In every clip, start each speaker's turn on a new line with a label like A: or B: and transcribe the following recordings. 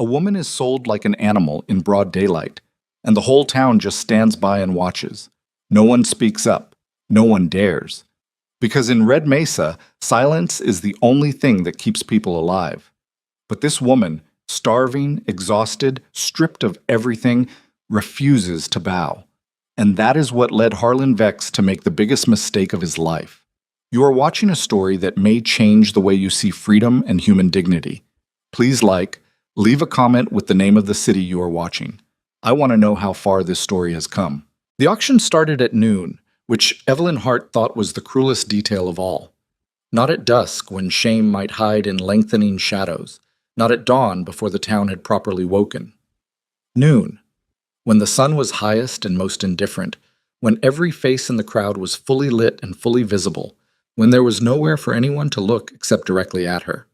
A: A woman is sold like an animal in broad daylight, and the whole town just stands by and watches. No one speaks up. No one dares. Because in Red Mesa, silence is the only thing that keeps people alive. But this woman, starving, exhausted, stripped of everything, refuses to bow. And that is what led Harlan Vex to make the biggest mistake of his life. You are watching a story that may change the way you see freedom and human dignity. Please leave a comment with the name of the city you are watching. I want to know how far this story has come. The auction started at noon, which Evelyn Hart thought was the cruelest detail of all. Not at dusk, when shame might hide in lengthening shadows. Not at dawn, before the town had properly woken. Noon, when the sun was highest and most indifferent, when every face in the crowd was fully lit and fully visible, when there was nowhere for anyone to look except directly at her.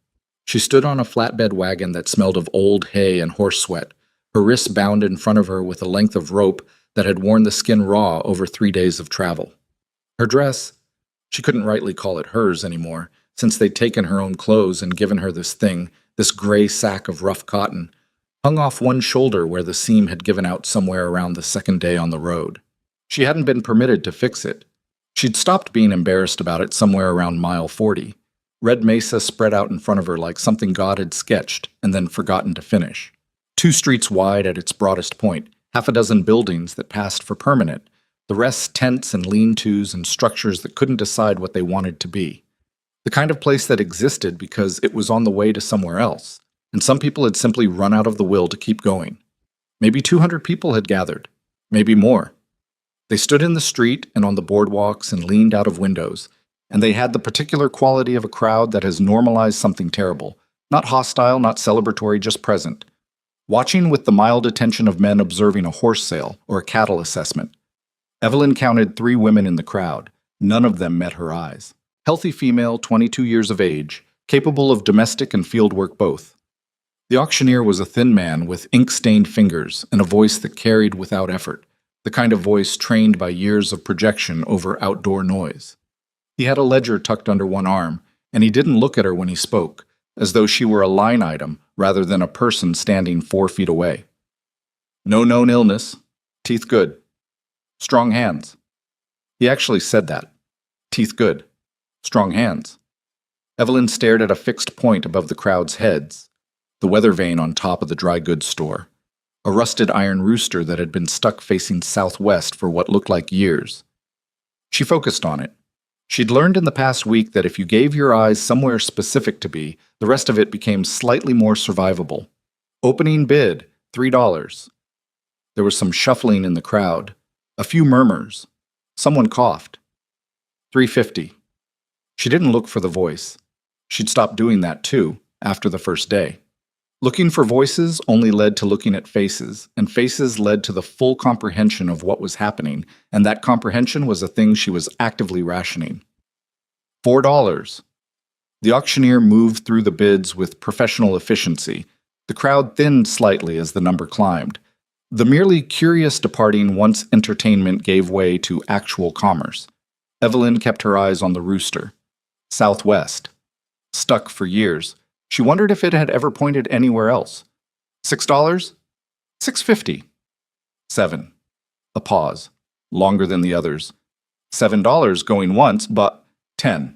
A: She stood on a flatbed wagon that smelled of old hay and horse sweat, her wrists bound in front of her with a length of rope that had worn the skin raw over 3 days of travel. Her dress, she couldn't rightly call it hers anymore, since they'd taken her own clothes and given her this thing, this gray sack of rough cotton, hung off one shoulder where the seam had given out somewhere around the second day on the road. She hadn't been permitted to fix it. She'd stopped being embarrassed about it somewhere around mile 40. Red Mesa spread out in front of her like something God had sketched and then forgotten to finish. 2 streets wide at its broadest point, half a dozen buildings that passed for permanent, the rest tents and lean-tos and structures that couldn't decide what they wanted to be. The kind of place that existed because it was on the way to somewhere else, and some people had simply run out of the will to keep going. Maybe 200 people had gathered, maybe more. They stood in the street and on the boardwalks and leaned out of windows, and they had the particular quality of a crowd that has normalized something terrible, not hostile, not celebratory, just present. Watching with the mild attention of men observing a horse sale or a cattle assessment. Evelyn counted 3 women in the crowd. None of them met her eyes. Healthy female, 22 years of age, capable of domestic and field work both. The auctioneer was a thin man with ink-stained fingers and a voice that carried without effort, the kind of voice trained by years of projection over outdoor noise. He had a ledger tucked under one arm, and he didn't look at her when he spoke, as though she were a line item rather than a person standing 4 feet away. No known illness. Teeth good. Strong hands. He actually said that. Teeth good. Strong hands. Evelyn stared at a fixed point above the crowd's heads, the weather vane on top of the dry goods store, a rusted iron rooster that had been stuck facing southwest for what looked like years. She focused on it. She'd learned in the past week that if you gave your eyes somewhere specific to be, the rest of it became slightly more survivable. Opening bid, $3. There was some shuffling in the crowd, a few murmurs. Someone coughed. $3.50. She didn't look for the voice. She'd stopped doing that too, after the first day. Looking for voices only led to looking at faces, and faces led to the full comprehension of what was happening, and that comprehension was a thing she was actively rationing. $4. The auctioneer moved through the bids with professional efficiency. The crowd thinned slightly as the number climbed. The merely curious departing once entertainment gave way to actual commerce. Evelyn kept her eyes on the rooster. Southwest. Stuck for years. She wondered if it had ever pointed anywhere else. $6? $6.50. $7. A pause. Longer than the others. $7 going once, but $10.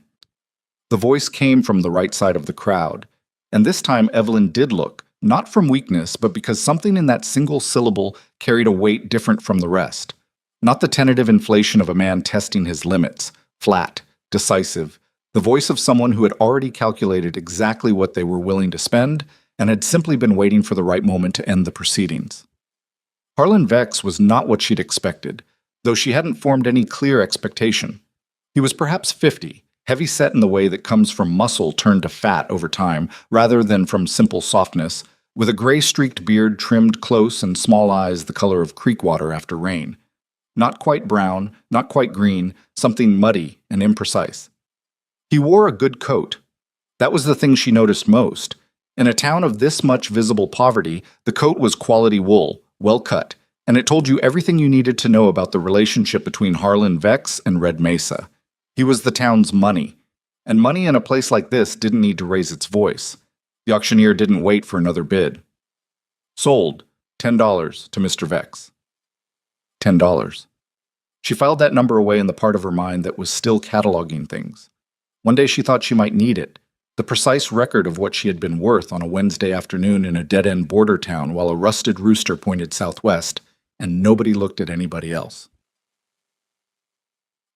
A: The voice came from the right side of the crowd, and this time Evelyn did look, not from weakness, but because something in that single syllable carried a weight different from the rest. Not the tentative inflation of a man testing his limits, flat, decisive, the voice of someone who had already calculated exactly what they were willing to spend and had simply been waiting for the right moment to end the proceedings. Harlan Vex was not what she'd expected, though she hadn't formed any clear expectation. He was perhaps 50, heavy-set in the way that comes from muscle turned to fat over time, rather than from simple softness, with a gray-streaked beard trimmed close and small eyes the color of creek water after rain. Not quite brown, not quite green, something muddy and imprecise. He wore a good coat. That was the thing she noticed most. In a town of this much visible poverty, the coat was quality wool, well cut, and it told you everything you needed to know about the relationship between Harlan Vex and Red Mesa. He was the town's money, and money in a place like this didn't need to raise its voice. The auctioneer didn't wait for another bid. Sold. $10 to Mr. Vex. $10. She filed that number away in the part of her mind that was still cataloging things. One day she thought she might need it, the precise record of what she had been worth on a Wednesday afternoon in a dead-end border town while a rusted rooster pointed southwest, and nobody looked at anybody else.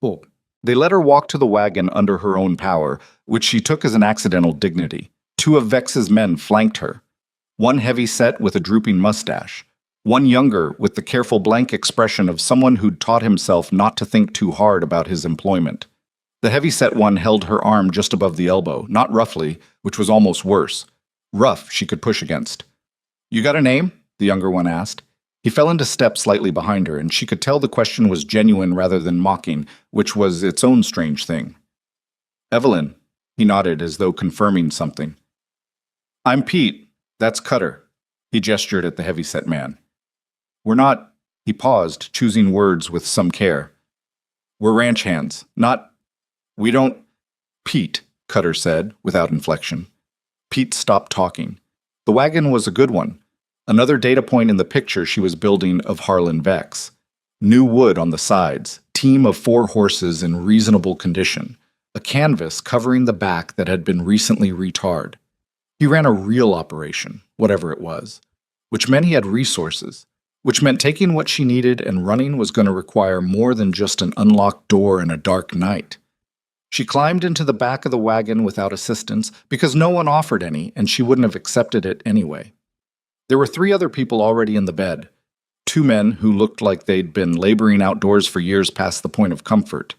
A: Oh. They let her walk to the wagon under her own power, which she took as an accidental dignity. Two of Vex's men flanked her. One heavy-set with a drooping mustache. One younger with the careful blank expression of someone who'd taught himself not to think too hard about his employment. The heavy-set one held her arm just above the elbow, not roughly, which was almost worse. Rough she could push against. "You got a name?" the younger one asked. He fell into step slightly behind her, and she could tell the question was genuine rather than mocking, which was its own strange thing. "Evelyn," he nodded as though confirming something. "I'm Pete. That's Cutter." He gestured at the heavy-set man. "We're not—" He paused, choosing words with some care. "We're ranch hands. Not— We don't—" "Pete," Cutter said, without inflection. Pete stopped talking. The wagon was a good one. Another data point in the picture she was building of Harlan Vex. New wood on the sides, team of 4 horses in reasonable condition, a canvas covering the back that had been recently retarred. He ran a real operation, whatever it was, which meant he had resources, which meant taking what she needed and running was going to require more than just an unlocked door and a dark night. She climbed into the back of the wagon without assistance because no one offered any and she wouldn't have accepted it anyway. There were 3 other people already in the bed. 2 men who looked like they'd been laboring outdoors for years past the point of comfort,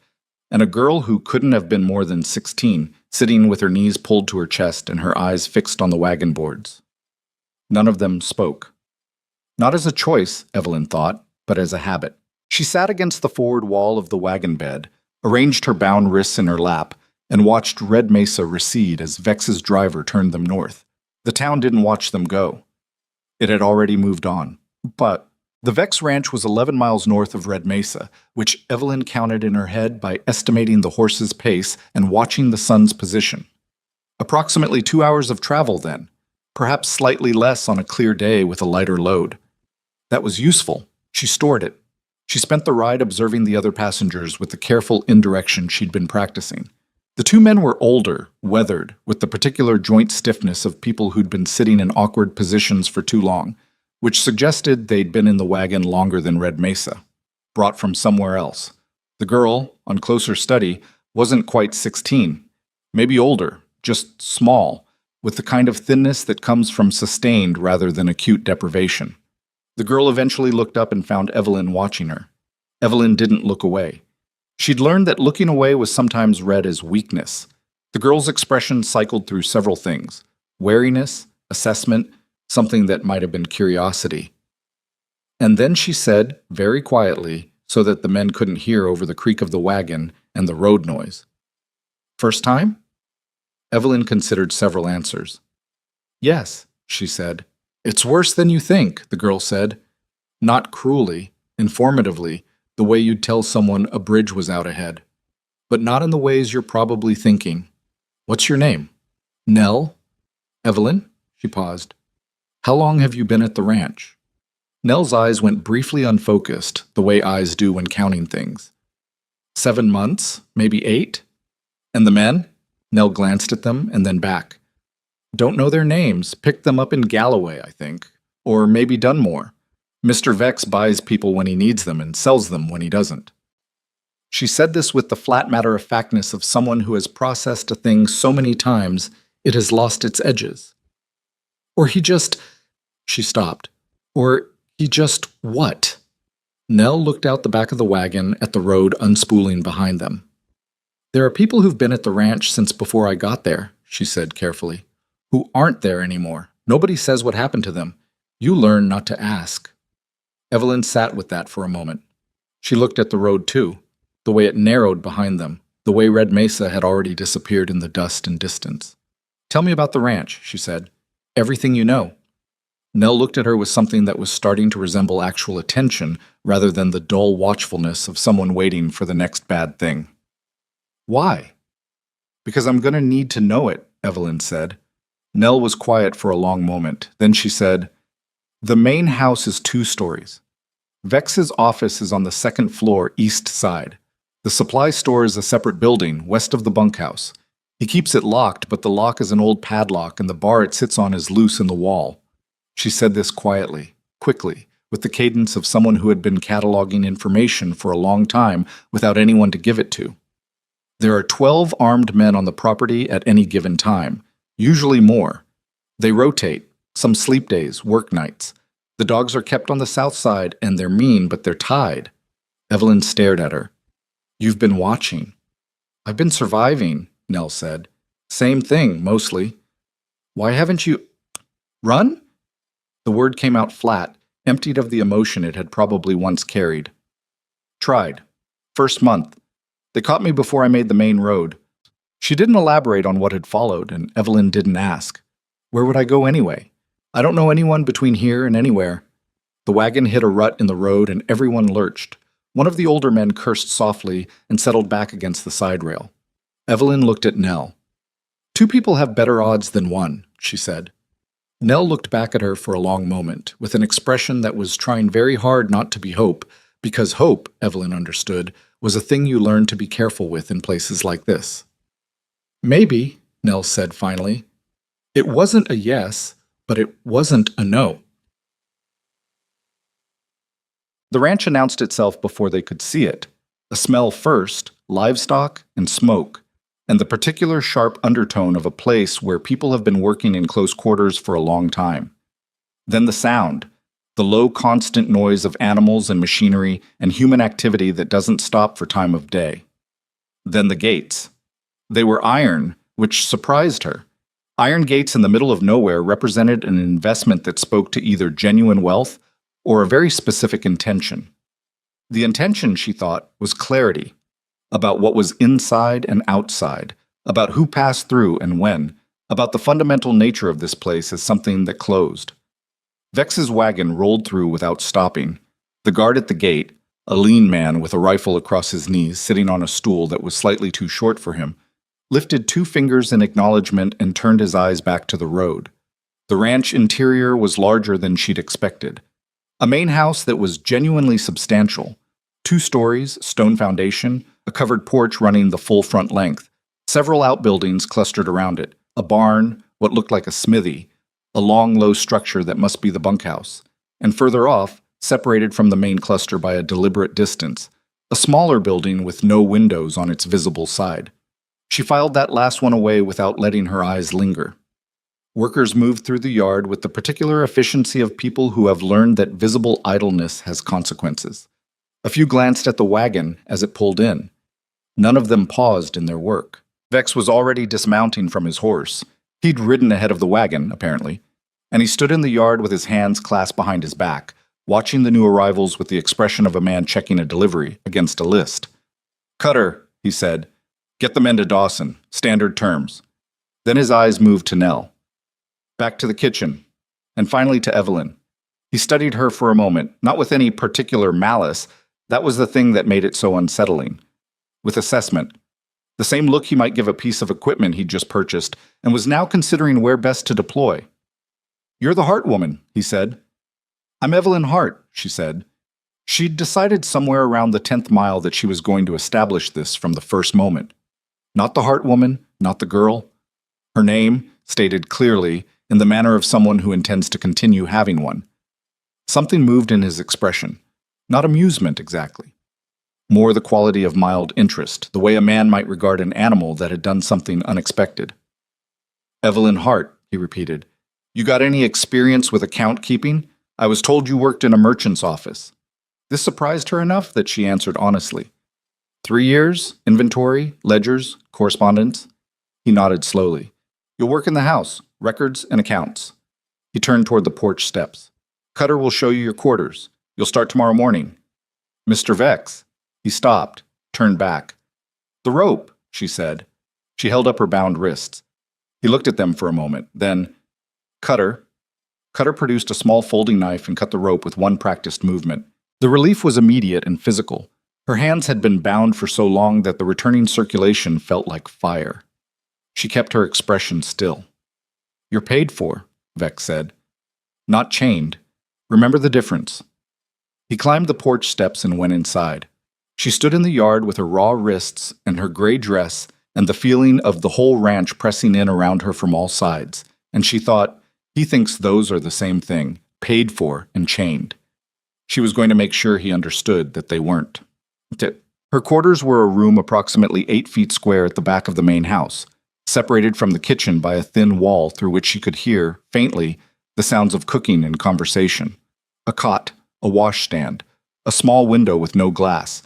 A: and a girl who couldn't have been more than 16, sitting with her knees pulled to her chest and her eyes fixed on the wagon boards. None of them spoke. Not as a choice, Evelyn thought, but as a habit. She sat against the forward wall of the wagon bed, arranged her bound wrists in her lap, and watched Red Mesa recede as Vex's driver turned them north. The town didn't watch them go. It had already moved on. But the Vex Ranch was 11 miles north of Red Mesa, which Evelyn counted in her head by estimating the horse's pace and watching the sun's position. Approximately 2 hours of travel then, perhaps slightly less on a clear day with a lighter load. That was useful. She stored it. She spent the ride observing the other passengers with the careful indirection she'd been practicing. The 2 men were older, weathered, with the particular joint stiffness of people who'd been sitting in awkward positions for too long, which suggested they'd been in the wagon longer than Red Mesa, brought from somewhere else. The girl, on closer study, wasn't quite 16, maybe older, just small, with the kind of thinness that comes from sustained rather than acute deprivation. The girl eventually looked up and found Evelyn watching her. Evelyn didn't look away. She'd learned that looking away was sometimes read as weakness. The girl's expression cycled through several things: wariness, assessment, something that might have been curiosity. And then she said, very quietly, so that the men couldn't hear over the creak of the wagon and the road noise, "First time?" Evelyn considered several answers. "Yes," she said. "It's worse than you think," the girl said. Not cruelly, informatively, the way you'd tell someone a bridge was out ahead. But not in the ways you're probably thinking. "What's your name?" "Nell." "Evelyn?" She paused. "How long have you been at the ranch?" Nell's eyes went briefly unfocused, the way eyes do when counting things. 7 months, maybe 8. "And the men?" Nell glanced at them and then back. "Don't know their names. Picked them up in Galloway, I think. Or maybe Dunmore. Mr. Vex buys people when he needs them and sells them when he doesn't." She said this with the flat matter-of-factness of someone who has processed a thing so many times it has lost its edges. "Or he just—" She stopped. "Or he just what?" Nell looked out the back of the wagon at the road unspooling behind them. "There are people who've been at the ranch since before I got there," she said carefully, "who aren't there anymore. Nobody says what happened to them. You learn not to ask." Evelyn sat with that for a moment. She looked at the road too, the way it narrowed behind them, the way Red Mesa had already disappeared in the dust and distance. "Tell me about the ranch," she said. "Everything you know." Nell looked at her with something that was starting to resemble actual attention rather than the dull watchfulness of someone waiting for the next bad thing. "Why?" "Because I'm going to need to know it," Evelyn said. Nell was quiet for a long moment. Then she said, The main house is 2 stories. Vex's office is on the 2nd floor, east side. The supply store is a separate building, west of the bunkhouse. He keeps it locked, but the lock is an old padlock and the bar it sits on is loose in the wall. She said this quietly, quickly, with the cadence of someone who had been cataloging information for a long time without anyone to give it to. There are 12 armed men on the property at any given time, usually more. They rotate, some sleep days, work nights. The dogs are kept on the south side, and they're mean, but they're tied. Evelyn stared at her. You've been watching. I've been surviving, Nell said. Same thing, mostly. Why haven't you... Run? The word came out flat, emptied of the emotion it had probably once carried. Tried. First month. They caught me before I made the main road. She didn't elaborate on what had followed, and Evelyn didn't ask. Where would I go anyway? I don't know anyone between here and anywhere. The wagon hit a rut in the road and everyone lurched. One of the older men cursed softly and settled back against the side rail. Evelyn looked at Nell. 2 people have better odds than 1, she said. Nell looked back at her for a long moment, with an expression that was trying very hard not to be hope, because hope, Evelyn understood, was a thing you learned to be careful with in places like this. Maybe, Nell said finally. It wasn't a yes, but it wasn't a no. The ranch announced itself before they could see it. A smell first, livestock and smoke, and the particular sharp undertone of a place where people have been working in close quarters for a long time. Then the sound, the low constant noise of animals and machinery and human activity that doesn't stop for time of day. Then the gates. They were iron, which surprised her. Iron gates in the middle of nowhere represented an investment that spoke to either genuine wealth or a very specific intention. The intention, she thought, was clarity, about what was inside and outside, about who passed through and when, about the fundamental nature of this place as something that closed. Vex's wagon rolled through without stopping. The guard at the gate, a lean man with a rifle across his knees sitting on a stool that was slightly too short for him, lifted 2 fingers in acknowledgement and turned his eyes back to the road. The ranch interior was larger than she'd expected. A main house that was genuinely substantial. 2 stories, stone foundation, a covered porch running the full front length, several outbuildings clustered around it, a barn, what looked like a smithy, a long, low structure that must be the bunkhouse, and further off, separated from the main cluster by a deliberate distance, a smaller building with no windows on its visible side. She filed that last one away without letting her eyes linger. Workers moved through the yard with the particular efficiency of people who have learned that visible idleness has consequences. A few glanced at the wagon as it pulled in. None of them paused in their work. Vex was already dismounting from his horse. He'd ridden ahead of the wagon, apparently, and he stood in the yard with his hands clasped behind his back, watching the new arrivals with the expression of a man checking a delivery against a list. "Cutter," he said. "Get the men to Dawson. Standard terms." Then his eyes moved to Nell. Back to the kitchen, and finally to Evelyn. He studied her for a moment, not with any particular malice. That was the thing that made it so unsettling. With assessment. The same look he might give a piece of equipment he'd just purchased, and was now considering where best to deploy. "You're the Hart woman," he said. "I'm Evelyn Hart," she said. She'd decided somewhere around the 10th mile that she was going to establish this from the first moment. Not the Hart woman, not the girl. Her name, stated clearly, in the manner of someone who intends to continue having one. Something moved in his expression. Not amusement, exactly. More the quality of mild interest, the way a man might regard an animal that had done something unexpected. "Evelyn Hart," he repeated. "You got any experience with account keeping? I was told you worked in a merchant's office." This surprised her enough that she answered honestly. 3 years, inventory, ledgers, correspondence. He nodded slowly. "You'll work in the house, records and accounts." He turned toward the porch steps. "Cutter will show you your quarters. You'll start tomorrow morning." "Mr. Vex." He stopped, turned back. "The rope," she said. She held up her bound wrists. He looked at them for a moment, then, "Cutter." Cutter produced a small folding knife and cut the rope with one practiced movement. The relief was immediate and physical. Her hands had been bound for so long that the returning circulation felt like fire. She kept her expression still. "You're paid for," Vex said. "Not chained. Remember the difference." He climbed the porch steps and went inside. She stood in the yard with her raw wrists and her gray dress and the feeling of the whole ranch pressing in around her from all sides, and she thought, he thinks those are the same thing, paid for and chained. She was going to make sure he understood that they weren't. Her quarters were a room approximately 8 feet square at the back of the main house, separated from the kitchen by a thin wall through which she could hear, faintly, the sounds of cooking and conversation. A cot, a washstand, a small window with no glass,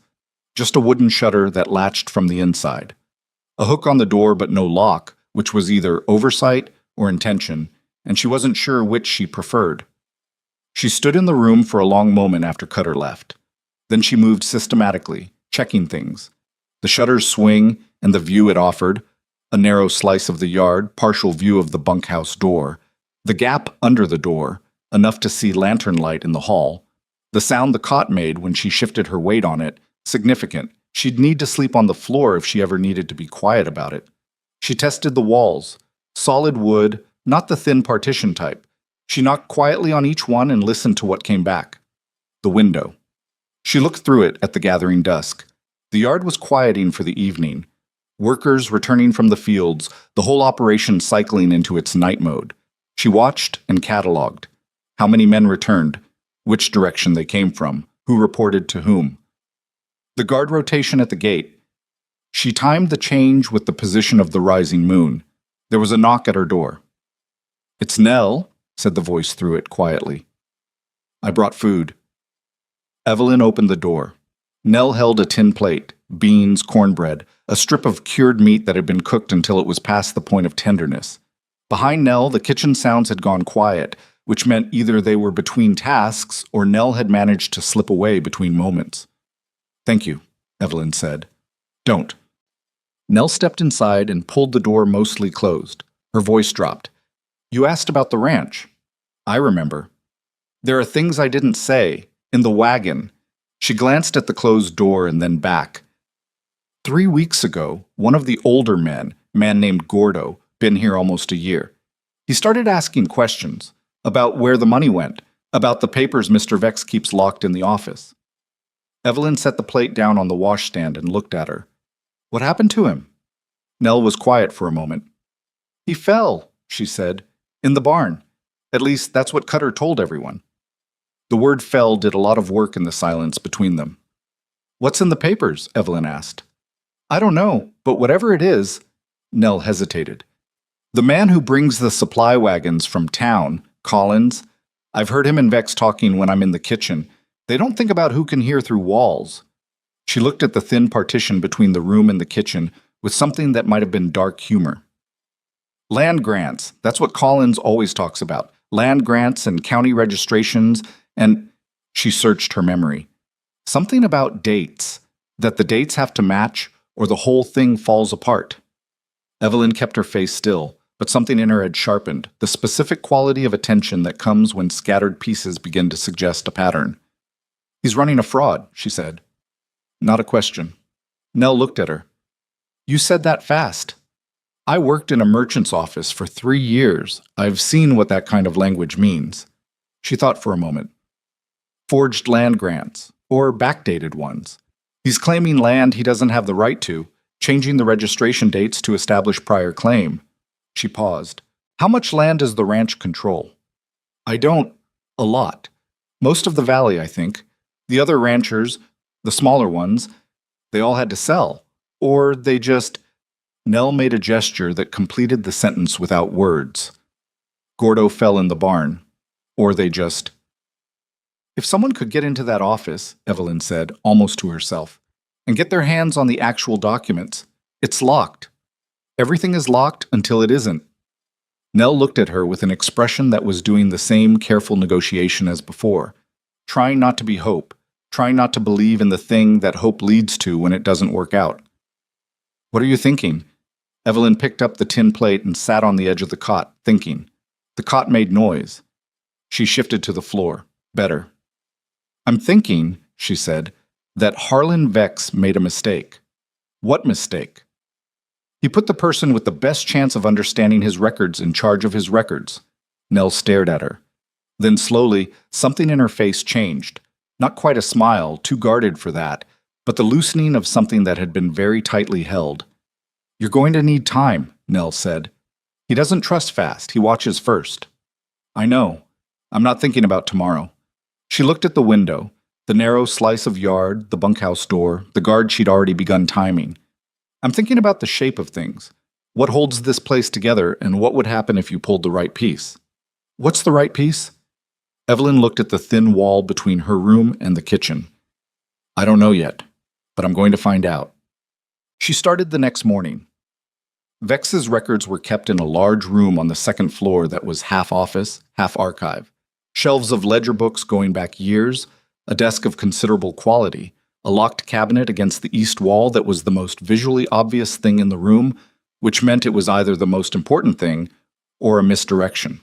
A: just a wooden shutter that latched from the inside. A hook on the door but no lock, which was either oversight or intention, and she wasn't sure which she preferred. She stood in the room for a long moment after Cutter left. Then she moved systematically, checking things. The shutter's swing and the view it offered, a narrow slice of the yard, partial view of the bunkhouse door, the gap under the door, enough to see lantern light in the hall, the sound the cot made when she shifted her weight on it, significant. She'd need to sleep on the floor if she ever needed to be quiet about it. She tested the walls, solid wood, not the thin partition type. She knocked quietly on each one and listened to what came back. The window. She looked through it at the gathering dusk. The yard was quieting for the evening. Workers returning from the fields, the whole operation cycling into its night mode. She watched and cataloged. How many men returned, which direction they came from, who reported to whom. The guard rotation at the gate. She timed the change with the position of the rising moon. There was a knock at her door. "It's Nell," said the voice through it quietly. "I brought food." Evelyn opened the door. Nell held a tin plate, beans, cornbread, a strip of cured meat that had been cooked until it was past the point of tenderness. Behind Nell, the kitchen sounds had gone quiet, which meant either they were between tasks or Nell had managed to slip away between moments. "Thank you," Evelyn said. "Don't." Nell stepped inside and pulled the door mostly closed. Her voice dropped. "You asked about the ranch. I remember. There are things I didn't say. In the wagon." She glanced at the closed door and then back. 3 weeks ago, one of the older men, a man named Gordo, been here almost a year. He started asking questions about where the money went, about the papers Mr. Vex keeps locked in the office. Evelyn set the plate down on the washstand and looked at her. "What happened to him?" Nell was quiet for a moment. "He fell," she said, "in the barn. At least, that's what Cutter told everyone." The word "fell" did a lot of work in the silence between them. "What's in the papers?" Evelyn asked. "I don't know, but whatever it is," Nell hesitated. "The man who brings the supply wagons from town, Collins, I've heard him and Vex talking when I'm in the kitchen. They don't think about who can hear through walls." She looked at the thin partition between the room and the kitchen with something that might have been dark humor. "Land grants, that's what Collins always talks about. Land grants and county registrations, and..." She searched her memory. "Something about dates, that the dates have to match or the whole thing falls apart." Evelyn kept her face still, but something in her had sharpened, the specific quality of attention that comes when scattered pieces begin to suggest a pattern. "He's running a fraud," she said. Not a question. Nell looked at her. "You said that fast." "I worked in a merchant's office for 3 years. I've seen what that kind of language means." She thought for a moment. "Forged land grants, or backdated ones. He's claiming land he doesn't have the right to, changing the registration dates to establish prior claim." She paused. "How much land does the ranch control?" "I don't. A lot. Most of the valley, I think. The other ranchers, the smaller ones, they all had to sell. Or they just..." Nell made a gesture that completed the sentence without words. "Gordo fell in the barn. Or they just..." "If someone could get into that office," Evelyn said, almost to herself, "and get their hands on the actual documents, it's locked. Everything is locked until it isn't." Nell looked at her with an expression that was doing the same careful negotiation as before, trying not to be hope, trying not to believe in the thing that hope leads to when it doesn't work out. "What are you thinking?" Evelyn picked up the tin plate and sat on the edge of the cot, thinking. The cot made noise. She shifted to the floor. Better. "I'm thinking," she said, "that Harlan Vex made a mistake." "What mistake?" "He put the person with the best chance of understanding his records in charge of his records." Nell stared at her. Then slowly, something in her face changed. Not quite a smile, too guarded for that, but the loosening of something that had been very tightly held. "You're going to need time," Nell said. "He doesn't trust fast, he watches first." "I know. I'm not thinking about tomorrow." She looked at the window, the narrow slice of yard, the bunkhouse door, the guard she'd already begun timing. "I'm thinking about the shape of things. What holds this place together, and what would happen if you pulled the right piece?" "What's the right piece?" Evelyn looked at the thin wall between her room and the kitchen. "I don't know yet, but I'm going to find out." She started the next morning. Vex's records were kept in a large room on the second floor that was half office, half archive. Shelves of ledger books going back years, a desk of considerable quality, a locked cabinet against the east wall that was the most visually obvious thing in the room, which meant it was either the most important thing or a misdirection.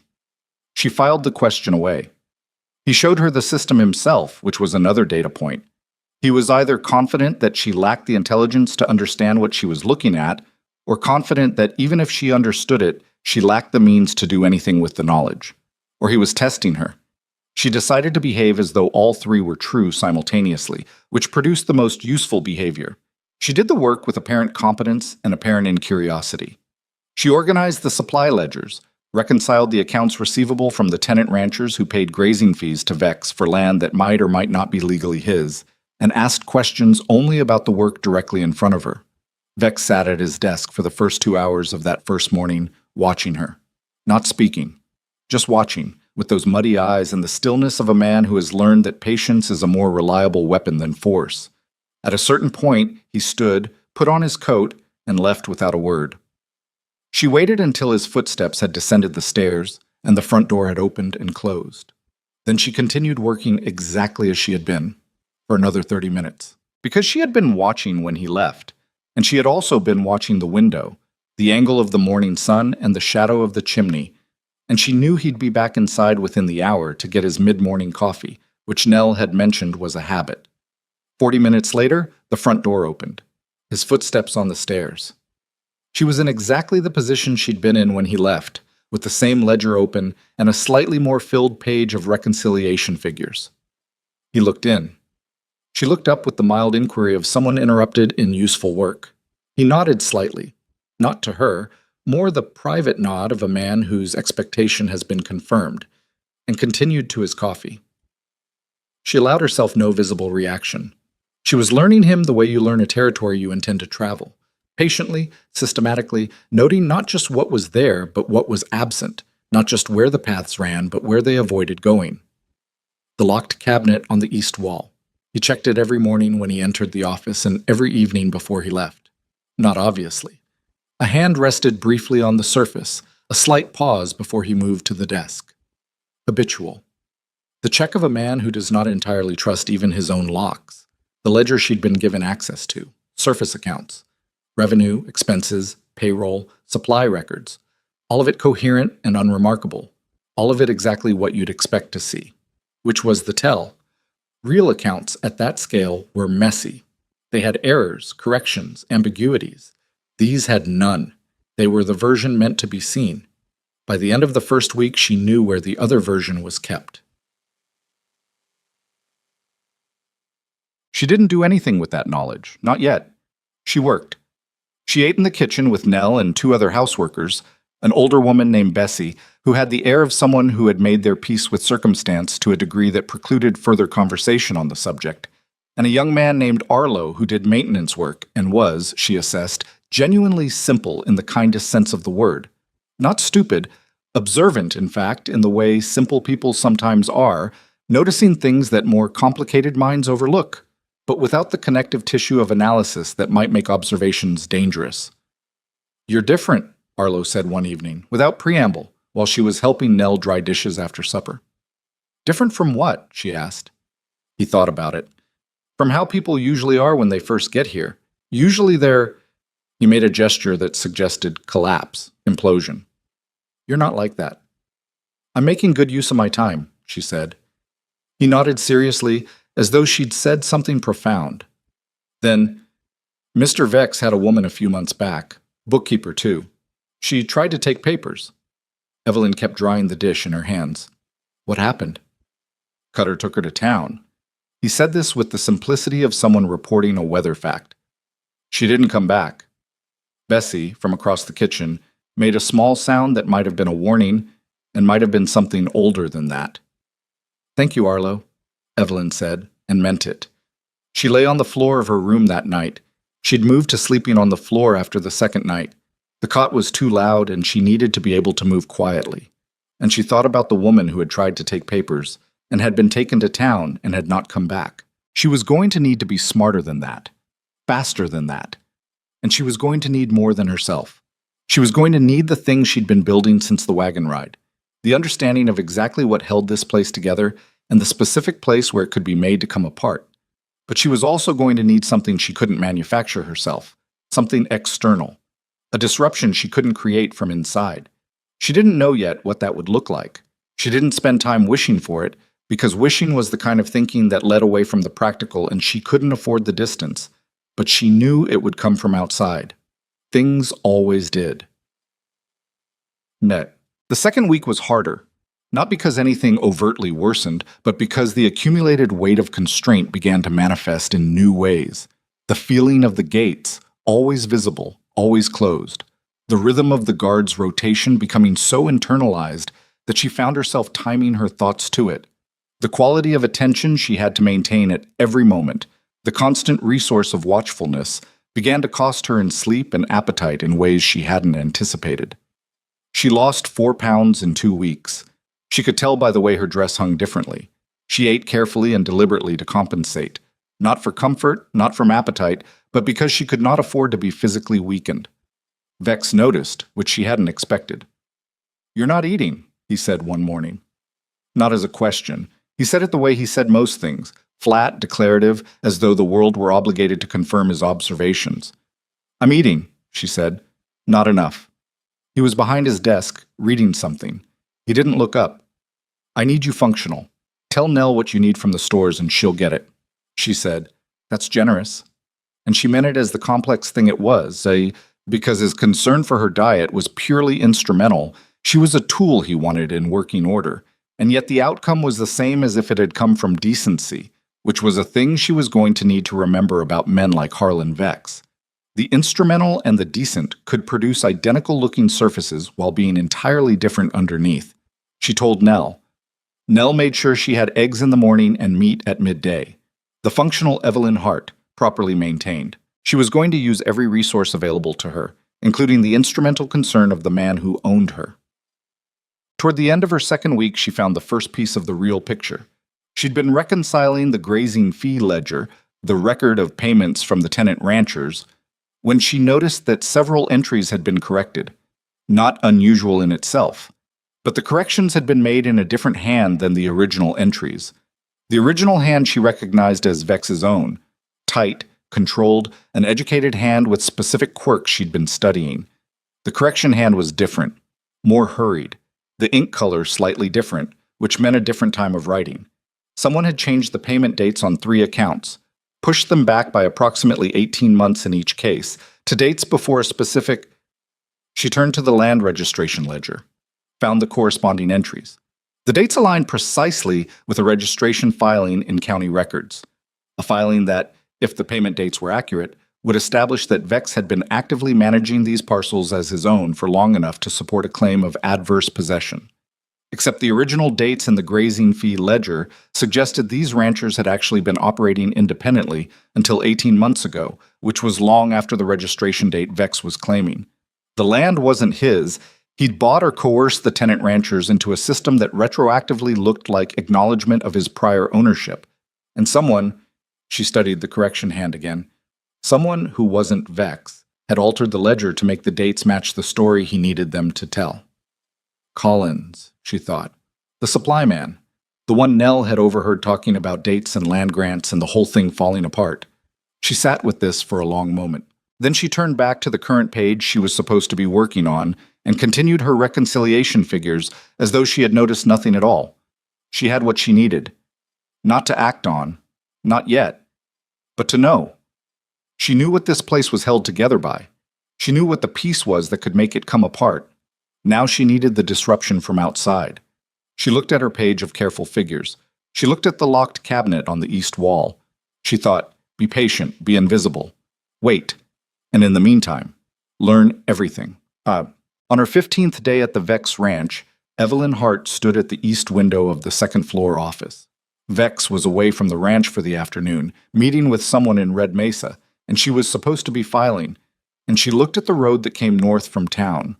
A: She filed the question away. He showed her the system himself, which was another data point. He was either confident that she lacked the intelligence to understand what she was looking at, or confident that even if she understood it, she lacked the means to do anything with the knowledge. Or he was testing her. She decided to behave as though all three were true simultaneously, which produced the most useful behavior. She did the work with apparent competence and apparent incuriosity. She organized the supply ledgers, reconciled the accounts receivable from the tenant ranchers who paid grazing fees to Vex for land that might or might not be legally his, and asked questions only about the work directly in front of her. Vex sat at his desk for the first 2 hours of that first morning, watching her. Not speaking, just watching, with those muddy eyes and the stillness of a man who has learned that patience is a more reliable weapon than force. At a certain point, he stood, put on his coat, and left without a word. She waited until his footsteps had descended the stairs and the front door had opened and closed. Then she continued working exactly as she had been, for another 30 minutes. Because she had been watching when he left, and she had also been watching the window, the angle of the morning sun and the shadow of the chimney, and she knew he'd be back inside within the hour to get his mid-morning coffee, which Nell had mentioned was a habit. 40 minutes later, the front door opened. His footsteps on the stairs. She was in exactly the position she'd been in when he left, with the same ledger open and a slightly more filled page of reconciliation figures. He looked in. She looked up with the mild inquiry of someone interrupted in useful work. He nodded slightly, not to her, more the private nod of a man whose expectation has been confirmed, and continued to his coffee. She allowed herself no visible reaction. She was learning him the way you learn a territory you intend to travel. Patiently, systematically, noting not just what was there, but what was absent, not just where the paths ran, but where they avoided going. The locked cabinet on the east wall. He checked it every morning when he entered the office and every evening before he left. Not obviously. A hand rested briefly on the surface, a slight pause before he moved to the desk. Habitual. The check of a man who does not entirely trust even his own locks. The ledger she'd been given access to. Surface accounts. Revenue, expenses, payroll, supply records. All of it coherent and unremarkable. All of it exactly what you'd expect to see. Which was the tell. Real accounts at that scale were messy. They had errors, corrections, ambiguities. These had none. They were the version meant to be seen. By the end of the first week, she knew where the other version was kept. She didn't do anything with that knowledge, not yet. She worked. She ate in the kitchen with Nell and 2 other houseworkers, an older woman named Bessie, who had the air of someone who had made their peace with circumstance to a degree that precluded further conversation on the subject, and a young man named Arlo who did maintenance work and was, she assessed, genuinely simple in the kindest sense of the word. Not stupid, observant, in fact, in the way simple people sometimes are, noticing things that more complicated minds overlook, but without the connective tissue of analysis that might make observations dangerous. "You're different," Arlo said one evening, without preamble, while she was helping Nell dry dishes after supper. "Different from what?" she asked. He thought about it. "From how people usually are when they first get here. Usually they're—" He made a gesture that suggested collapse, implosion. "You're not like that." "I'm making good use of my time," she said. He nodded seriously, as though she'd said something profound. Then, "Mr. Vex had a woman a few months back, bookkeeper too. She tried to take papers." Evelyn kept drying the dish in her hands. What happened? Cutter took her to town. He said this with the simplicity of someone reporting a weather fact. She didn't come back. Bessie, from across the kitchen, made a small sound that might have been a warning and might have been something older than that. Thank you, Arlo, Evelyn said, and meant it. She lay on the floor of her room that night. She'd moved to sleeping on the floor after the second night. The cot was too loud and she needed to be able to move quietly. And she thought about the woman who had tried to take papers and had been taken to town and had not come back. She was going to need to be smarter than that, faster than that. And she was going to need more than herself. She was going to need the things she'd been building since the wagon ride, the understanding of exactly what held this place together and the specific place where it could be made to come apart. But she was also going to need something she couldn't manufacture herself, something external, a disruption she couldn't create from inside. She didn't know yet what that would look like. She didn't spend time wishing for it, because wishing was the kind of thinking that led away from the practical and she couldn't afford the distance. But she knew it would come from outside. Things always did. Net. The second week was harder, not because anything overtly worsened, but because the accumulated weight of constraint began to manifest in new ways. The feeling of the gates, always visible, always closed. The rhythm of the guard's rotation becoming so internalized that she found herself timing her thoughts to it. The quality of attention she had to maintain at every moment, the constant resource of watchfulness, began to cost her in sleep and appetite in ways she hadn't anticipated. She lost 4 pounds in 2 weeks. She could tell by the way her dress hung differently. She ate carefully and deliberately to compensate, not for comfort, not from appetite, but because she could not afford to be physically weakened. Vex noticed, which she hadn't expected. "You're not eating," he said one morning. Not as a question. He said it the way he said most things, flat, declarative, as though the world were obligated to confirm his observations. "I'm eating," she said. "Not enough." He was behind his desk, reading something. He didn't look up. "I need you functional. Tell Nell what you need from the stores and she'll get it." She said, "That's generous." And she meant it as the complex thing it was, because his concern for her diet was purely instrumental. She was a tool he wanted in working order, and yet the outcome was the same as if it had come from decency, which was a thing she was going to need to remember about men like Harlan Vex. The instrumental and the decent could produce identical-looking surfaces while being entirely different underneath. She told Nell. Nell made sure she had eggs in the morning and meat at midday. The functional Evelyn Hart, properly maintained. She was going to use every resource available to her, including the instrumental concern of the man who owned her. Toward the end of her second week, she found the first piece of the real picture. She'd been reconciling the grazing fee ledger, the record of payments from the tenant ranchers, when she noticed that several entries had been corrected. Not unusual in itself, but the corrections had been made in a different hand than the original entries. The original hand she recognized as Vex's own, tight, controlled, an educated hand with specific quirks she'd been studying. The correction hand was different, more hurried, the ink color slightly different, which meant a different time of writing. Someone had changed the payment dates on 3 accounts, pushed them back by approximately 18 months in each case, to dates before a specific... She turned to the land registration ledger, found the corresponding entries. The dates aligned precisely with a registration filing in county records, a filing that, if the payment dates were accurate, would establish that Vex had been actively managing these parcels as his own for long enough to support a claim of adverse possession. Except the original dates in the grazing fee ledger suggested these ranchers had actually been operating independently until 18 months ago, which was long after the registration date Vex was claiming. The land wasn't his. He'd bought or coerced the tenant ranchers into a system that retroactively looked like acknowledgement of his prior ownership. And someone, she studied the correction hand again, someone who wasn't Vex had altered the ledger to make the dates match the story he needed them to tell. Collins, she thought. The supply man. The one Nell had overheard talking about dates and land grants and the whole thing falling apart. She sat with this for a long moment. Then she turned back to the current page she was supposed to be working on and continued her reconciliation figures as though she had noticed nothing at all. She had what she needed. Not to act on. Not yet. But to know. She knew what this place was held together by. She knew what the piece was that could make it come apart. Now she needed the disruption from outside. She looked at her page of careful figures. She looked at the locked cabinet on the east wall. She thought, be patient, be invisible. Wait. And in the meantime, learn everything. On her 15th day at the Vex Ranch, Evelyn Hart stood at the east window of the second-floor office. Vex was away from the ranch for the afternoon, meeting with someone in Red Mesa, and she was supposed to be filing, and she looked at the road that came north from town.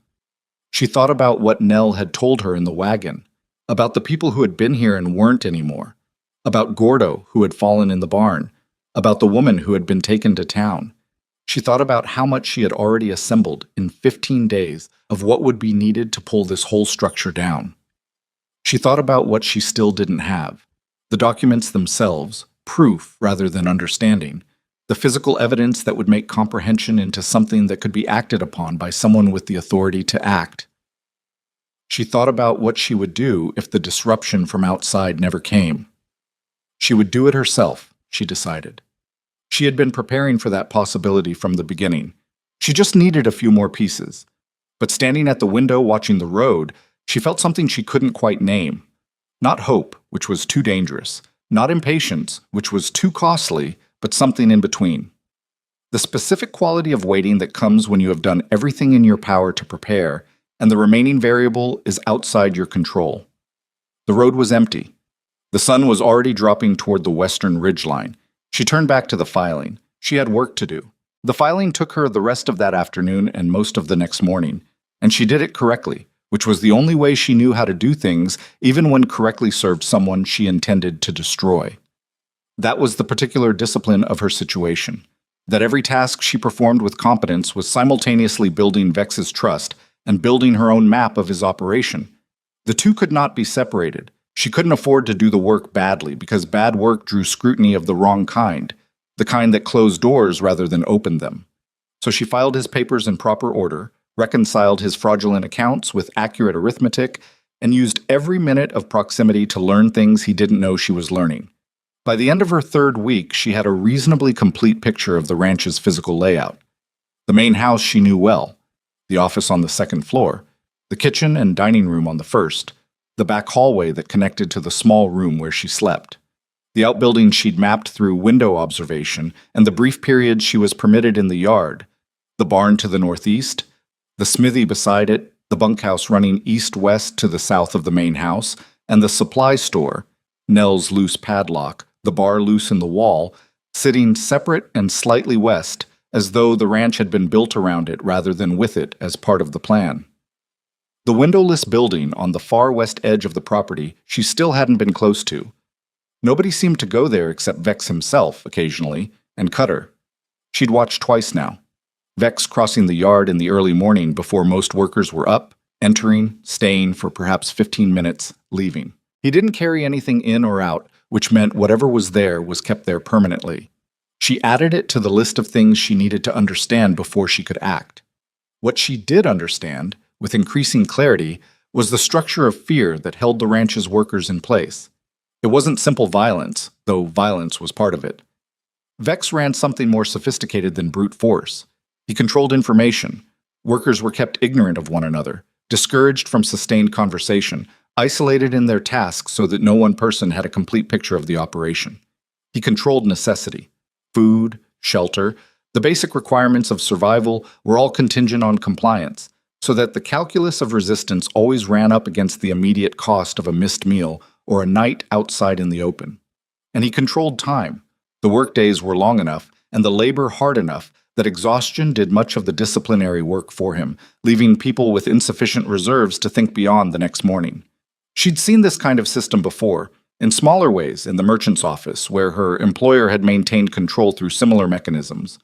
A: She thought about what Nell had told her in the wagon, about the people who had been here and weren't anymore, about Gordo, who had fallen in the barn, about the woman who had been taken to town. She thought about how much she had already assembled in 15 days of what would be needed to pull this whole structure down. She thought about what she still didn't have, the documents themselves, proof rather than understanding, the physical evidence that would make comprehension into something that could be acted upon by someone with the authority to act. She thought about what she would do if the disruption from outside never came. She would do it herself, she decided. She had been preparing for that possibility from the beginning. She just needed a few more pieces. But standing at the window watching the road, she felt something she couldn't quite name. Not hope, which was too dangerous. Not impatience, which was too costly, but something in between. The specific quality of waiting that comes when you have done everything in your power to prepare, and the remaining variable is outside your control. The road was empty. The sun was already dropping toward the western ridgeline. She turned back to the filing. She had work to do. The filing took her the rest of that afternoon and most of the next morning, and she did it correctly, which was the only way she knew how to do things, even when correctly served someone she intended to destroy. That was the particular discipline of her situation, that every task she performed with competence was simultaneously building Vex's trust and building her own map of his operation. The two could not be separated. She couldn't afford to do the work badly because bad work drew scrutiny of the wrong kind, the kind that closed doors rather than opened them. So she filed his papers in proper order, reconciled his fraudulent accounts with accurate arithmetic, and used every minute of proximity to learn things he didn't know she was learning. By the end of her third week, she had a reasonably complete picture of the ranch's physical layout. The main house she knew well, the office on the second floor, the kitchen and dining room on the first, the back hallway that connected to the small room where she slept, the outbuildings she'd mapped through window observation, and the brief periods she was permitted in the yard, the barn to the northeast, the smithy beside it, the bunkhouse running east-west to the south of the main house, and the supply store, Nell's loose padlock, the bar loose in the wall, sitting separate and slightly west, as though the ranch had been built around it rather than with it as part of the plan. The windowless building on the far west edge of the property she still hadn't been close to. Nobody seemed to go there except Vex himself, occasionally, and Cutter. She'd watched twice now. Vex crossing the yard in the early morning before most workers were up, entering, staying for perhaps 15 minutes, leaving. He didn't carry anything in or out, which meant whatever was there was kept there permanently. She added it to the list of things she needed to understand before she could act. What she did understand, with increasing clarity, was the structure of fear that held the ranch's workers in place. It wasn't simple violence, though violence was part of it. Vex ran something more sophisticated than brute force. He controlled information. Workers were kept ignorant of one another, discouraged from sustained conversation, isolated in their tasks so that no one person had a complete picture of the operation. He controlled necessity. Food, shelter, the basic requirements of survival were all contingent on compliance, so that the calculus of resistance always ran up against the immediate cost of a missed meal or a night outside in the open. And he controlled time. The workdays were long enough and the labor hard enough that exhaustion did much of the disciplinary work for him, leaving people with insufficient reserves to think beyond the next morning. She'd seen this kind of system before, in smaller ways in the merchant's office, where her employer had maintained control through similar mechanisms.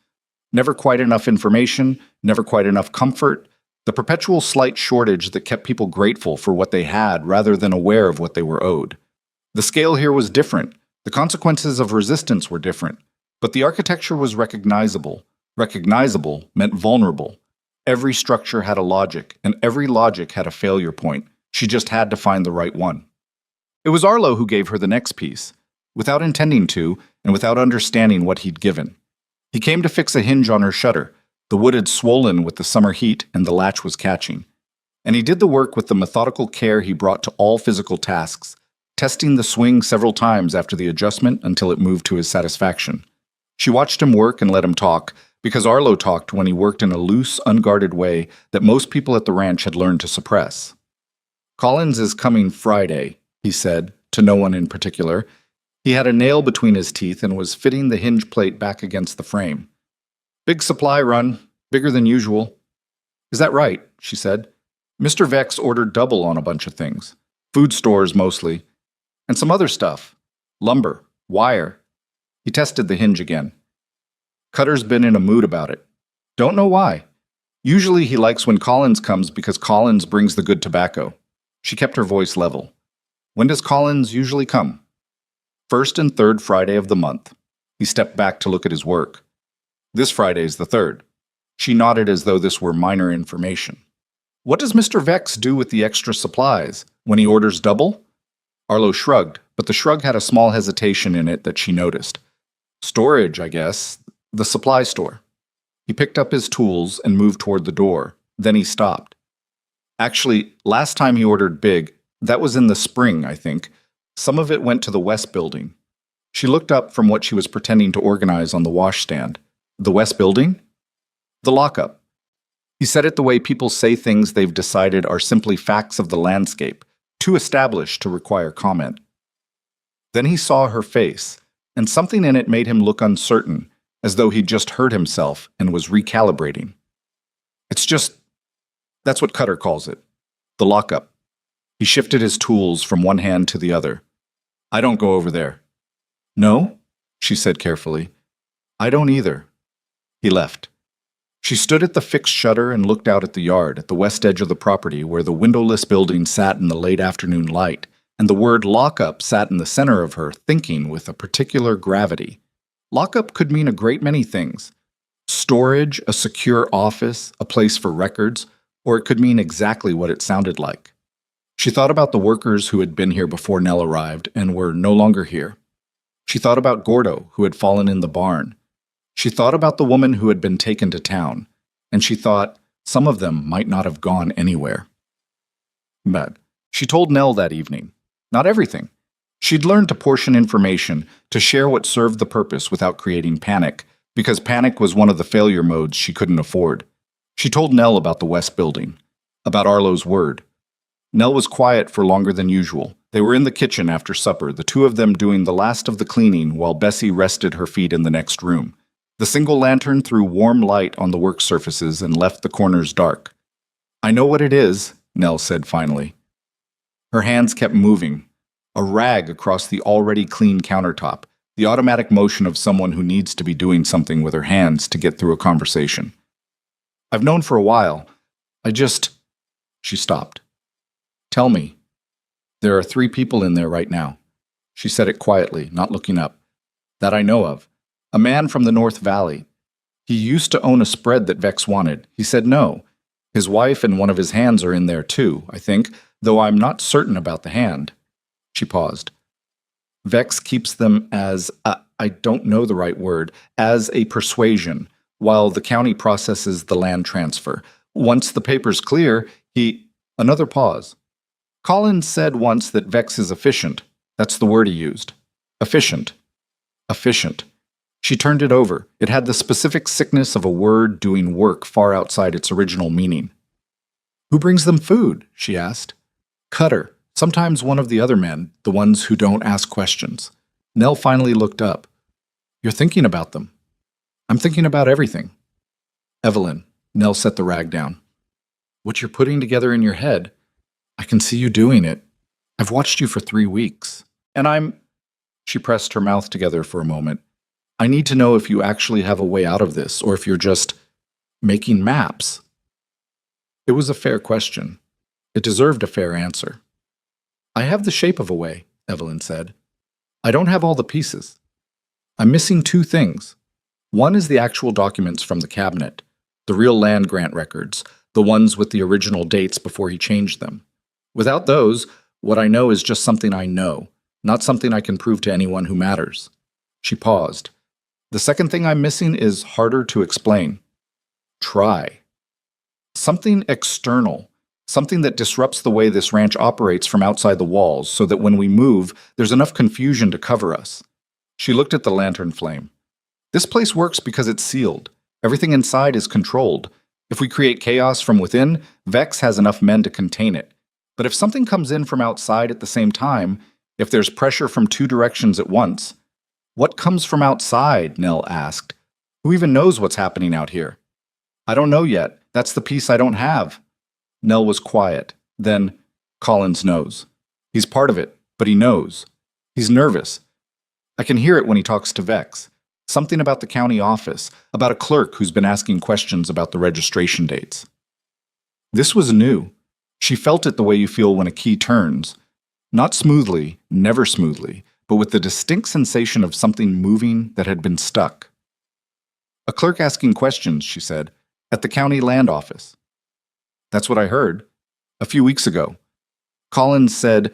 A: Never quite enough information, never quite enough comfort, the perpetual slight shortage that kept people grateful for what they had rather than aware of what they were owed. The scale here was different, the consequences of resistance were different, but the architecture was recognizable. Recognizable meant vulnerable. Every structure had a logic, and every logic had a failure point. She just had to find the right one. It was Arlo who gave her the next piece, without intending to, and without understanding what he'd given. He came to fix a hinge on her shutter. The wood had swollen with the summer heat, and the latch was catching. And he did the work with the methodical care he brought to all physical tasks, testing the swing several times after the adjustment until it moved to his satisfaction. She watched him work and let him talk, because Arlo talked when he worked in a loose, unguarded way that most people at the ranch had learned to suppress. "Collins is coming Friday," he said, to no one in particular. He had a nail between his teeth and was fitting the hinge plate back against the frame. "Big supply run, bigger than usual." "Is that right?" she said. "Mr. Vex ordered double on a bunch of things. Food stores mostly. And some other stuff. Lumber, wire." He tested the hinge again. "Cutter's been in a mood about it. Don't know why. Usually he likes when Collins comes because Collins brings the good tobacco." She kept her voice level. "When does Collins usually come?" "First and third Friday of the month." He stepped back to look at his work. "This Friday's the third." She nodded as though this were minor information. "What does Mr. Vex do with the extra supplies? When he orders double?" Arlo shrugged, but the shrug had a small hesitation in it that she noticed. "Storage, I guess. The supply store." He picked up his tools and moved toward the door. Then he stopped. "Actually, last time he ordered big, that was in the spring, I think. Some of it went to the West Building." She looked up from what she was pretending to organize on the washstand. "The West Building?" "The lockup." He said it the way people say things they've decided are simply facts of the landscape, too established to require comment. Then he saw her face, and something in it made him look uncertain, as though he'd just heard himself and was recalibrating. That's what Cutter calls it. The lockup." He shifted his tools from one hand to the other. "I don't go over there." "No?" she said carefully. "I don't either." He left. She stood at the fixed shutter and looked out at the yard, at the west edge of the property where the windowless building sat in the late afternoon light, and the word lockup sat in the center of her, thinking with a particular gravity. Lockup could mean a great many things. Storage, a secure office, a place for records, or it could mean exactly what it sounded like. She thought about the workers who had been here before Nell arrived and were no longer here. She thought about Gordo, who had fallen in the barn. She thought about the woman who had been taken to town, and she thought some of them might not have gone anywhere. But she told Nell that evening. Not everything. She'd learned to portion information, to share what served the purpose without creating panic, because panic was one of the failure modes she couldn't afford. She told Nell about the West Building, about Arlo's word. Nell was quiet for longer than usual. They were in the kitchen after supper, the two of them doing the last of the cleaning while Bessie rested her feet in the next room. The single lantern threw warm light on the work surfaces and left the corners dark. "I know what it is," Nell said finally. Her hands kept moving, a rag across the already clean countertop, the automatic motion of someone who needs to be doing something with her hands to get through a conversation. "I've known for a while. She stopped. "Tell me." "There are 3 people in there right now." She said it quietly, not looking up. "That I know of. A man from the North Valley. He used to own a spread that Vex wanted. He said no. His wife and one of his hands are in there too, I think, though I'm not certain about the hand." She paused. "Vex keeps them as, I don't know the right word, as a persuasion, while the county processes the land transfer. Once the paper's clear, he..." Another pause. "Collins said once that Vex is efficient. That's the word he used. Efficient. Efficient." She turned it over. It had the specific sickness of a word doing work far outside its original meaning. "Who brings them food?" she asked. "Cutter. Sometimes one of the other men, the ones who don't ask questions." Nell finally looked up. "You're thinking about them." "I'm thinking about everything." "Evelyn," Nell set the rag down. "What you're putting together in your head, I can see you doing it. I've watched you for 3 weeks. And She pressed her mouth together for a moment. "I need to know if you actually have a way out of this, or if you're just making maps." It was a fair question. It deserved a fair answer. "I have the shape of a way," Evelyn said. "I don't have all the pieces. I'm missing 2 things. One is the actual documents from the cabinet, the real land grant records, the ones with the original dates before he changed them. Without those, what I know is just something I know, not something I can prove to anyone who matters." She paused. "The second thing I'm missing is harder to explain. Try. Something external, Something that disrupts the way this ranch operates from outside the walls so that when we move, there's enough confusion to cover us. She looked at the lantern flame. This place works because it's sealed. Everything inside is controlled. If we create chaos from within, Vex has enough men to contain it. But if something comes in from outside at the same time, if there's pressure from two directions at once— What comes from outside? Nell asked. Who even knows what's happening out here? I don't know yet. That's the piece I don't have. Nell was quiet. Then, Collins knows. He's part of it, but he knows. He's nervous. I can hear it when he talks to Vex. Something about the county office, about a clerk who's been asking questions about the registration dates. This was new. She felt it the way you feel when a key turns. Not smoothly, never smoothly, but with the distinct sensation of something moving that had been stuck. A clerk asking questions, she said, at the county land office. That's what I heard. A few weeks ago. Collins said—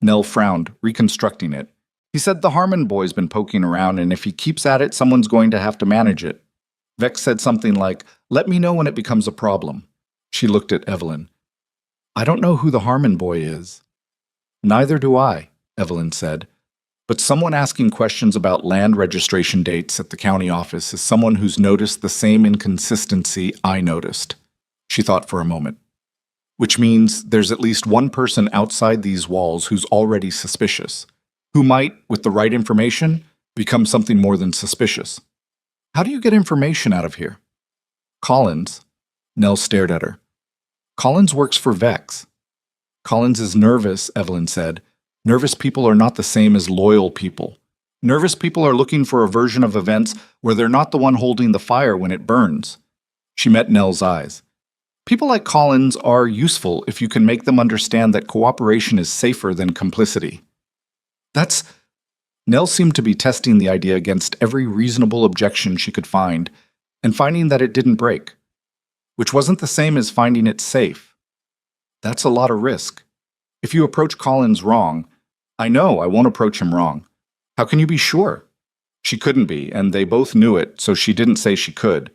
A: Nell frowned, reconstructing it. He said the Harmon boy's been poking around, and if he keeps at it, someone's going to have to manage it. Vex said something like, let me know when it becomes a problem. She looked at Evelyn. I don't know who the Harmon boy is. Neither do I, Evelyn said. But someone asking questions about land registration dates at the county office is someone who's noticed the same inconsistency I noticed. She thought for a moment. Which means there's at least one person outside these walls who's already suspicious, who might, with the right information, become something more than suspicious. How do you get information out of here? Collins. Nell stared at her. Collins works for Vex. Collins is nervous, Evelyn said. Nervous people are not the same as loyal people. Nervous people are looking for a version of events where they're not the one holding the fire when it burns. She met Nell's eyes. People like Collins are useful if you can make them understand that cooperation is safer than complicity. Nell seemed to be testing the idea against every reasonable objection she could find, and finding that it didn't break. Which wasn't the same as finding it safe. That's a lot of risk. If you approach Collins wrong— I know I won't approach him wrong. How can you be sure? She couldn't be, and they both knew it, so she didn't say she could.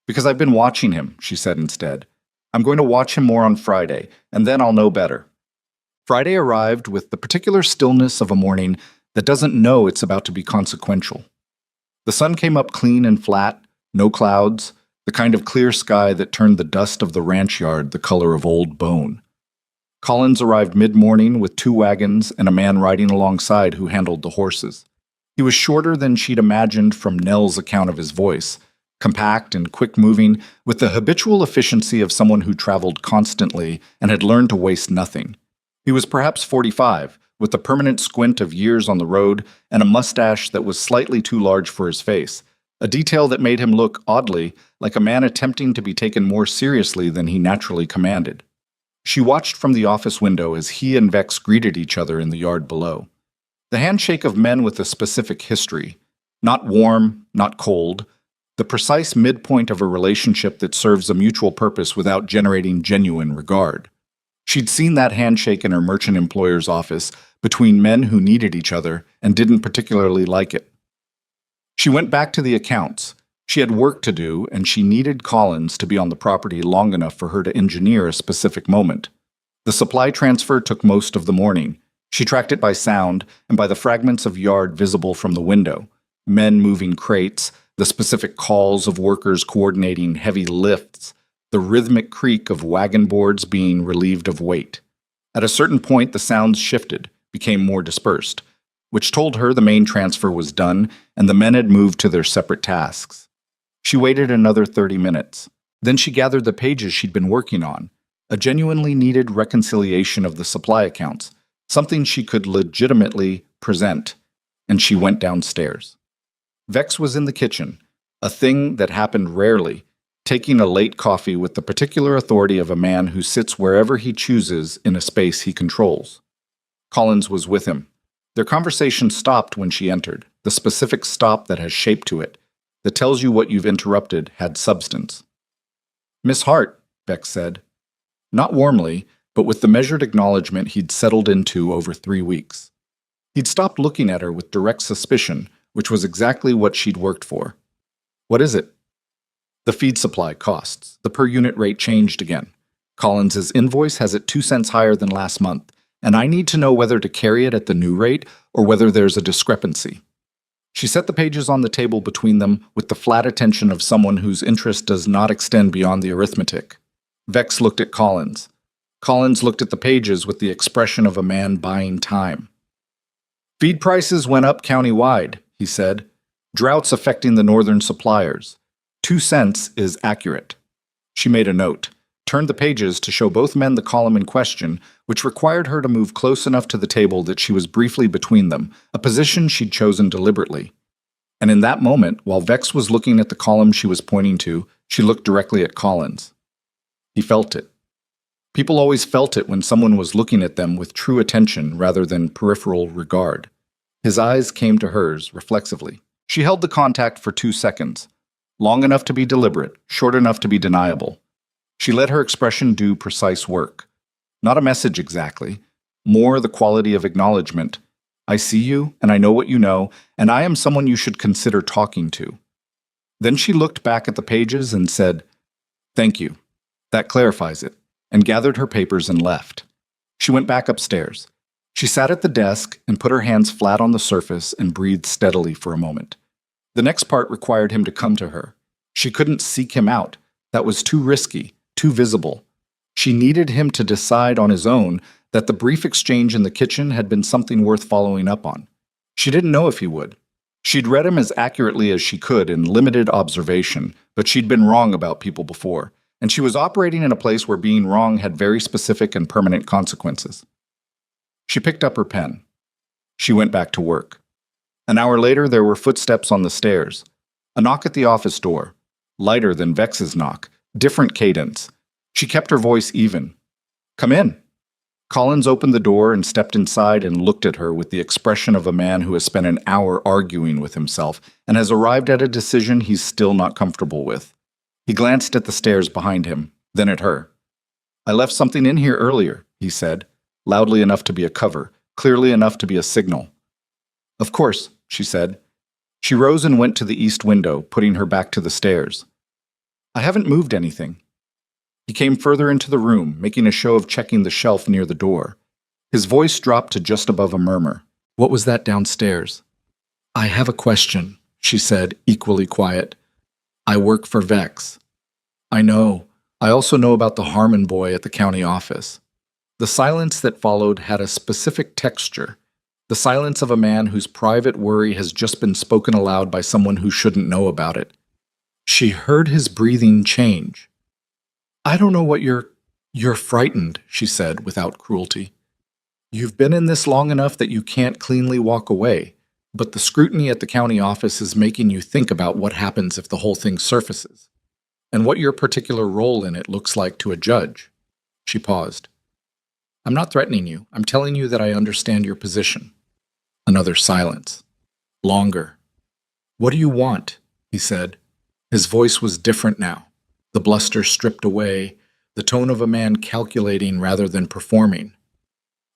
A: Because I've been watching him, she said instead. I'm going to watch him more on Friday, and then I'll know better. Friday arrived with the particular stillness of a morning that doesn't know it's about to be consequential. The sun came up clean and flat, no clouds, the kind of clear sky that turned the dust of the ranch yard the color of old bone. Collins arrived mid-morning with 2 wagons and a man riding alongside who handled the horses. He was shorter than she'd imagined from Nell's account of his voice, compact and quick-moving, with the habitual efficiency of someone who traveled constantly and had learned to waste nothing. He was perhaps 45, with a permanent squint of years on the road and a mustache that was slightly too large for his face, a detail that made him look, oddly, like a man attempting to be taken more seriously than he naturally commanded. She watched from the office window as he and Vex greeted each other in the yard below. The handshake of men with a specific history, not warm, not cold, the precise midpoint of a relationship that serves a mutual purpose without generating genuine regard. She'd seen that handshake in her merchant employer's office between men who needed each other and didn't particularly like it. She went back to the accounts. She had work to do, and she needed Collins to be on the property long enough for her to engineer a specific moment. The supply transfer took most of the morning. She tracked it by sound and by the fragments of yard visible from the window, men moving crates, the specific calls of workers coordinating heavy lifts, the rhythmic creak of wagon boards being relieved of weight. At a certain point, the sounds shifted, became more dispersed, which told her the main transfer was done and the men had moved to their separate tasks. She waited another 30 minutes. Then she gathered the pages she'd been working on, a genuinely needed reconciliation of the supply accounts, something she could legitimately present, and she went downstairs. Vex was in the kitchen, a thing that happened rarely, taking a late coffee with the particular authority of a man who sits wherever he chooses in a space he controls. Collins was with him. Their conversation stopped when she entered, the specific stop that has shape to it, that tells you what you've interrupted had substance. Miss Hart, Vex said. Not warmly, but with the measured acknowledgement he'd settled into over 3 weeks. He'd stopped looking at her with direct suspicion, which was exactly what she'd worked for. What is it? The feed supply costs. The per-unit rate changed again. Collins's invoice has it 2 cents higher than last month, and I need to know whether to carry it at the new rate or whether there's a discrepancy. She set the pages on the table between them with the flat attention of someone whose interest does not extend beyond the arithmetic. Vex looked at Collins. Collins looked at the pages with the expression of a man buying time. Feed prices went up countywide, he said. Droughts affecting the northern suppliers. 2 cents is accurate. She made a note, turned the pages to show both men the column in question, which required her to move close enough to the table that she was briefly between them, a position she'd chosen deliberately. And in that moment, while Vex was looking at the column she was pointing to, she looked directly at Collins. He felt it. People always felt it when someone was looking at them with true attention rather than peripheral regard. His eyes came to hers reflexively. She held the contact for 2 seconds, long enough to be deliberate, short enough to be deniable. She let her expression do precise work. Not a message exactly, more the quality of acknowledgement. I see you, and I know what you know, and I am someone you should consider talking to. Then she looked back at the pages and said, "Thank you. That clarifies it," and gathered her papers and left. She went back upstairs. She sat at the desk and put her hands flat on the surface and breathed steadily for a moment. The next part required him to come to her. She couldn't seek him out. That was too risky, too visible. She needed him to decide on his own that the brief exchange in the kitchen had been something worth following up on. She didn't know if he would. She'd read him as accurately as she could in limited observation, but she'd been wrong about people before, and she was operating in a place where being wrong had very specific and permanent consequences. She picked up her pen. She went back to work. An hour later, there were footsteps on the stairs. A knock at the office door. Lighter than Vex's knock. Different cadence. She kept her voice even. "Come in." Collins opened the door and stepped inside and looked at her with the expression of a man who has spent an hour arguing with himself and has arrived at a decision he's still not comfortable with. He glanced at the stairs behind him, then at her. "I left something in here earlier," he said, loudly enough to be a cover, clearly enough to be a signal. "Of course," she said. She rose and went to the east window, putting her back to the stairs. "I haven't moved anything." He came further into the room, making a show of checking the shelf near the door. His voice dropped to just above a murmur. "What was that downstairs?" "I have a question," she said, equally quiet. "I work for Vex." "I know. I also know about the Harmon boy at the county office." The silence that followed had a specific texture, the silence of a man whose private worry has just been spoken aloud by someone who shouldn't know about it. She heard his breathing change. "I don't know what you're frightened," she said without cruelty. "You've been in this long enough that you can't cleanly walk away, but the scrutiny at the county office is making you think about what happens if the whole thing surfaces, and what your particular role in it looks like to a judge." She paused. "I'm not threatening you. I'm telling you that I understand your position." Another silence. Longer. "What do you want?" he said. His voice was different now. The bluster stripped away, the tone of a man calculating rather than performing.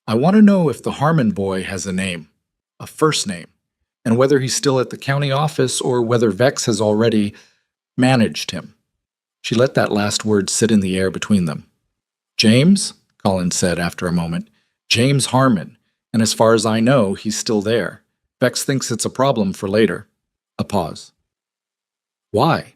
A: "I want to know if the Harmon boy has a name, a first name, and whether he's still at the county office or whether Vex has already managed him." She let that last word sit in the air between them. "James?" Collins said after a moment. "James Harmon, and as far as I know, he's still there. Vex thinks it's a problem for later." A pause. "Why?"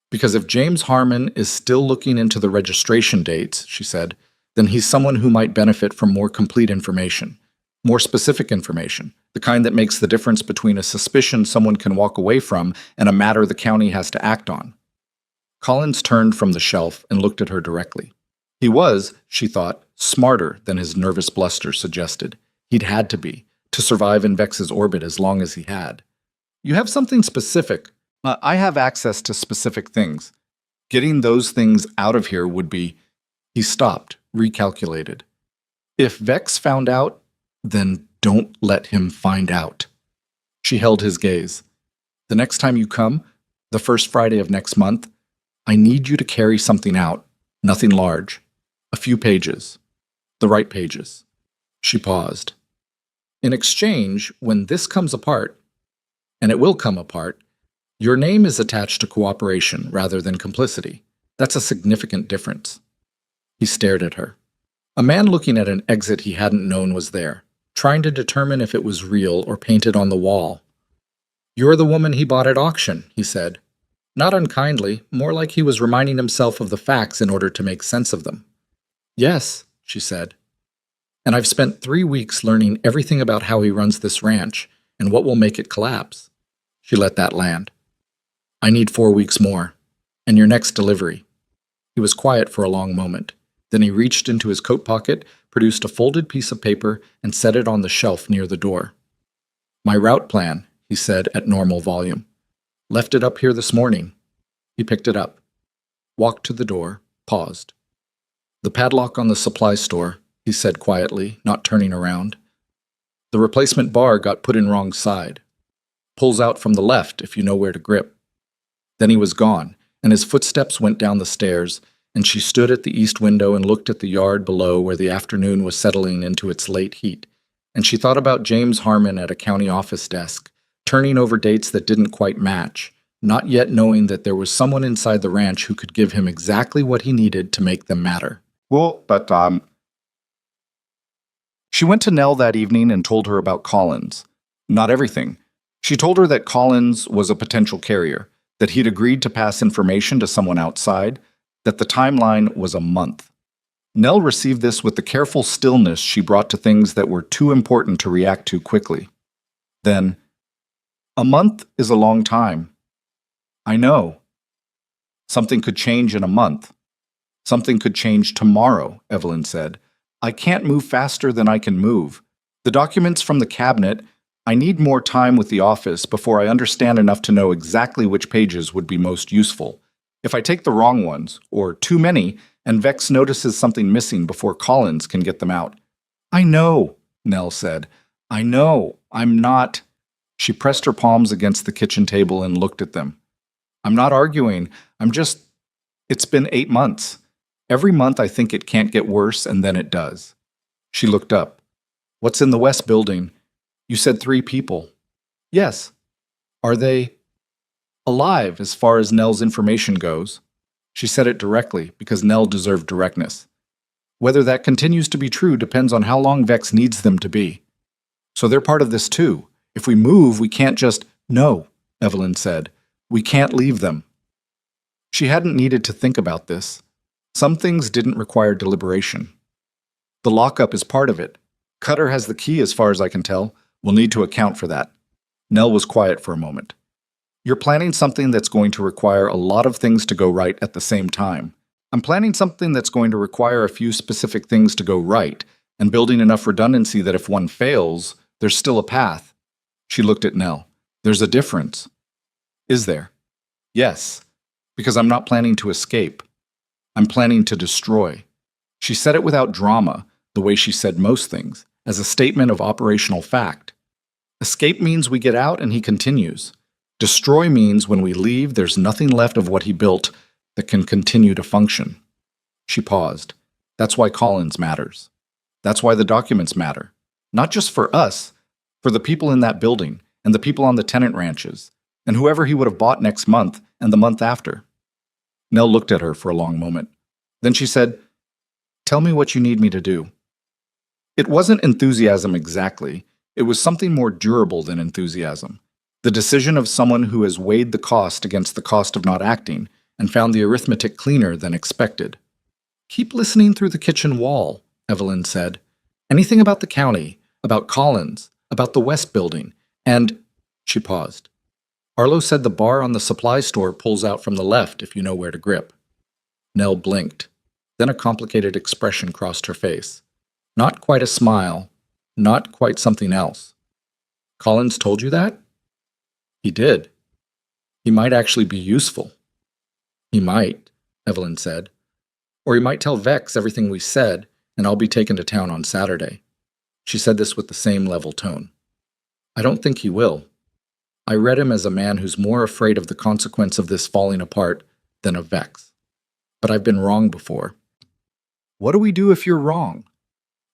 A: "Because if James Harmon is still looking into the registration dates," she said, "then he's someone who might benefit from more complete information, more specific information, the kind that makes the difference between a suspicion someone can walk away from and a matter the county has to act on." Collins turned from the shelf and looked at her directly. He was, she thought, smarter than his nervous bluster suggested. He'd had to be, to survive in Vex's orbit as long as he had. "You have something specific." I have access to specific things. Getting those things out of here would be..." He stopped, recalculated. "If Vex found out, then don't let him find out." She held his gaze. "The next time you come, the first Friday of next month, I need you to carry something out. Nothing large. A few pages. The right pages." She paused. "In exchange, when this comes apart, and it will come apart, your name is attached to cooperation rather than complicity. That's a significant difference." He stared at her. A man looking at an exit he hadn't known was there, trying to determine if it was real or painted on the wall. "You're the woman he bought at auction," he said. Not unkindly, more like he was reminding himself of the facts in order to make sense of them. "Yes," she said. "And I've spent 3 weeks learning everything about how he runs this ranch and what will make it collapse." She let that land. "I need 4 weeks more. And your next delivery." He was quiet for a long moment. Then he reached into his coat pocket, produced a folded piece of paper, and set it on the shelf near the door. "My route plan," he said at normal volume. "Left it up here this morning." He picked it up, walked to the door, paused. "The padlock on the supply store," he said quietly, not turning around. "The replacement bar got put in wrong side. Pulls out from the left if you know where to grip." Then he was gone, and his footsteps went down the stairs, and she stood at the east window and looked at the yard below where the afternoon was settling into its late heat, and she thought about James Harmon at a county office desk, turning over dates that didn't quite match, not yet knowing that there was someone inside the ranch who could give him exactly what he needed to make them matter. She went to Nell that evening and told her about Collins. Not everything. She told her that Collins was a potential carrier, that he'd agreed to pass information to someone outside, that the timeline was a month. Nell received this with the careful stillness she brought to things that were too important to react to quickly. Then, "A month is a long time." "I know." "Something could change in a month." "Something could change tomorrow," Evelyn said. "I can't move faster than I can move. The documents from the cabinet, I need more time with the office before I understand enough to know exactly which pages would be most useful. If I take the wrong ones, or too many, and Vex notices something missing before Collins can get them out." "I know," Nell said. "I know. I'm not—" She pressed her palms against the kitchen table and looked at them. "I'm not arguing. It's been 8 months. Every month I think it can't get worse, and then it does." She looked up. "What's in the West building? You said 3 people." "Yes." "Are they alive as far as Nell's information goes?" She said it directly because Nell deserved directness. "Whether that continues to be true depends on how long Vex needs them to be." "So they're part of this too. If we move, we can't just—" "No," Evelyn said. "We can't leave them." She hadn't needed to think about this. Some things didn't require deliberation. "The lockup is part of it. Cutter has the key as far as I can tell. We'll need to account for that." Nell was quiet for a moment. "You're planning something that's going to require a lot of things to go right at the same time. I'm planning something that's going to require a few specific things to go right, and building enough redundancy that if one fails, there's still a path." She looked at Nell. "There's a difference." "Is there?" "Yes, because I'm not planning to escape. I'm planning to destroy." She said it without drama, the way she said most things, as a statement of operational fact. "Escape means we get out and he continues. Destroy means when we leave, there's nothing left of what he built that can continue to function." She paused. "That's why Collins matters. That's why the documents matter. Not just for us, for the people in that building, and the people on the tenant ranches, and whoever he would have bought next month and the month after." Nell looked at her for a long moment. Then she said, "Tell me what you need me to do." It wasn't enthusiasm exactly. It was something more durable than enthusiasm. The decision of someone who has weighed the cost against the cost of not acting and found the arithmetic cleaner than expected. "Keep listening through the kitchen wall," Evelyn said. "Anything about the county, about Collins, about the West building, and—" She paused. "Arlo said the bar on the supply store pulls out from the left if you know where to grip." Nell blinked. Then a complicated expression crossed her face. Not quite a smile, not quite something else. "Collins told you that?" "He did. He might actually be useful." "He might," Evelyn said. "Or he might tell Vex everything we said, and I'll be taken to town on Saturday." She said this with the same level tone. "I don't think he will. I read him as a man who's more afraid of the consequence of this falling apart than of Vex. But I've been wrong before." "What do we do if you're wrong?"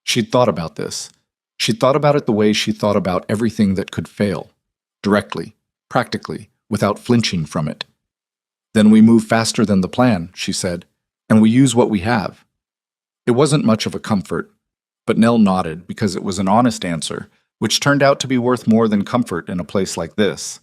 A: She'd thought about this. She'd thought about it the way she thought about everything that could fail. Directly, practically, without flinching from it. "Then we move faster than the plan," she said, "and we use what we have." It wasn't much of a comfort, but Nell nodded because it was an honest answer, which turned out to be worth more than comfort in a place like this.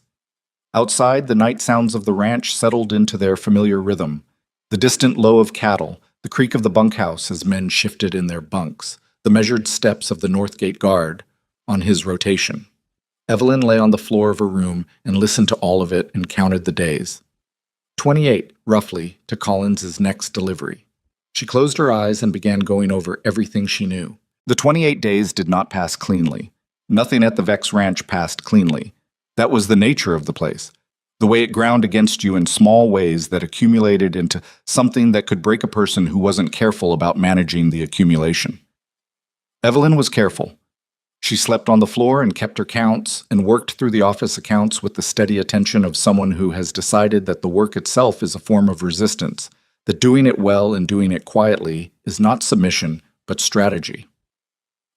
A: Outside, the night sounds of the ranch settled into their familiar rhythm. The distant low of cattle, the creak of the bunkhouse as men shifted in their bunks, the measured steps of the Northgate guard on his rotation. Evelyn lay on the floor of her room and listened to all of it and counted the days. 28, roughly, to Collins's next delivery. She closed her eyes and began going over everything she knew. The 28 days did not pass cleanly. Nothing at the Vex Ranch passed cleanly. That was the nature of the place. The way it ground against you in small ways that accumulated into something that could break a person who wasn't careful about managing the accumulation. Evelyn was careful. She slept on the floor and kept her counts and worked through the office accounts with the steady attention of someone who has decided that the work itself is a form of resistance, that doing it well and doing it quietly is not submission, but strategy.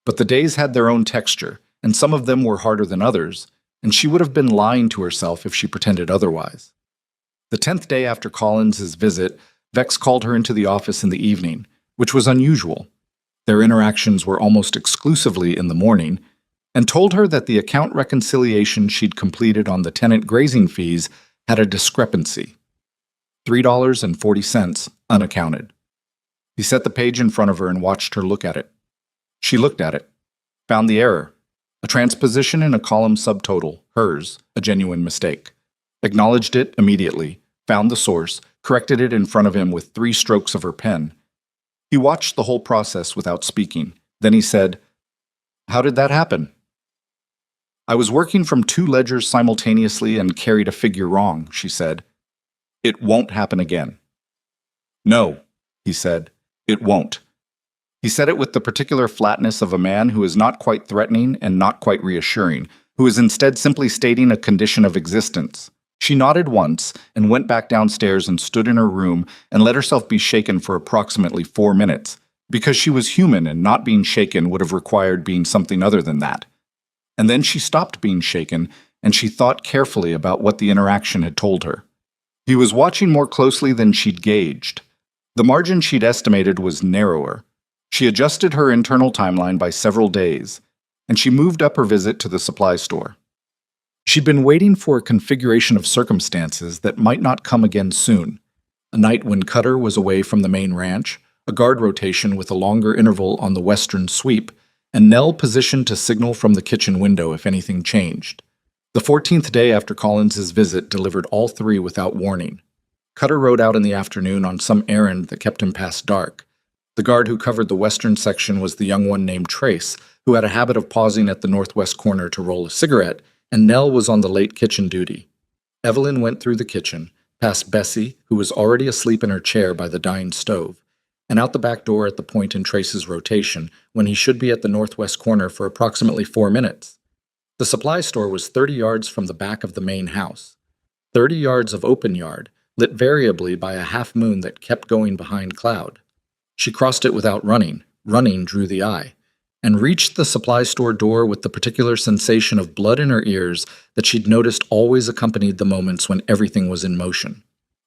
A: But the days had their own texture, and some of them were harder than others, and she would have been lying to herself if she pretended otherwise. The 10th day after Collins's visit, Vex called her into the office in the evening, which was unusual. Their interactions were almost exclusively in the morning, and told her that the account reconciliation she'd completed on the tenant grazing fees had a discrepancy. $3.40 unaccounted. He set the page in front of her and watched her look at it. She looked at it, found the error, a transposition in a column subtotal, hers, a genuine mistake. Acknowledged it immediately, found the source, corrected it in front of him with 3 strokes of her pen. He watched the whole process without speaking. Then he said, "How did that happen?" "I was working from 2 ledgers simultaneously and carried a figure wrong," she said. "It won't happen again." "No," he said, "it won't." He said it with the particular flatness of a man who is not quite threatening and not quite reassuring, who is instead simply stating a condition of existence. She nodded once and went back downstairs and stood in her room and let herself be shaken for approximately 4 minutes, because she was human and not being shaken would have required being something other than that. And then she stopped being shaken and she thought carefully about what the interaction had told her. He was watching more closely than she'd gauged. The margin she'd estimated was narrower. She adjusted her internal timeline by several days, and she moved up her visit to the supply store. She'd been waiting for a configuration of circumstances that might not come again soon. A night when Cutter was away from the main ranch, a guard rotation with a longer interval on the western sweep, and Nell positioned to signal from the kitchen window if anything changed. The 14th day after Collins's visit delivered all 3 without warning. Cutter rode out in the afternoon on some errand that kept him past dark. The guard who covered the western section was the young one named Trace, who had a habit of pausing at the northwest corner to roll a cigarette, and Nell was on the late kitchen duty. Evelyn went through the kitchen, past Bessie, who was already asleep in her chair by the dying stove, and out the back door at the point in Trace's rotation, when he should be at the northwest corner for approximately 4 minutes. The supply store was 30 yards from the back of the main house. 30 yards of open yard, lit variably by a half-moon that kept going behind cloud. She crossed it without running. Running drew the eye, and reached the supply store door with the particular sensation of blood in her ears that she'd noticed always accompanied the moments when everything was in motion.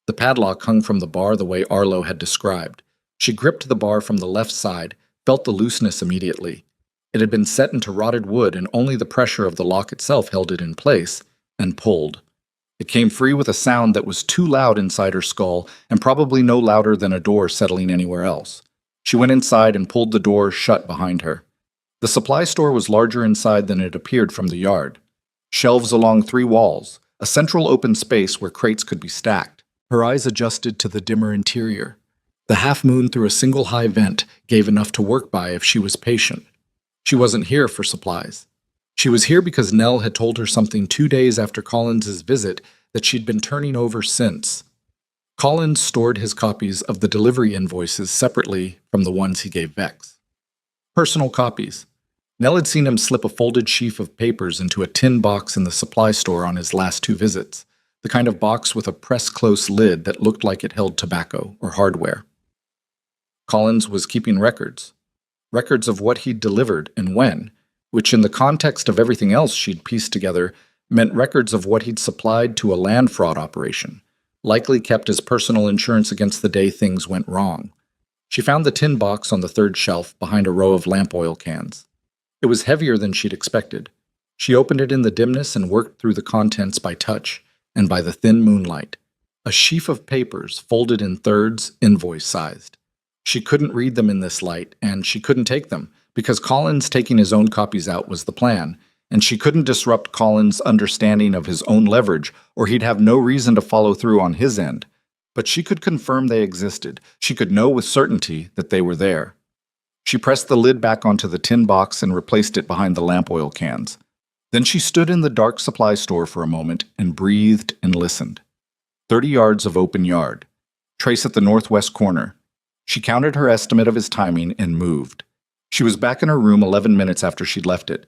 A: The padlock hung from the bar the way Arlo had described. She gripped the bar from the left side, felt the looseness immediately. It had been set into rotted wood and only the pressure of the lock itself held it in place, and pulled. It came free with a sound that was too loud inside her skull and probably no louder than a door settling anywhere else. She went inside and pulled the door shut behind her. The supply store was larger inside than it appeared from the yard. Shelves along 3 walls, a central open space where crates could be stacked. Her eyes adjusted to the dimmer interior. The half-moon through a single high vent gave enough to work by if she was patient. She wasn't here for supplies. She was here because Nell had told her something 2 days after Collins's visit that she'd been turning over since. Collins stored his copies of the delivery invoices separately from the ones he gave Vex. Personal copies. Nell had seen him slip a folded sheaf of papers into a tin box in the supply store on his last 2 visits, the kind of box with a press-close lid that looked like it held tobacco or hardware. Collins was keeping records of what he'd delivered and when, which in the context of everything else she'd pieced together meant records of what he'd supplied to a land fraud operation, likely kept as personal insurance against the day things went wrong. She found the tin box on the third shelf behind a row of lamp oil cans. It was heavier than she'd expected. She opened it in the dimness and worked through the contents by touch and by the thin moonlight. A sheaf of papers folded in thirds, invoice-sized. She couldn't read them in this light, and she couldn't take them, because Collins taking his own copies out was the plan, and she couldn't disrupt Collins' understanding of his own leverage, or he'd have no reason to follow through on his end. But she could confirm they existed. She could know with certainty that they were there. She pressed the lid back onto the tin box and replaced it behind the lamp oil cans. Then she stood in the dark supply store for a moment and breathed and listened. 30 yards of open yard. Trace at the northwest corner. She counted her estimate of his timing and moved. She was back in her room 11 minutes after she'd left it.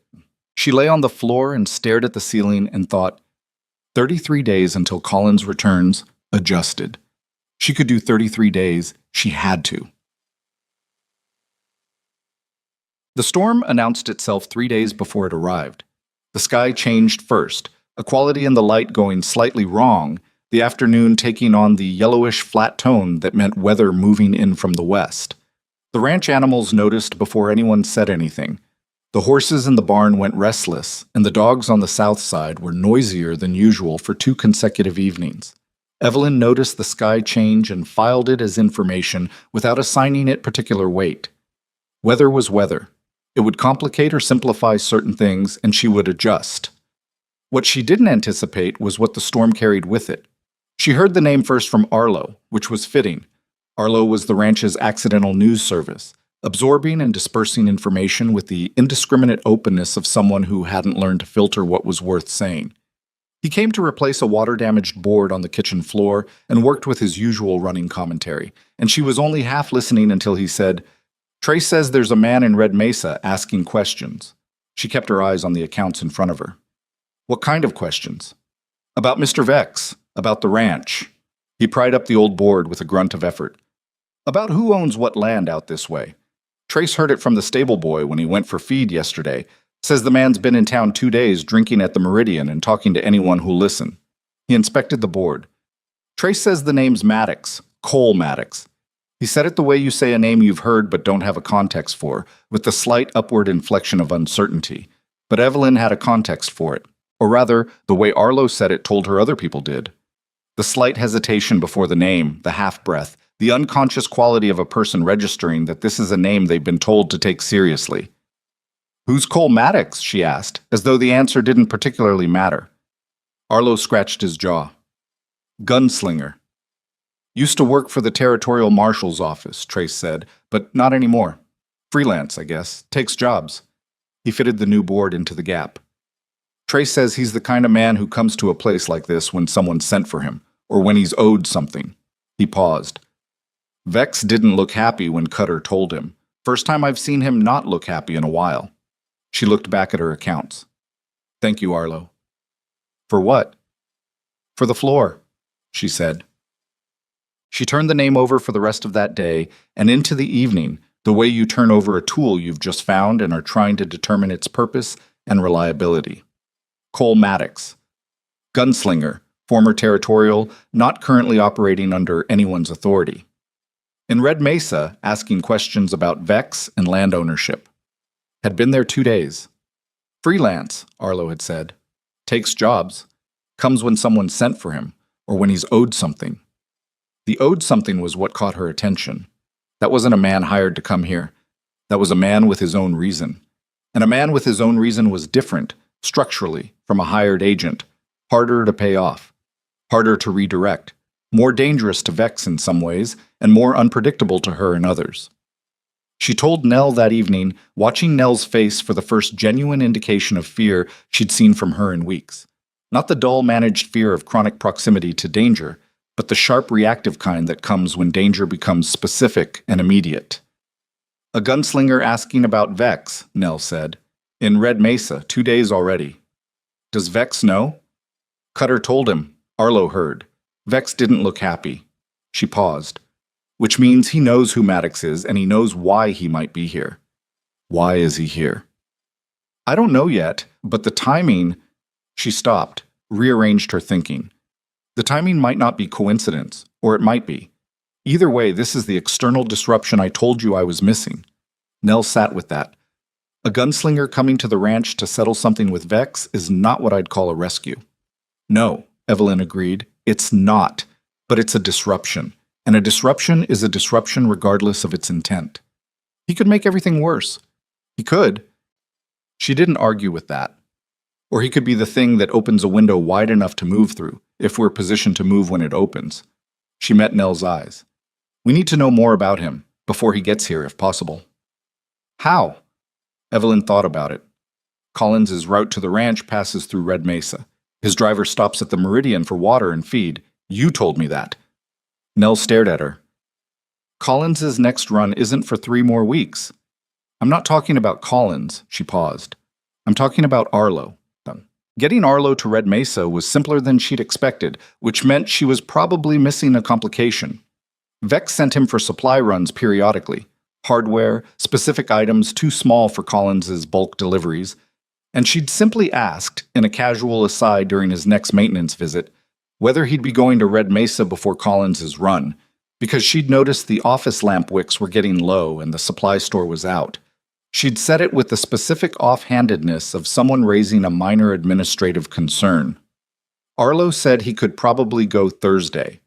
A: She lay on the floor and stared at the ceiling and thought, 33 days until Collins returns, adjusted. She could do 33 days. She had to. The storm announced itself 3 days before it arrived. The sky changed first, a quality in the light going slightly wrong, the afternoon taking on the yellowish flat tone that meant weather moving in from the west. The ranch animals noticed before anyone said anything. The horses in the barn went restless, and the dogs on the south side were noisier than usual for 2 consecutive evenings. Evelyn noticed the sky change and filed it as information without assigning it particular weight. Weather was weather. It would complicate or simplify certain things, and she would adjust. What she didn't anticipate was what the storm carried with it. She heard the name first from Arlo, which was fitting. Arlo was the ranch's accidental news service, absorbing and dispersing information with the indiscriminate openness of someone who hadn't learned to filter what was worth saying. He came to replace a water-damaged board on the kitchen floor and worked with his usual running commentary, and she was only half listening until he said, "Trace says there's a man in Red Mesa asking questions." She kept her eyes on the accounts in front of her. "What kind of questions?" "About Mr. Vex, about the ranch." He pried up the old board with a grunt of effort. "About who owns what land out this way. Trace heard it from the stable boy when he went for feed yesterday. Says the man's been in town 2 days drinking at the Meridian and talking to anyone who'll listen." He inspected the board. "Trace says the name's Maddox, Cole Maddox. He said it the way you say a name you've heard but don't have a context for, with the slight upward inflection of uncertainty. But Evelyn had a context for it. Or rather, the way Arlo said it told her other people did. The slight hesitation before the name, the half-breath, the unconscious quality of a person registering that this is a name they've been told to take seriously. "Who's Cole Maddox?" she asked, as though the answer didn't particularly matter. Arlo scratched his jaw. "Gunslinger. Used to work for the Territorial Marshal's office," Trace said, "but not anymore. Freelance, I guess. Takes jobs." He fitted the new board into the gap. "Trace says he's the kind of man who comes to a place like this when someone sent for him, or when he's owed something." He paused. "Vex didn't look happy when Cutter told him. First time I've seen him not look happy in a while." She looked back at her accounts. "Thank you, Arlo." "For what?" "For the floor," she said. She turned the name over for the rest of that day, and into the evening, the way you turn over a tool you've just found and are trying to determine its purpose and reliability. Cole Maddox. Gunslinger, former Territorial, not currently operating under anyone's authority. In Red Mesa, asking questions about Vex and land ownership. Had been there 2 days. Freelance, Arlo had said. Takes jobs. Comes when someone's sent for him, or when he's owed something. The owed something was what caught her attention. That wasn't a man hired to come here. That was a man with his own reason. And a man with his own reason was different, structurally, from a hired agent. Harder to pay off. Harder to redirect. More dangerous to Vex in some ways, and more unpredictable to her in others. She told Nell that evening, watching Nell's face for the first genuine indication of fear she'd seen from her in weeks. Not the dull, managed fear of chronic proximity to danger, but the sharp, reactive kind that comes when danger becomes specific and immediate. A gunslinger asking about Vex, Nell said. In Red Mesa, 2 days already. Does Vex know? Cutter told him. Arlo heard. Vex didn't look happy. She paused. Which means he knows who Maddox is, and he knows why he might be here. Why is he here? I don't know yet, but the timing... She stopped, rearranged her thinking. The timing might not be coincidence, or it might be. Either way, this is the external disruption I told you I was missing. Nell sat with that. A gunslinger coming to the ranch to settle something with Vex is not what I'd call a rescue. No, Evelyn agreed, it's not, but it's a disruption. And a disruption is a disruption regardless of its intent. He could make everything worse. He could. She didn't argue with that. Or he could be the thing that opens a window wide enough to move through, if we're positioned to move when it opens. She met Nell's eyes. We need to know more about him, before he gets here, if possible. How? Evelyn thought about it. Collins's route to the ranch passes through Red Mesa. His driver stops at the Meridian for water and feed. You told me that. Nell stared at her. Collins's next run isn't for 3 more weeks. I'm not talking about Collins, she paused. I'm talking about Arlo. Getting Arlo to Red Mesa was simpler than she'd expected, which meant she was probably missing a complication. Vex sent him for supply runs periodically. Hardware, specific items too small for Collins's bulk deliveries, and she'd simply asked, in a casual aside during his next maintenance visit, whether he'd be going to Red Mesa before Collins's run, because she'd noticed the office lamp wicks were getting low and the supply store was out. She'd said it with the specific offhandedness of someone raising a minor administrative concern. Arlo said he could probably go Thursday.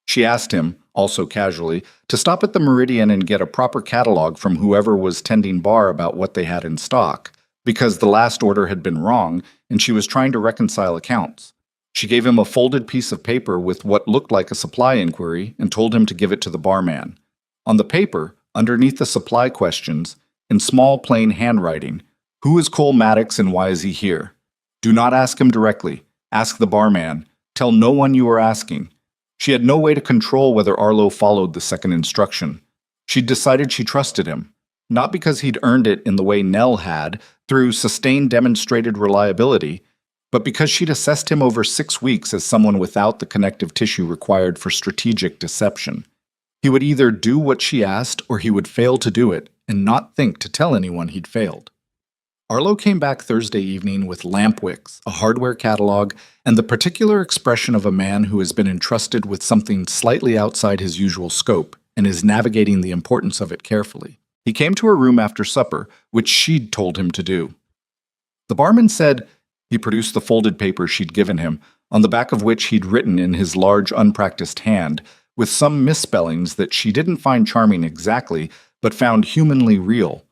A: She asked him, also casually, to stop at the Meridian and get a proper catalog from whoever was tending bar about what they had in stock, because the last order had been wrong and she was trying to reconcile accounts. She gave him a folded piece of paper with what looked like a supply inquiry and told him to give it to the barman. On the paper, underneath the supply questions, in small plain handwriting, who is Cole Maddox and why is he here? Do not ask him directly. Ask the barman. Tell no one you are asking. She had no way to control whether Arlo followed the second instruction. She'd decided she trusted him, not because he'd earned it in the way Nell had, through sustained demonstrated reliability, but because she'd assessed him over 6 weeks as someone without the connective tissue required for strategic deception. He would either do what she asked or he would fail to do it and not think to tell anyone he'd failed. Arlo came back Thursday evening with lamp wicks, a hardware catalog, and the particular expression of a man who has been entrusted with something slightly outside his usual scope and is navigating the importance of it carefully. He came to her room after supper, which she'd told him to do. The barman said he produced the folded paper she'd given him, on the back of which he'd written in his large, unpracticed hand, with some misspellings that she didn't find charming exactly, but found humanly real.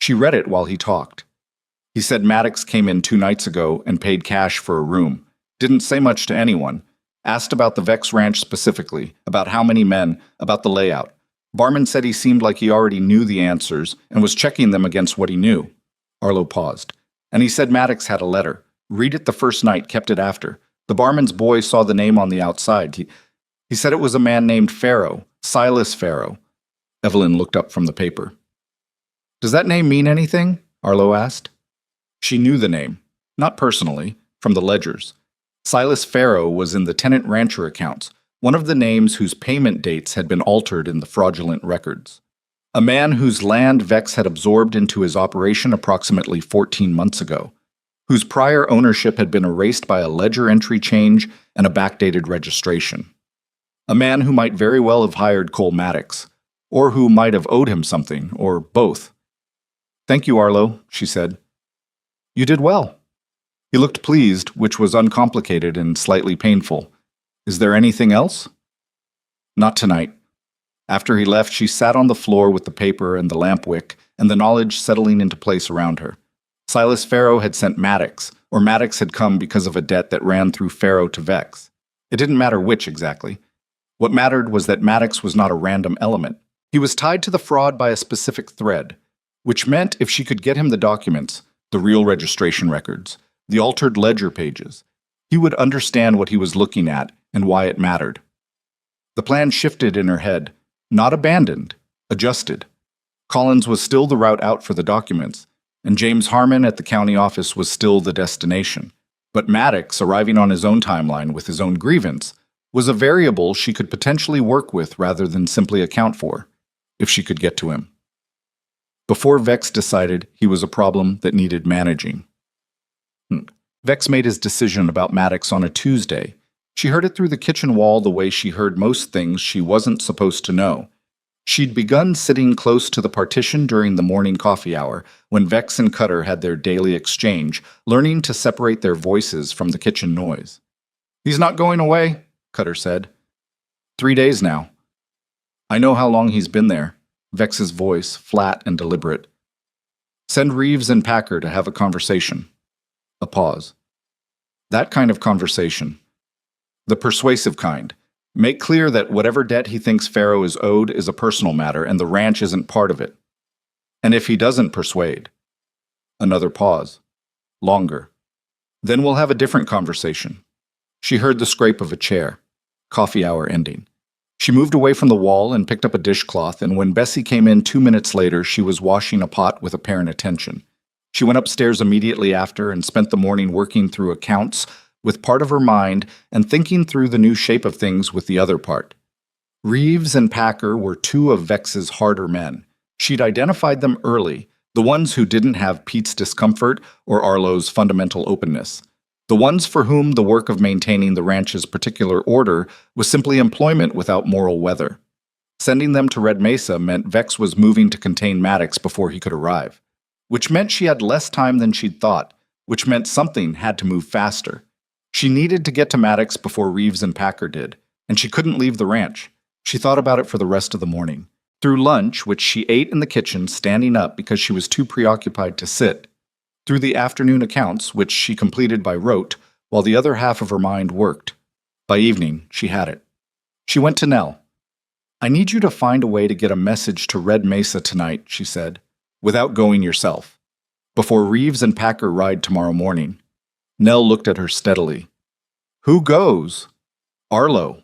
A: She read it while he talked. He said Maddox came in 2 nights ago and paid cash for a room. Didn't say much to anyone. Asked about the Vex Ranch specifically, about how many men, about the layout. Barman said he seemed like he already knew the answers and was checking them against what he knew. Arlo paused. And he said Maddox had a letter. Read it the first night, kept it after. The barman's boy saw the name on the outside. He said it was a man named Farrow, Silas Farrow. Evelyn looked up from the paper. Does that name mean anything? Arlo asked. She knew the name, not personally, from the ledgers. Silas Farrow was in the tenant-rancher accounts, one of the names whose payment dates had been altered in the fraudulent records. A man whose land Vex had absorbed into his operation approximately 14 months ago, whose prior ownership had been erased by a ledger entry change and a backdated registration. A man who might very well have hired Cole Maddox, or who might have owed him something, or both. Thank you, Arlo, she said. You did well. He looked pleased, which was uncomplicated and slightly painful. Is there anything else? Not tonight. After he left, she sat on the floor with the paper and the lamp wick and the knowledge settling into place around her. Silas Farrow had sent Maddox, or Maddox had come because of a debt that ran through Farrow to Vex. It didn't matter which exactly. What mattered was that Maddox was not a random element. He was tied to the fraud by a specific thread, which meant if she could get him the documents, the real registration records, the altered ledger pages, he would understand what he was looking at and why it mattered. The plan shifted in her head, not abandoned, adjusted. Collins was still the route out for the documents, and James Harmon at the county office was still the destination. But Maddox, arriving on his own timeline with his own grievance, was a variable she could potentially work with rather than simply account for, if she could get to him. Before Vex decided he was a problem that needed managing. Vex made his decision about Maddox on a Tuesday. She heard it through the kitchen wall the way she heard most things she wasn't supposed to know. She'd begun sitting close to the partition during the morning coffee hour, when Vex and Cutter had their daily exchange, learning to separate their voices from the kitchen noise. "He's not going away," Cutter said. "3 days now." "I know how long he's been there," Vex's voice, flat and deliberate. "Send Reeves and Packer to have a conversation." A pause. "That kind of conversation. The persuasive kind. Make clear that whatever debt he thinks Pharaoh is owed is a personal matter and the ranch isn't part of it. And if he doesn't persuade." Another pause. Longer. "Then we'll have a different conversation." She heard the scrape of a chair. Coffee hour ending. She moved away from the wall and picked up a dishcloth, and when Bessie came in 2 minutes later, she was washing a pot with apparent attention. She went upstairs immediately after and spent the morning working through accounts with part of her mind and thinking through the new shape of things with the other part. Reeves and Packer were 2 of Vex's harder men. She'd identified them early, the ones who didn't have Pete's discomfort or Arlo's fundamental openness. The ones for whom the work of maintaining the ranch's particular order was simply employment without moral weather. Sending them to Red Mesa meant Vex was moving to contain Maddox before he could arrive, which meant she had less time than she'd thought, which meant something had to move faster. She needed to get to Maddox before Reeves and Packer did, and she couldn't leave the ranch. She thought about it for the rest of the morning. Through lunch, which she ate in the kitchen standing up because she was too preoccupied to sit. Through the afternoon accounts, which she completed by rote, while the other half of her mind worked. By evening, she had it. She went to Nell. "I need you to find a way to get a message to Red Mesa tonight," she said, "without going yourself, before Reeves and Packer ride tomorrow morning." Nell looked at her steadily. "Who goes?" "Arlo.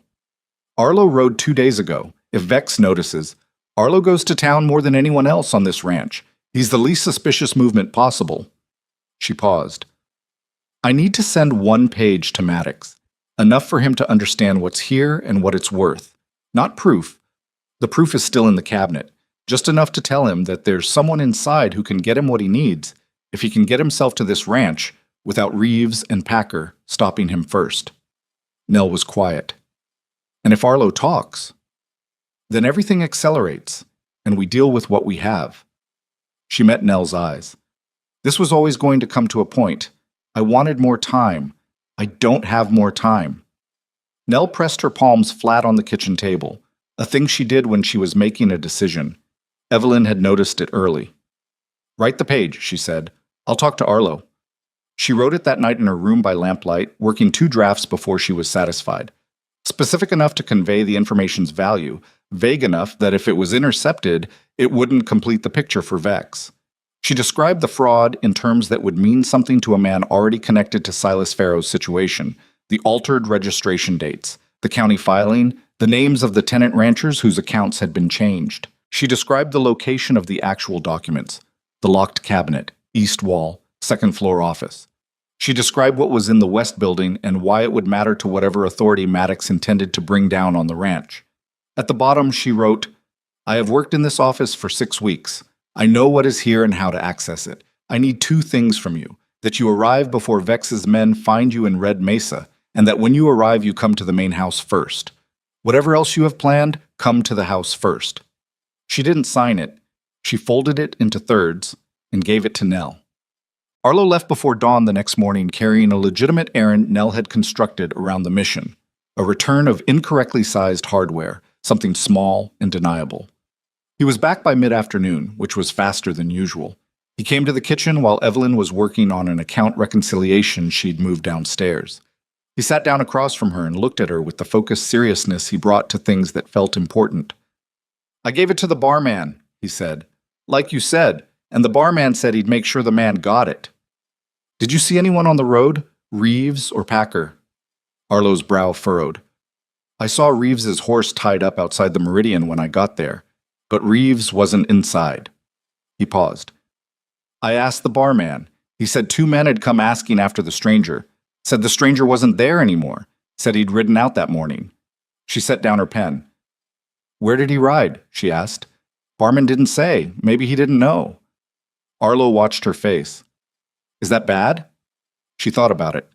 A: Arlo rode 2 days ago. If Vex notices, Arlo goes to town more than anyone else on this ranch. He's the least suspicious movement possible." She paused. "I need to send 1 page to Maddox, enough for him to understand what's here and what it's worth. Not proof. The proof is still in the cabinet. Just enough to tell him that there's someone inside who can get him what he needs if he can get himself to this ranch without Reeves and Packer stopping him first." Nell was quiet. "And if Arlo talks, then everything accelerates, and we deal with what we have." She met Nell's eyes. "This was always going to come to a point. I wanted more time. I don't have more time." Nell pressed her palms flat on the kitchen table, a thing she did when she was making a decision. Evelyn had noticed it early. "Write the page," she said. "I'll talk to Arlo." She wrote it that night in her room by lamplight, working 2 drafts before she was satisfied. Specific enough to convey the information's value, vague enough that if it was intercepted, it wouldn't complete the picture for Vex. She described the fraud in terms that would mean something to a man already connected to Silas Pharaoh's situation: the altered registration dates, the county filing, the names of the tenant ranchers whose accounts had been changed. She described the location of the actual documents: the locked cabinet, east wall, second-floor office. She described what was in the west building and why it would matter to whatever authority Maddox intended to bring down on the ranch. At the bottom, she wrote, "I have worked in this office for 6 weeks. I know what is here and how to access it. I need 2 things from you: that you arrive before Vex's men find you in Red Mesa, and that when you arrive you come to the main house first. Whatever else you have planned, come to the house first." She didn't sign it. She folded it into thirds and gave it to Nell. Arlo left before dawn the next morning carrying a legitimate errand Nell had constructed around the mission: a return of incorrectly sized hardware, something small and deniable. He was back by mid-afternoon, which was faster than usual. He came to the kitchen while Evelyn was working on an account reconciliation she'd moved downstairs. He sat down across from her and looked at her with the focused seriousness he brought to things that felt important. "I gave it to the barman," he said. "Like you said, and the barman said he'd make sure the man got it." "Did you see anyone on the road? Reeves or Packer?" Arlo's brow furrowed. "I saw Reeves's horse tied up outside the Meridian when I got there, but Reeves wasn't inside." He paused. "I asked the barman. He said 2 men had come asking after the stranger. Said the stranger wasn't there anymore. Said he'd ridden out that morning." She set down her pen. "Where did he ride?" she asked. "Barman didn't say. Maybe he didn't know." Arlo watched her face. "Is that bad?" She thought about it.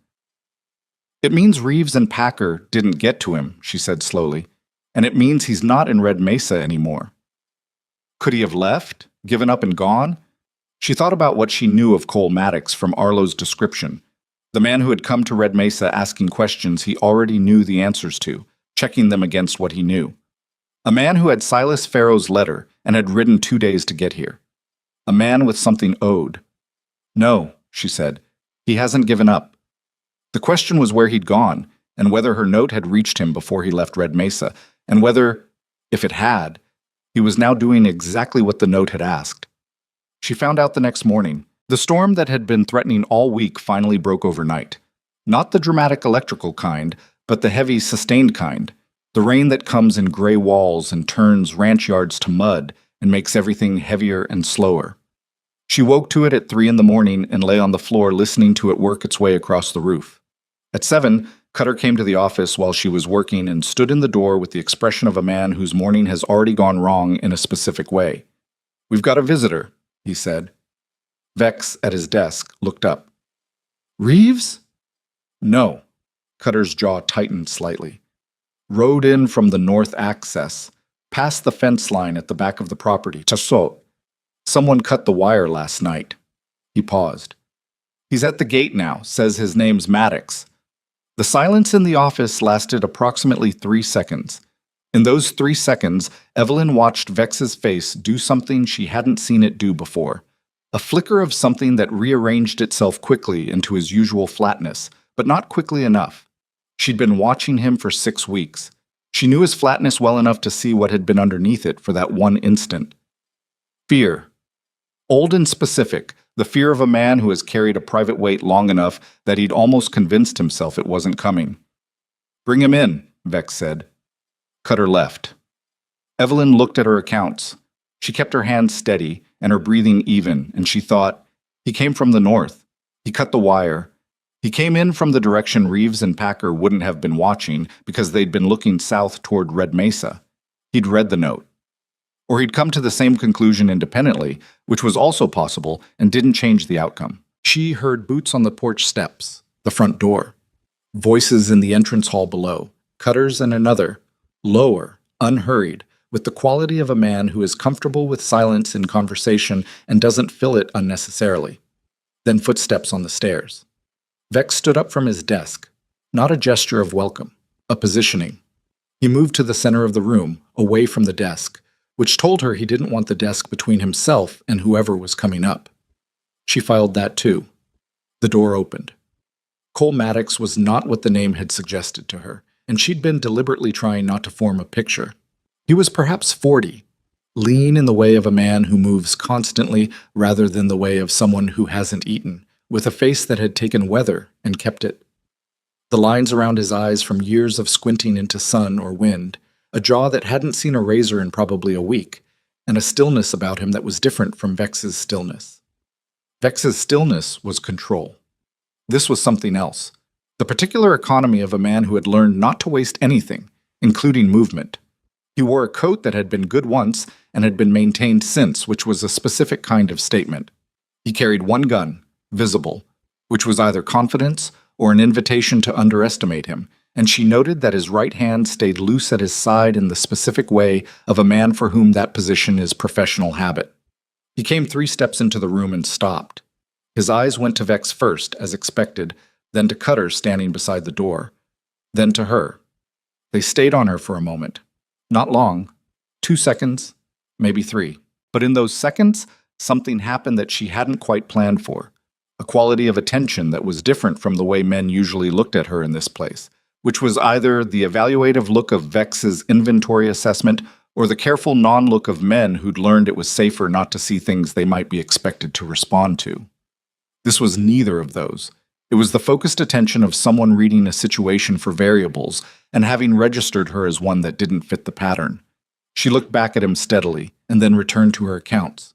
A: It means Reeves and Packer didn't get to him, she said slowly, and it means he's not in Red Mesa anymore. Could he have left, given up and gone? She thought about what she knew of Cole Maddox from Arlo's description, the man who had come to Red Mesa asking questions he already knew the answers to, checking them against what he knew. A man who had Silas Farrow's letter and had ridden 2 days to get here. A man with something owed. No, she said, he hasn't given up. The question was where he'd gone, and whether her note had reached him before he left Red Mesa, and whether, if it had, he was now doing exactly what the note had asked. She found out the next morning. The storm that had been threatening all week finally broke overnight. Not the dramatic electrical kind, but the heavy, sustained kind. The rain that comes in gray walls and turns ranch yards to mud and makes everything heavier and slower. She woke to it at 3 in the morning and lay on the floor listening to it work its way across the roof. At 7, Cutter came to the office while she was working and stood in the door with the expression of a man whose morning has already gone wrong in a specific way. "We've got a visitor," he said. Vex, at his desk, looked up. "Reeves?" "No." Cutter's jaw tightened slightly. "Rode in from the north access, past the fence line at the back of the property. Tassot. Someone cut the wire last night." He paused. "He's at the gate now, says his name's Maddox." The silence in the office lasted approximately 3 seconds. In those 3 seconds, Evelyn watched Vex's face do something she hadn't seen it do before. A flicker of something that rearranged itself quickly into his usual flatness, but not quickly enough. She'd been watching him for 6 weeks. She knew his flatness well enough to see what had been underneath it for that one instant. Fear. Old and specific, the fear of a man who has carried a private weight long enough that he'd almost convinced himself it wasn't coming. "Bring him in," Vex said. Cutter left. Evelyn looked at her accounts. She kept her hands steady and her breathing even, and she thought, he came from the north. He cut the wire. He came in from the direction Reeves and Packer wouldn't have been watching because they'd been looking south toward Red Mesa. He'd read the note. Or he'd come to the same conclusion independently, which was also possible and didn't change the outcome. She heard boots on the porch steps, the front door. Voices in the entrance hall below, Cutter's and another, lower, unhurried, with the quality of a man who is comfortable with silence in conversation and doesn't fill it unnecessarily. Then footsteps on the stairs. Vex stood up from his desk, not a gesture of welcome, a positioning. He moved to the center of the room, away from the desk, which told her he didn't want the desk between himself and whoever was coming up. She filed that too. The door opened. Cole Maddox was not what the name had suggested to her, and she'd been deliberately trying not to form a picture. He was perhaps 40, lean in the way of a man who moves constantly rather than the way of someone who hasn't eaten, with a face that had taken weather and kept it. The lines around his eyes from years of squinting into sun or wind, a jaw that hadn't seen a razor in probably a week, and a stillness about him that was different from Vex's stillness. Vex's stillness was control. This was something else. The particular economy of a man who had learned not to waste anything, including movement. He wore a coat that had been good once and had been maintained since, which was a specific kind of statement. He carried one gun, visible, which was either confidence or an invitation to underestimate him, and she noted that his right hand stayed loose at his side in the specific way of a man for whom that position is professional habit. He came 3 steps into the room and stopped. His eyes went to Vex first, as expected, then to Cutter standing beside the door, then to her. They stayed on her for a moment. Not long. 2 seconds, maybe 3. But in those seconds, something happened that she hadn't quite planned for. A quality of attention that was different from the way men usually looked at her in this place, which was either the evaluative look of Vex's inventory assessment or the careful non-look of men who'd learned it was safer not to see things they might be expected to respond to. This was neither of those. It was the focused attention of someone reading a situation for variables and having registered her as one that didn't fit the pattern. She looked back at him steadily and then returned to her accounts.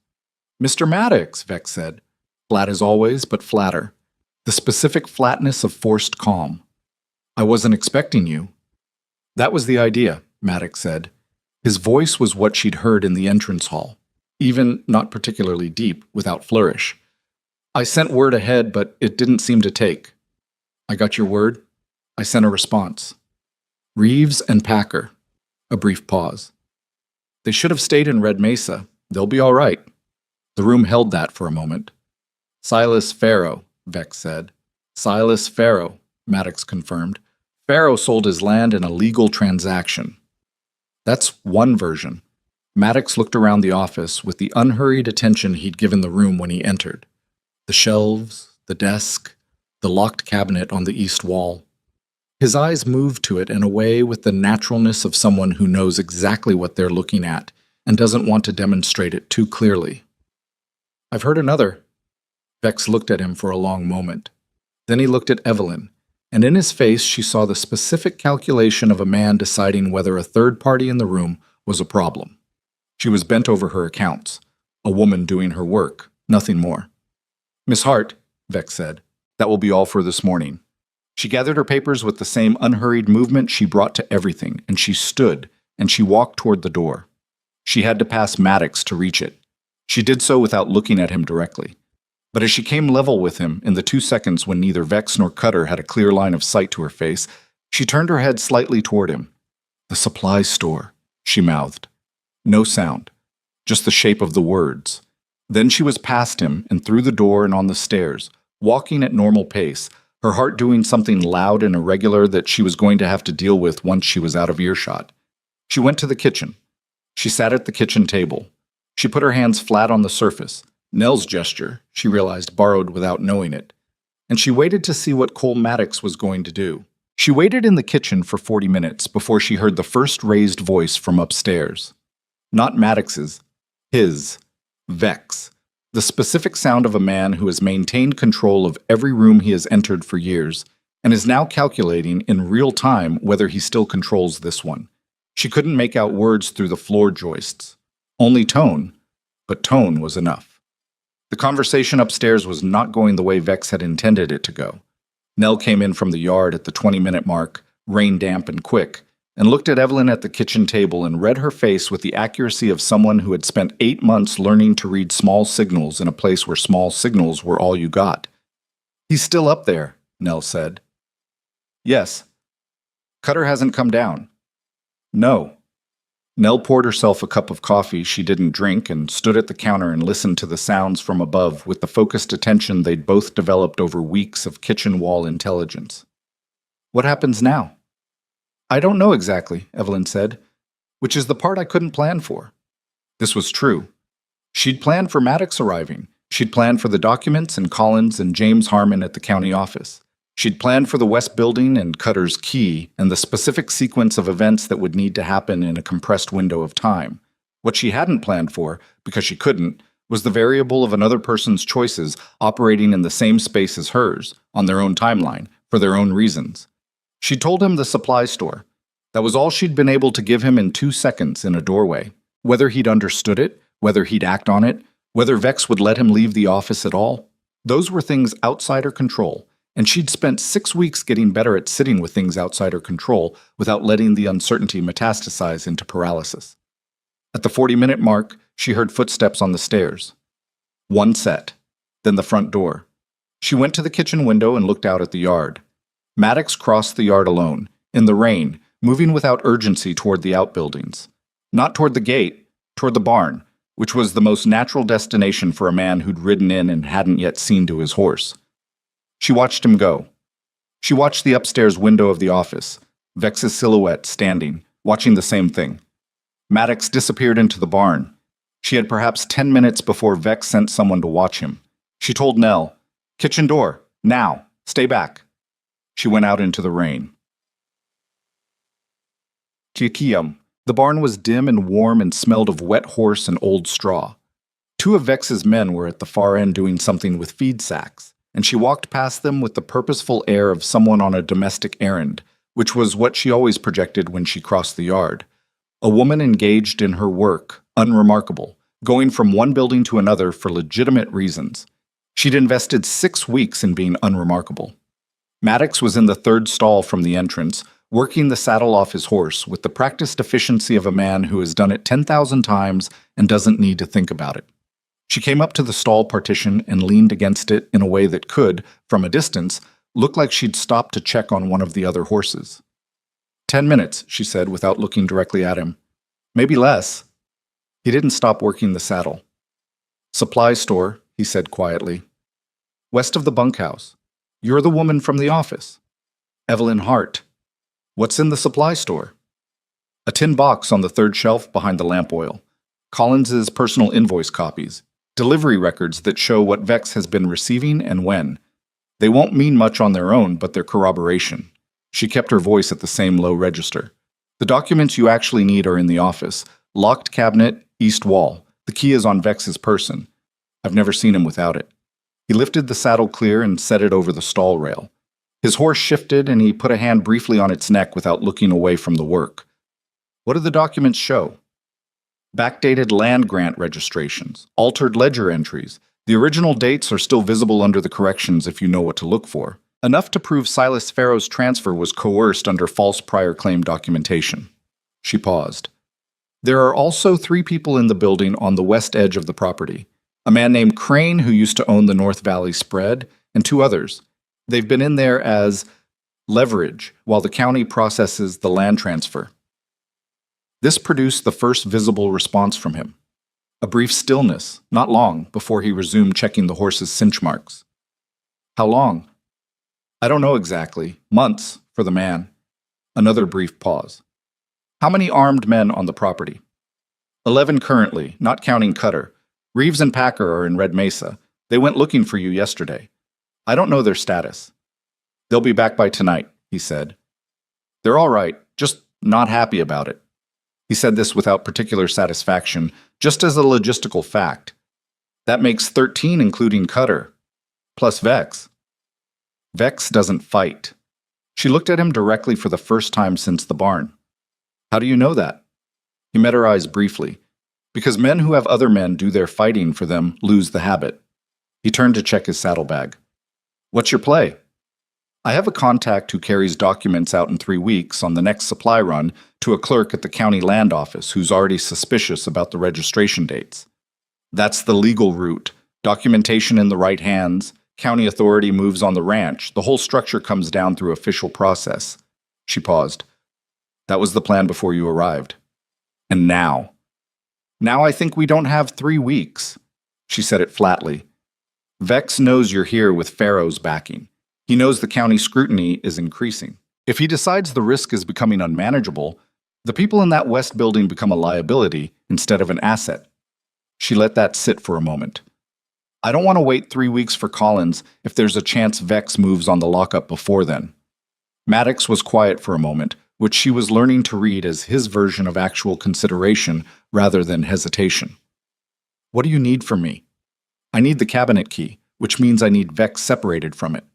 A: "Mr. Maddox," Vex said. Flat as always, but flatter. The specific flatness of forced calm. "I wasn't expecting you." "That was the idea," Maddox said. His voice was what she'd heard in the entrance hall, even not particularly deep, without flourish. "I sent word ahead, but it didn't seem to take." "I got your word?" I sent a response. Reeves and Packer. A brief pause. They should have stayed in Red Mesa. They'll be all right. The room held that for a moment. Silas Farrow, Vex said. Silas Farrow, Maddox confirmed. Farrow sold his land in a legal transaction. That's one version. Maddox looked around the office with the unhurried attention he'd given the room when he entered. The shelves, the desk, the locked cabinet on the east wall. His eyes moved to it in a way with the naturalness of someone who knows exactly what they're looking at and doesn't want to demonstrate it too clearly. I've heard another. Vex looked at him for a long moment. Then he looked at Evelyn, and in his face she saw the specific calculation of a man deciding whether a third party in the room was a problem. She was bent over her accounts, a woman doing her work, nothing more. Miss Hart, Vex said, that will be all for this morning. She gathered her papers with the same unhurried movement she brought to everything, and she stood, and she walked toward the door. She had to pass Maddox to reach it. She did so without looking at him directly. But as she came level with him in the 2 seconds when neither Vex nor Cutter had a clear line of sight to her face, she turned her head slightly toward him. The supply store, she mouthed. No sound, just the shape of the words. Then she was past him and through the door and on the stairs, walking at normal pace, her heart doing something loud and irregular that she was going to have to deal with once she was out of earshot. She went to the kitchen. She sat at the kitchen table. She put her hands flat on the surface. Nell's gesture, she realized, borrowed without knowing it. And she waited to see what Cole Maddox was going to do. She waited in the kitchen for 40 minutes before she heard the first raised voice from upstairs. Not Maddox's. His. Vex. The specific sound of a man who has maintained control of every room he has entered for years and is now calculating in real time whether he still controls this one. She couldn't make out words through the floor joists. Only tone, but tone was enough. The conversation upstairs was not going the way Vex had intended it to go. Nell came in from the yard at the 20-minute mark, rain damp and quick, and looked at Evelyn at the kitchen table and read her face with the accuracy of someone who had spent 8 months learning to read small signals in a place where small signals were all you got. He's still up there, Nell said. Yes. Cutter hasn't come down. No. Nell poured herself a cup of coffee she didn't drink and stood at the counter and listened to the sounds from above with the focused attention they'd both developed over weeks of kitchen wall intelligence. What happens now? I don't know exactly, Evelyn said, which is the part I couldn't plan for. This was true. She'd planned for Maddox arriving. She'd planned for the documents and Collins and James Harmon at the county office. She'd planned for the West Building and Cutter's key and the specific sequence of events that would need to happen in a compressed window of time. What she hadn't planned for, because she couldn't, was the variable of another person's choices operating in the same space as hers, on their own timeline, for their own reasons. She told him the supply store. That was all she'd been able to give him in 2 seconds in a doorway. Whether he'd understood it, whether he'd act on it, whether Vex would let him leave the office at all, those were things outside her control, and she'd spent 6 weeks getting better at sitting with things outside her control without letting the uncertainty metastasize into paralysis. At the 40-minute mark, she heard footsteps on the stairs. One set, then the front door. She went to the kitchen window and looked out at the yard. Maddox crossed the yard alone, in the rain, moving without urgency toward the outbuildings. Not toward the gate, toward the barn, which was the most natural destination for a man who'd ridden in and hadn't yet seen to his horse. She watched him go. She watched the upstairs window of the office, Vex's silhouette standing, watching the same thing. Maddox disappeared into the barn. She had perhaps 10 minutes before Vex sent someone to watch him. She told Nell, "Kitchen door, now, stay back." She went out into the rain. Kiakiam. The barn was dim and warm and smelled of wet horse and old straw. 2 of Vex's men were at the far end doing something with feed sacks, and she walked past them with the purposeful air of someone on a domestic errand, which was what she always projected when she crossed the yard. A woman engaged in her work, unremarkable, going from one building to another for legitimate reasons. She'd invested 6 weeks in being unremarkable. Maddox was in the 3rd stall from the entrance, working the saddle off his horse with the practiced efficiency of a man who has done it 10,000 times and doesn't need to think about it. She came up to the stall partition and leaned against it in a way that could, from a distance, Looked like she'd stopped to check on one of the other horses. 10 minutes, she said without looking directly at him. Maybe less. He didn't stop working the saddle. Supply store, he said quietly. West of the bunkhouse. You're the woman from the office. Evelyn Hart. What's in the supply store? A tin box on the third shelf behind the lamp oil. Collins's personal invoice copies. Delivery records that show what Vex has been receiving and when. They won't mean much on their own, but they're corroboration. She kept her voice at the same low register. The documents you actually need are in the office. Locked cabinet, east wall. The key is on Vex's person. I've never seen him without it. He lifted the saddle clear and set it over the stall rail. His horse shifted and he put a hand briefly on its neck without looking away from the work. What do the documents show? Backdated land grant registrations, altered ledger entries. The original dates are still visible under the corrections if you know what to look for. Enough to prove Silas Farrow's transfer was coerced under false prior claim documentation. She paused. There are also 3 people in the building on the west edge of the property. A man named Crane, who used to own the North Valley spread, and 2 others. They've been in there as leverage while the county processes the land transfer. This produced the first visible response from him. A brief stillness, not long, before he resumed checking the horse's cinch marks. How long? I don't know exactly. Months, for the man. Another brief pause. How many armed men on the property? 11 currently, not counting Cutter. Reeves and Packer are in Red Mesa. They went looking for you yesterday. I don't know their status. They'll be back by tonight, he said. They're all right, just not happy about it. He said this without particular satisfaction, just as a logistical fact. That makes 13 including Cutter, plus Vex. Vex doesn't fight. She looked at him directly for the first time since the barn. How do you know that? He met her eyes briefly. Because men who have other men do their fighting for them lose the habit. He turned to check his saddlebag. What's your play? I have a contact who carries documents out in 3 weeks on the next supply run to a clerk at the county land office who's already suspicious about the registration dates. That's the legal route. Documentation in the right hands. County authority moves on the ranch. The whole structure comes down through official process. She paused. That was the plan before you arrived. And now? Now I think we don't have 3 weeks. She said it flatly. Vex knows you're here with Farrow's backing. He knows the county scrutiny is increasing. If he decides the risk is becoming unmanageable, the people in that west building become a liability instead of an asset. She let that sit for a moment. I don't want to wait 3 weeks for Collins if there's a chance Vex moves on the lockup before then. Maddox was quiet for a moment, which she was learning to read as his version of actual consideration rather than hesitation. What do you need from me? I need the cabinet key, which means I need Vex separated from it.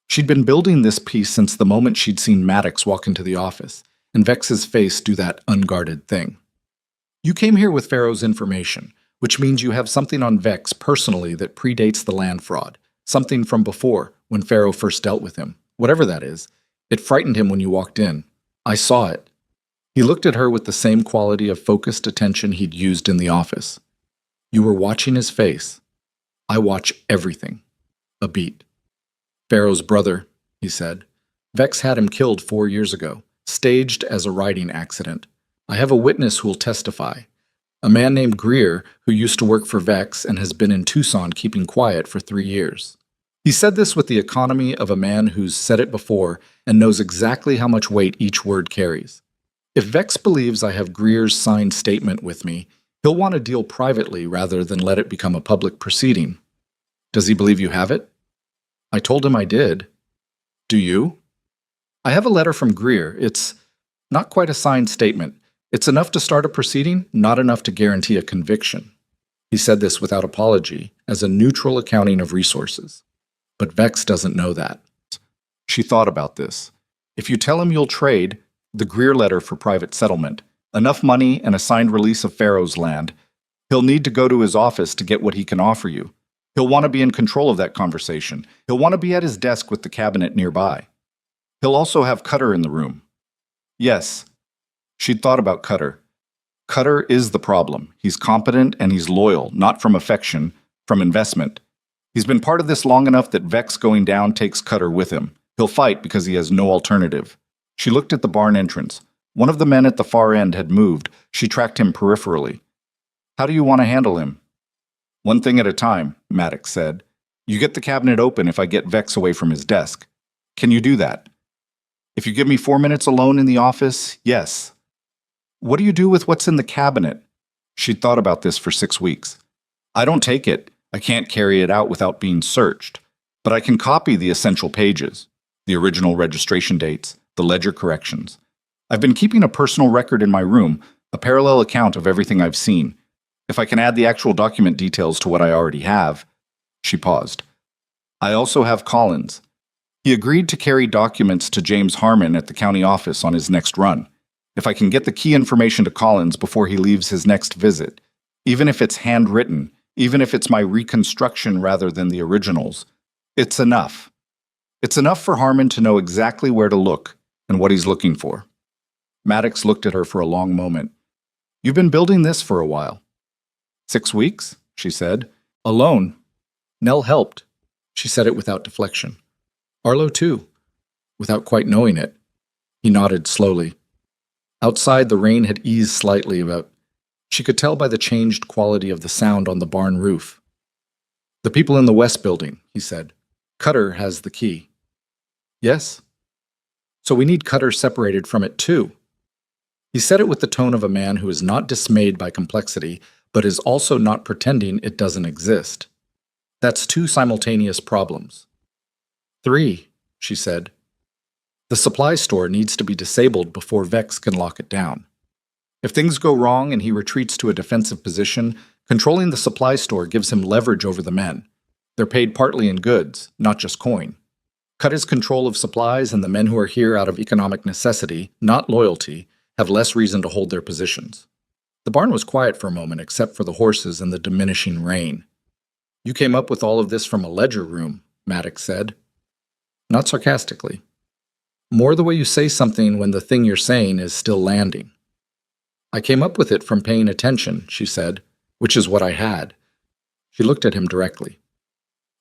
A: She'd been building this piece since the moment she'd seen Maddox walk into the office, and Vex's face do that unguarded thing. You came here with Farrow's information, which means you have something on Vex personally that predates the land fraud, something from before, when Farrow first dealt with him. Whatever that is, it frightened him when you walked in. I saw it. He looked at her with the same quality of focused attention he'd used in the office. You were watching his face. I watch everything. A beat. Farrow's brother, he said. Vex had him killed 4 years ago, staged as a riding accident. I have a witness who'll testify. A man named Greer, who used to work for Vex and has been in Tucson keeping quiet for 3 years. He said this with the economy of a man who's said it before and knows exactly how much weight each word carries. If Vex believes I have Greer's signed statement with me, he'll want to deal privately rather than let it become a public proceeding. Does he believe you have it? I told him I did. Do you? I have a letter from Greer. It's not quite a signed statement. It's enough to start a proceeding, not enough to guarantee a conviction. He said this without apology, as a neutral accounting of resources. But Vex doesn't know that. She thought about this. If you tell him you'll trade the Greer letter for private settlement, enough money and a signed release of Farrow's land, he'll need to go to his office to get what he can offer you. He'll want to be in control of that conversation. He'll want to be at his desk with the cabinet nearby. He'll also have Cutter in the room. Yes. She'd thought about Cutter. Cutter is the problem. He's competent and he's loyal, not from affection, from investment. He's been part of this long enough that Vex going down takes Cutter with him. He'll fight because he has no alternative. She looked at the barn entrance. One of the men at the far end had moved. She tracked him peripherally. How do you want to handle him? One thing at a time, Maddox said. You get the cabinet open if I get Vex away from his desk. Can you do that? If you give me 4 minutes alone in the office, yes. What do you do with what's in the cabinet? She'd thought about this for 6 weeks. I don't take it. I can't carry it out without being searched. But I can copy the essential pages, the original registration dates, the ledger corrections. I've been keeping a personal record in my room, a parallel account of everything I've seen. If I can add the actual document details to what I already have. She paused. I also have Collins. He agreed to carry documents to James Harmon at the county office on his next run. If I can get the key information to Collins before he leaves his next visit, even if it's handwritten, even if it's my reconstruction rather than the originals, it's enough. It's enough for Harmon to know exactly where to look and what he's looking for. Maddox looked at her for a long moment. You've been building this for a while. 6 weeks, she said. Alone. Nell helped. She said it without deflection. Arlo too, without quite knowing it. He nodded slowly. Outside, the rain had eased slightly about. She could tell by the changed quality of the sound on the barn roof. The people in the west building, he said. Cutter has the key. Yes? So we need Cutter separated from it too. He said it with the tone of a man who is not dismayed by complexity, but is also not pretending it doesn't exist. That's 2 simultaneous problems. 3, she said. The supply store needs to be disabled before Vex can lock it down. If things go wrong and he retreats to a defensive position, controlling the supply store gives him leverage over the men. They're paid partly in goods, not just coin. Cut his control of supplies, and the men who are here out of economic necessity, not loyalty, have less reason to hold their positions. The barn was quiet for a moment except for the horses and the diminishing rain. You came up with all of this from a ledger room, Maddox said. Not sarcastically. More the way you say something when the thing you're saying is still landing. I came up with it from paying attention, she said, which is what I had. She looked at him directly.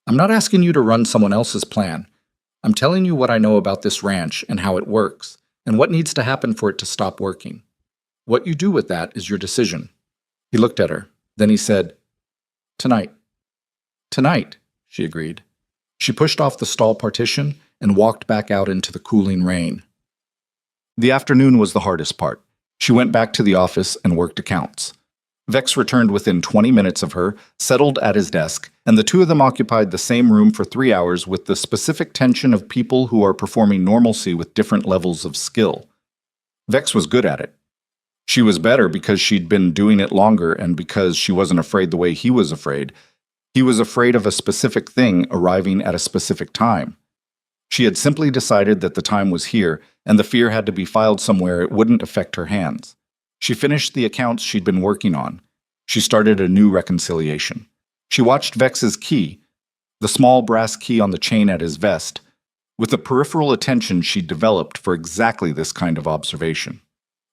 A: I'm not asking you to run someone else's plan. I'm telling you what I know about this ranch and how it works, and what needs to happen for it to stop working. What you do with that is your decision. He looked at her. Then he said, Tonight. Tonight, she agreed. She pushed off the stall partition and walked back out into the cooling rain. The afternoon was the hardest part. She went back to the office and worked accounts. Vex returned within 20 minutes of her, settled at his desk, and the two of them occupied the same room for 3 hours with the specific tension of people who are performing normalcy with different levels of skill. Vex was good at it. She was better because she'd been doing it longer and because she wasn't afraid the way he was afraid. He was afraid of a specific thing arriving at a specific time. She had simply decided that the time was here, and the fear had to be filed somewhere it wouldn't affect her hands. She finished the accounts she'd been working on. She started a new reconciliation. She watched Vex's key, the small brass key on the chain at his vest, with the peripheral attention she'd developed for exactly this kind of observation.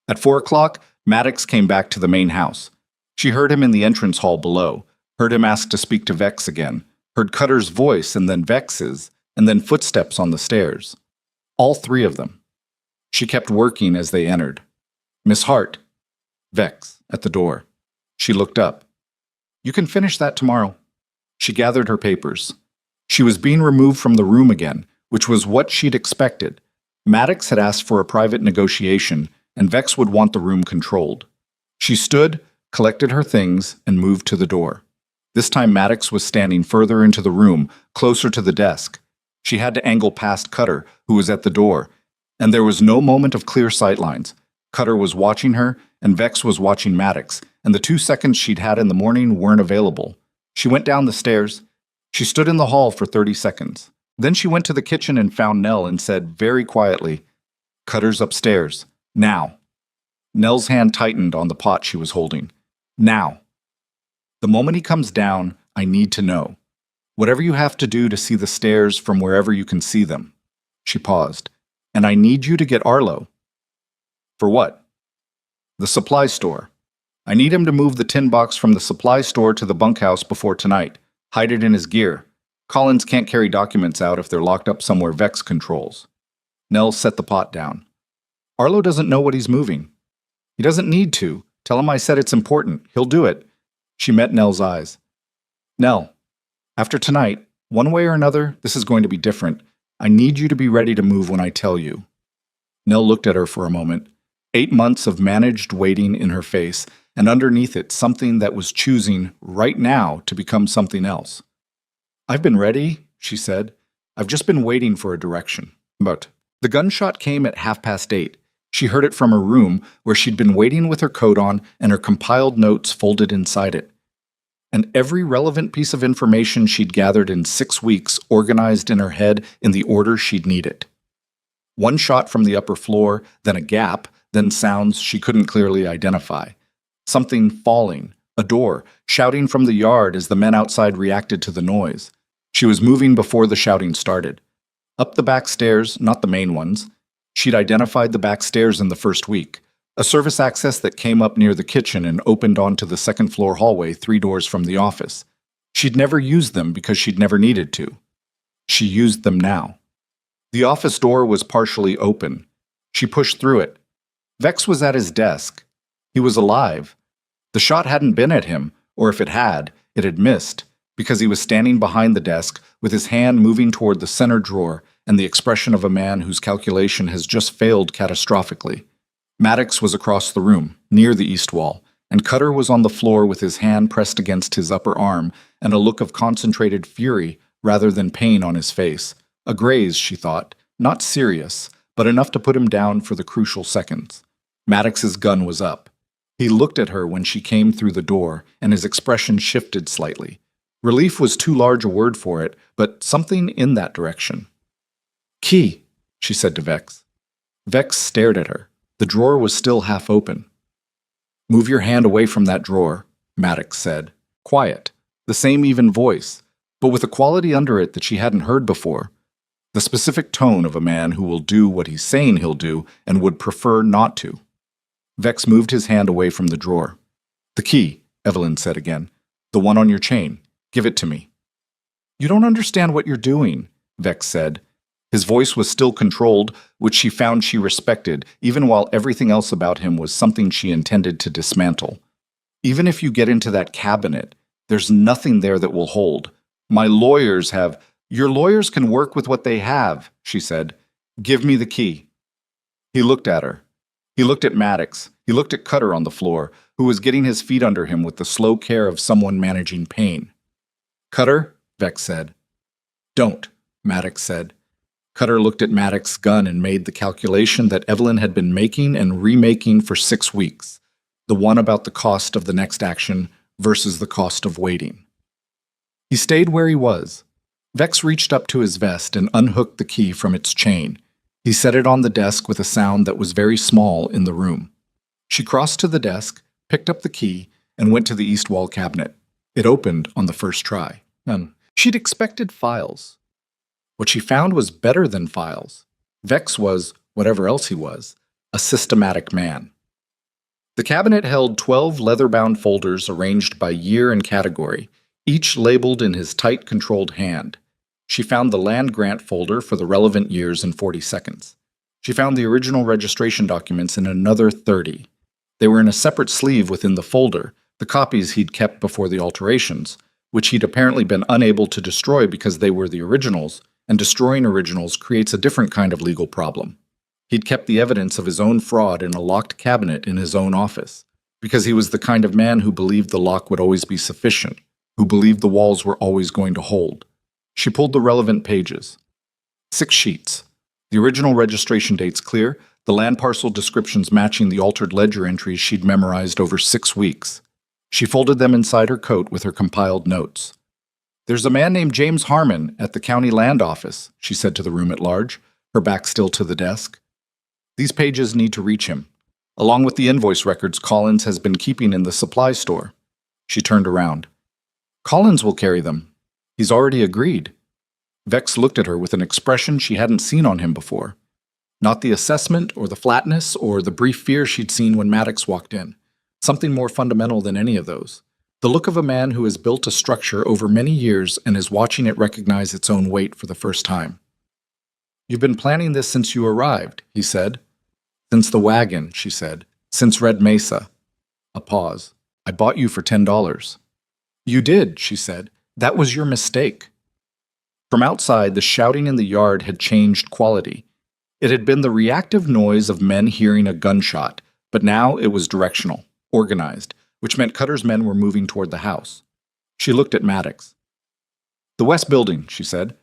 A: At 4 o'clock, Maddox came back to the main house. She heard him in the entrance hall below, heard him ask to speak to Vex again, heard Cutter's voice and then Vex's, and then footsteps on the stairs. All 3 of them. She kept working as they entered. Miss Hart. Vex, at the door. She looked up. You can finish that tomorrow. She gathered her papers. She was being removed from the room again, which was what she'd expected. Maddox had asked for a private negotiation, and Vex would want the room controlled. She stood, collected her things, and moved to the door. This time Maddox was standing further into the room, closer to the desk. She had to angle past Cutter, who was at the door, and there was no moment of clear sightlines. Cutter was watching her, and Vex was watching Maddox, and the 2 seconds she'd had in the morning weren't available. She went down the stairs. She stood in the hall for 30 seconds. Then she went to the kitchen and found Nell and said very quietly, Cutter's upstairs. Now. Nell's hand tightened on the pot she was holding. Now. The moment he comes down, I need to know. Whatever you have to do to see the stairs from wherever you can see them. She paused. And I need you to get Arlo. For what? The supply store. I need him to move the tin box from the supply store to the bunkhouse before tonight. Hide it in his gear. Collins can't carry documents out if they're locked up somewhere Vex controls. Nell set the pot down. Arlo doesn't know what he's moving. He doesn't need to. Tell him I said it's important. He'll do it. She met Nell's eyes. Nell, after tonight, one way or another, this is going to be different. I need you to be ready to move when I tell you. Nell looked at her for a moment. 8 months of managed waiting in her face, and underneath it something that was choosing right now to become something else. I've been ready, she said. I've just been waiting for a direction. But the gunshot came at 8:30. She heard it from her room, where she'd been waiting with her coat on and her compiled notes folded inside it. And every relevant piece of information she'd gathered in 6 weeks organized in her head in the order she'd need it. One shot from the upper floor, then a gap, then sounds she couldn't clearly identify. Something falling, a door, shouting from the yard as the men outside reacted to the noise. She was moving before the shouting started. Up the back stairs, not the main ones. She'd identified the back stairs in the first week, a service access that came up near the kitchen and opened onto the second-floor hallway 3 doors from the office. She'd never used them because she'd never needed to. She used them now. The office door was partially open. She pushed through it. Vex was at his desk. He was alive. The shot hadn't been at him, or if it had missed, because he was standing behind the desk with his hand moving toward the center drawer and the expression of a man whose calculation has just failed catastrophically. Maddox was across the room, near the east wall, and Cutter was on the floor with his hand pressed against his upper arm and a look of concentrated fury rather than pain on his face. A graze, she thought, not serious, but enough to put him down for the crucial seconds. Maddox's gun was up. He looked at her when she came through the door, and his expression shifted slightly. Relief was too large a word for it, but something in that direction. Key, she said to Vex. Vex stared at her. The drawer was still half open. Move your hand away from that drawer, Maddox said. Quiet, the same even voice, but with a quality under it that she hadn't heard before. The specific tone of a man who will do what he's saying he'll do and would prefer not to. Vex moved his hand away from the drawer. The key, Evelyn said again. The one on your chain. Give it to me. You don't understand what you're doing, Vex said. His voice was still controlled, which she found she respected, even while everything else about him was something she intended to dismantle. Even if you get into that cabinet, there's nothing there that will hold. My lawyers have... Your lawyers can work with what they have, she said. Give me the key. He looked at her. He looked at Maddox. He looked at Cutter on the floor, who was getting his feet under him with the slow care of someone managing pain. Cutter, Vex said. Don't, Maddox said. Cutter looked at Maddox's gun and made the calculation that Evelyn had been making and remaking for 6 weeks, the one about the cost of the next action versus the cost of waiting. He stayed where he was. Vex reached up to his vest and unhooked the key from its chain. He set it on the desk with a sound that was very small in the room. She crossed to the desk, picked up the key, and went to the east wall cabinet. It opened on the first try. And she'd expected files. What she found was better than files. Vex was, whatever else he was, a systematic man. The cabinet held 12 leather-bound folders arranged by year and category, each labeled in his tight, controlled hand. She found the land grant folder for the relevant years in 40 seconds. She found the original registration documents in another 30. They were in a separate sleeve within the folder, the copies he'd kept before the alterations, which he'd apparently been unable to destroy because they were the originals, and destroying originals creates a different kind of legal problem. He'd kept the evidence of his own fraud in a locked cabinet in his own office, because he was the kind of man who believed the lock would always be sufficient, who believed the walls were always going to hold. She pulled the relevant pages. 6 sheets. The original registration dates clear, the land parcel descriptions matching the altered ledger entries she'd memorized over 6 weeks. She folded them inside her coat with her compiled notes. There's a man named James Harmon at the county land office, she said to the room at large, her back still to the desk. These pages need to reach him, along with the invoice records Collins has been keeping in the supply store. She turned around. Collins will carry them. He's already agreed. Vex looked at her with an expression she hadn't seen on him before. Not the assessment or the flatness or the brief fear she'd seen when Maddox walked in. Something more fundamental than any of those. The look of a man who has built a structure over many years and is watching it recognize its own weight for the first time. "You've been planning this since you arrived," he said. "Since the wagon," she said. "Since Red Mesa." A pause. "I bought you for $10. "You did," she said. "That was your mistake." From outside, the shouting in the yard had changed quality. It had been the reactive noise of men hearing a gunshot, but now it was directional, organized, which meant Cutter's men were moving toward the house. She looked at Maddox. "The west building," she said.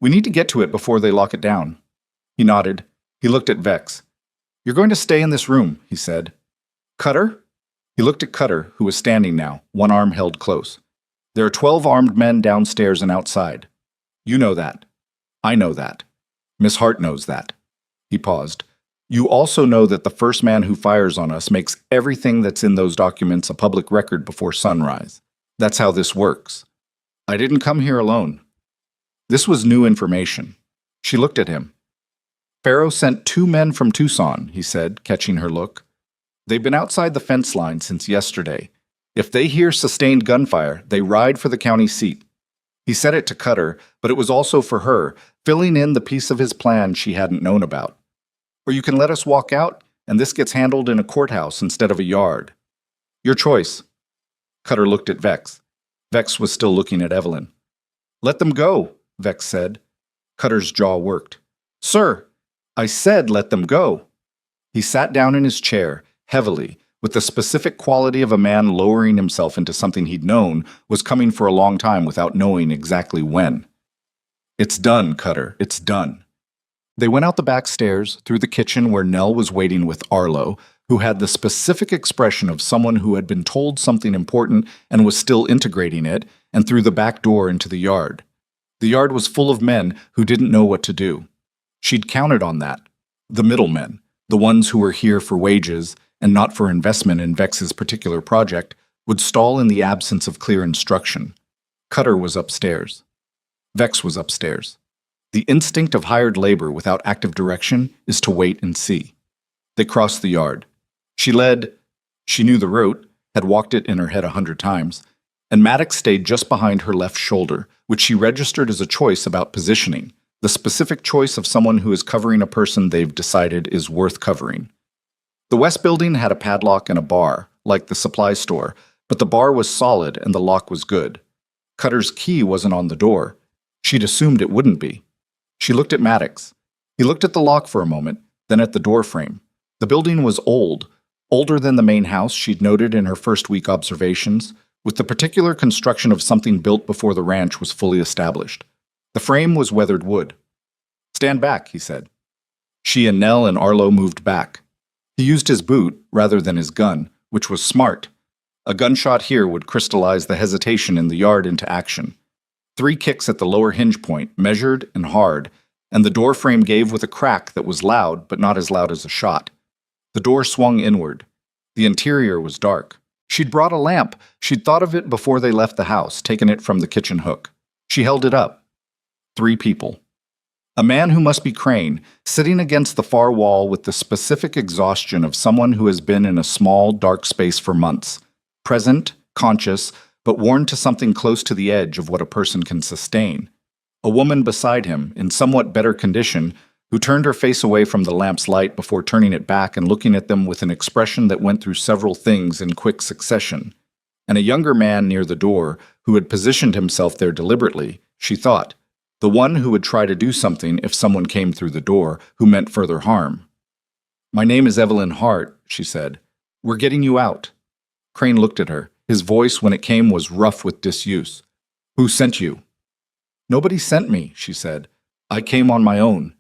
A: "We need to get to it before they lock it down." He nodded. He looked at Vex. "You're going to stay in this room," he said. "Cutter?" He looked at Cutter, who was standing now, one arm held close. "There are 12 armed men downstairs and outside. You know that. I know that. Miss Hart knows that." He paused. "You also know that the first man who fires on us makes everything that's in those documents a public record before sunrise. That's how this works. I didn't come here alone." This was new information. She looked at him. "Farrow sent 2 men from Tucson," he said, catching her look. "They've been outside the fence line since yesterday. If they hear sustained gunfire, they ride for the county seat." He said it to Cutter, but it was also for her, filling in the piece of his plan she hadn't known about. "Or you can let us walk out, and this gets handled in a courthouse instead of a yard. Your choice." Cutter looked at Vex. Vex was still looking at Evelyn. "Let them go," Vex said. Cutter's jaw worked. "Sir, I said let them go." He sat down in his chair, heavily, with the specific quality of a man lowering himself into something he'd known was coming for a long time without knowing exactly when. "It's done, Cutter, it's done." They went out the back stairs, through the kitchen where Nell was waiting with Arlo, who had the specific expression of someone who had been told something important and was still integrating it, and through the back door into the yard. The yard was full of men who didn't know what to do. She'd counted on that. The middlemen, the ones who were here for wages and not for investment in Vex's particular project, would stall in the absence of clear instruction. Cutter was upstairs. Vex was upstairs. The instinct of hired labor without active direction is to wait and see. They crossed the yard. She led. She knew the route, had walked it in her head 100 times, and Maddox stayed just behind her left shoulder, which she registered as a choice about positioning, the specific choice of someone who is covering a person they've decided is worth covering. The west building had a padlock and a bar, like the supply store, but the bar was solid and the lock was good. Cutter's key wasn't on the door. She'd assumed it wouldn't be. She looked at Maddox. He looked at the lock for a moment, then at the door frame. The building was old, older than the main house she'd noted in her first week observations, with the particular construction of something built before the ranch was fully established. The frame was weathered wood. "Stand back," he said. She and Nell and Arlo moved back. He used his boot rather than his gun, which was smart. A gunshot here would crystallize the hesitation in the yard into action. 3 kicks at the lower hinge point, measured and hard, and the door frame gave with a crack that was loud, but not as loud as a shot. The door swung inward. The interior was dark. She'd brought a lamp. She'd thought of it before they left the house, taken it from the kitchen hook. She held it up. 3 people. A man who must be Crane, sitting against the far wall with the specific exhaustion of someone who has been in a small, dark space for months. Present, conscious, but worn to something close to the edge of what a person can sustain. A woman beside him, in somewhat better condition, who turned her face away from the lamp's light before turning it back and looking at them with an expression that went through several things in quick succession. And a younger man near the door, who had positioned himself there deliberately, she thought. The one who would try to do something if someone came through the door, who meant further harm. "My name is Evelyn Hart," she said. "We're getting you out." Crane looked at her. His voice, when it came, was rough with disuse. "Who sent you?" "Nobody sent me," she said. "I came on my own."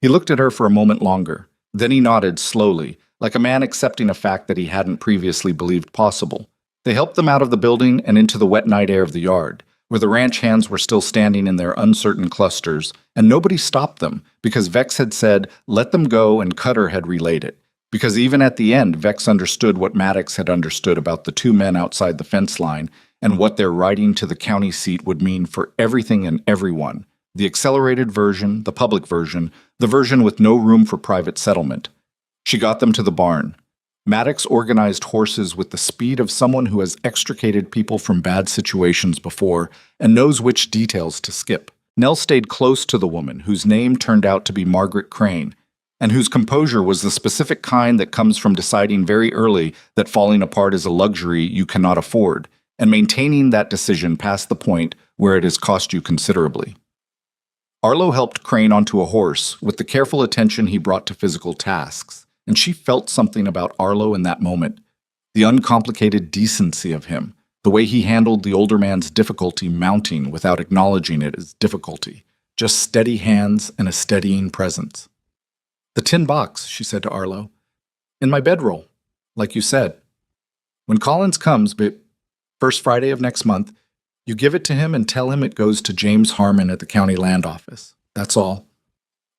A: He looked at her for a moment longer. Then he nodded slowly, like a man accepting a fact that he hadn't previously believed possible. They helped them out of the building and into the wet night air of the yard, where the ranch hands were still standing in their uncertain clusters, and nobody stopped them, because Vex had said, let them go, and Cutter had relayed it. Because even at the end, Vex understood what Maddox had understood about the 2 men outside the fence line, and what their riding to the county seat would mean for everything and everyone. The accelerated version, the public version, the version with no room for private settlement. She got them to the barn. Maddox organized horses with the speed of someone who has extricated people from bad situations before and knows which details to skip. Nell stayed close to the woman, whose name turned out to be Margaret Crane, and whose composure was the specific kind that comes from deciding very early that falling apart is a luxury you cannot afford, and maintaining that decision past the point where it has cost you considerably. Arlo helped Crane onto a horse with the careful attention he brought to physical tasks, and she felt something about Arlo in that moment, the uncomplicated decency of him, the way he handled the older man's difficulty mounting without acknowledging it as difficulty, just steady hands and a steadying presence. "The tin box," she said to Arlo. "In my bedroll, like you said. When Collins comes, but first Friday of next month, you give it to him and tell him it goes to James Harmon at the county land office. That's all.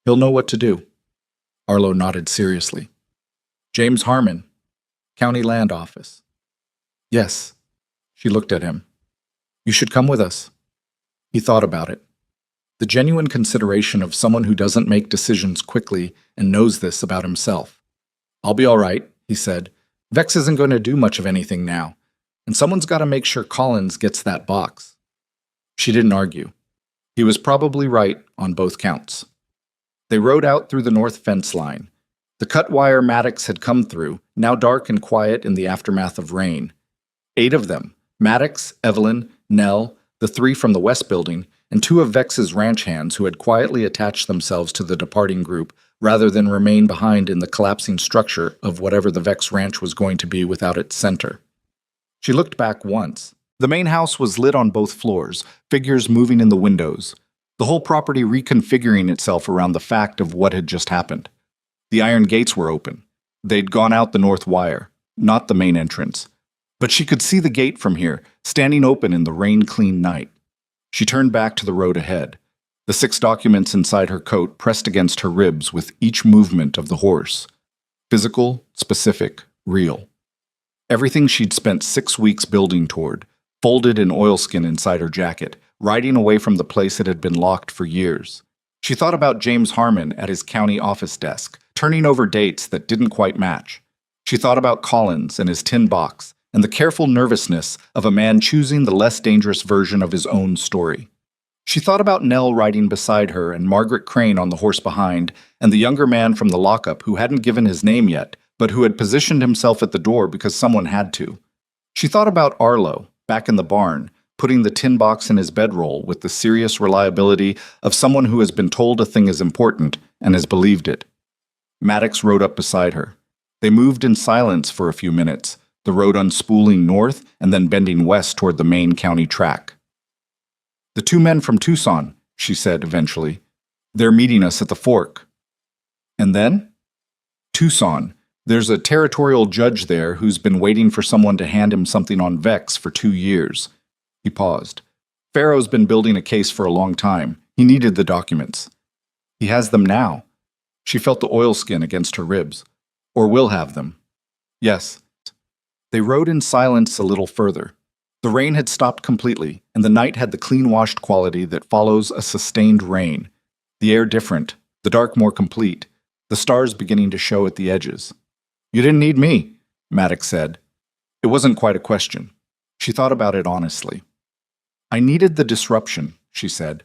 A: He'll know what to do." Arlo nodded seriously. "James Harmon, county land office." "Yes." She looked at him. "You should come with us." He thought about it. The genuine consideration of someone who doesn't make decisions quickly and knows this about himself. "I'll be all right," he said. "Vex isn't going to do much of anything now, and someone's got to make sure Collins gets that box." She didn't argue. He was probably right on both counts. They rode out through the north fence line. The cut wire Maddox had come through, now dark and quiet in the aftermath of rain. 8 of them, Maddox, Evelyn, Nell, the 3 from the West Building, and 2 of Vex's ranch hands who had quietly attached themselves to the departing group rather than remain behind in the collapsing structure of whatever the Vex ranch was going to be without its center. She looked back once. The main house was lit on both floors, figures moving in the windows, the whole property reconfiguring itself around the fact of what had just happened. The iron gates were open. They'd gone out the north wire, not the main entrance. But she could see the gate from here, standing open in the rain-clean night. She turned back to the road ahead, the 6 documents inside her coat pressed against her ribs with each movement of the horse. Physical, specific, real. Everything she'd spent 6 weeks building toward, folded in oilskin inside her jacket, riding away from the place it had been locked for years. She thought about James Harmon at his county office desk, turning over dates that didn't quite match. She thought about Collins and his tin box, and the careful nervousness of a man choosing the less dangerous version of his own story. She thought about Nell riding beside her and Margaret Crane on the horse behind, and the younger man from the lockup who hadn't given his name yet, but who had positioned himself at the door because someone had to. She thought about Arlo, back in the barn, putting the tin box in his bedroll with the serious reliability of someone who has been told a thing is important and has believed it. Maddox rode up beside her. They moved in silence for a few minutes, the road unspooling north and then bending west toward the main county track. "The 2 men from Tucson," she said eventually. "They're meeting us at the fork." "And then?" "Tucson. There's a territorial judge there who's been waiting for someone to hand him something on Vex for 2 years. He paused. "Pharaoh's been building a case for a long time. He needed the documents. He has them now." She felt the oilskin against her ribs. "Or will have them." "Yes." They rode in silence a little further. The rain had stopped completely, and the night had the clean-washed quality that follows a sustained rain. The air different, the dark more complete, the stars beginning to show at the edges. "You didn't need me," Maddox said. It wasn't quite a question. She thought about it honestly. "I needed the disruption," she said.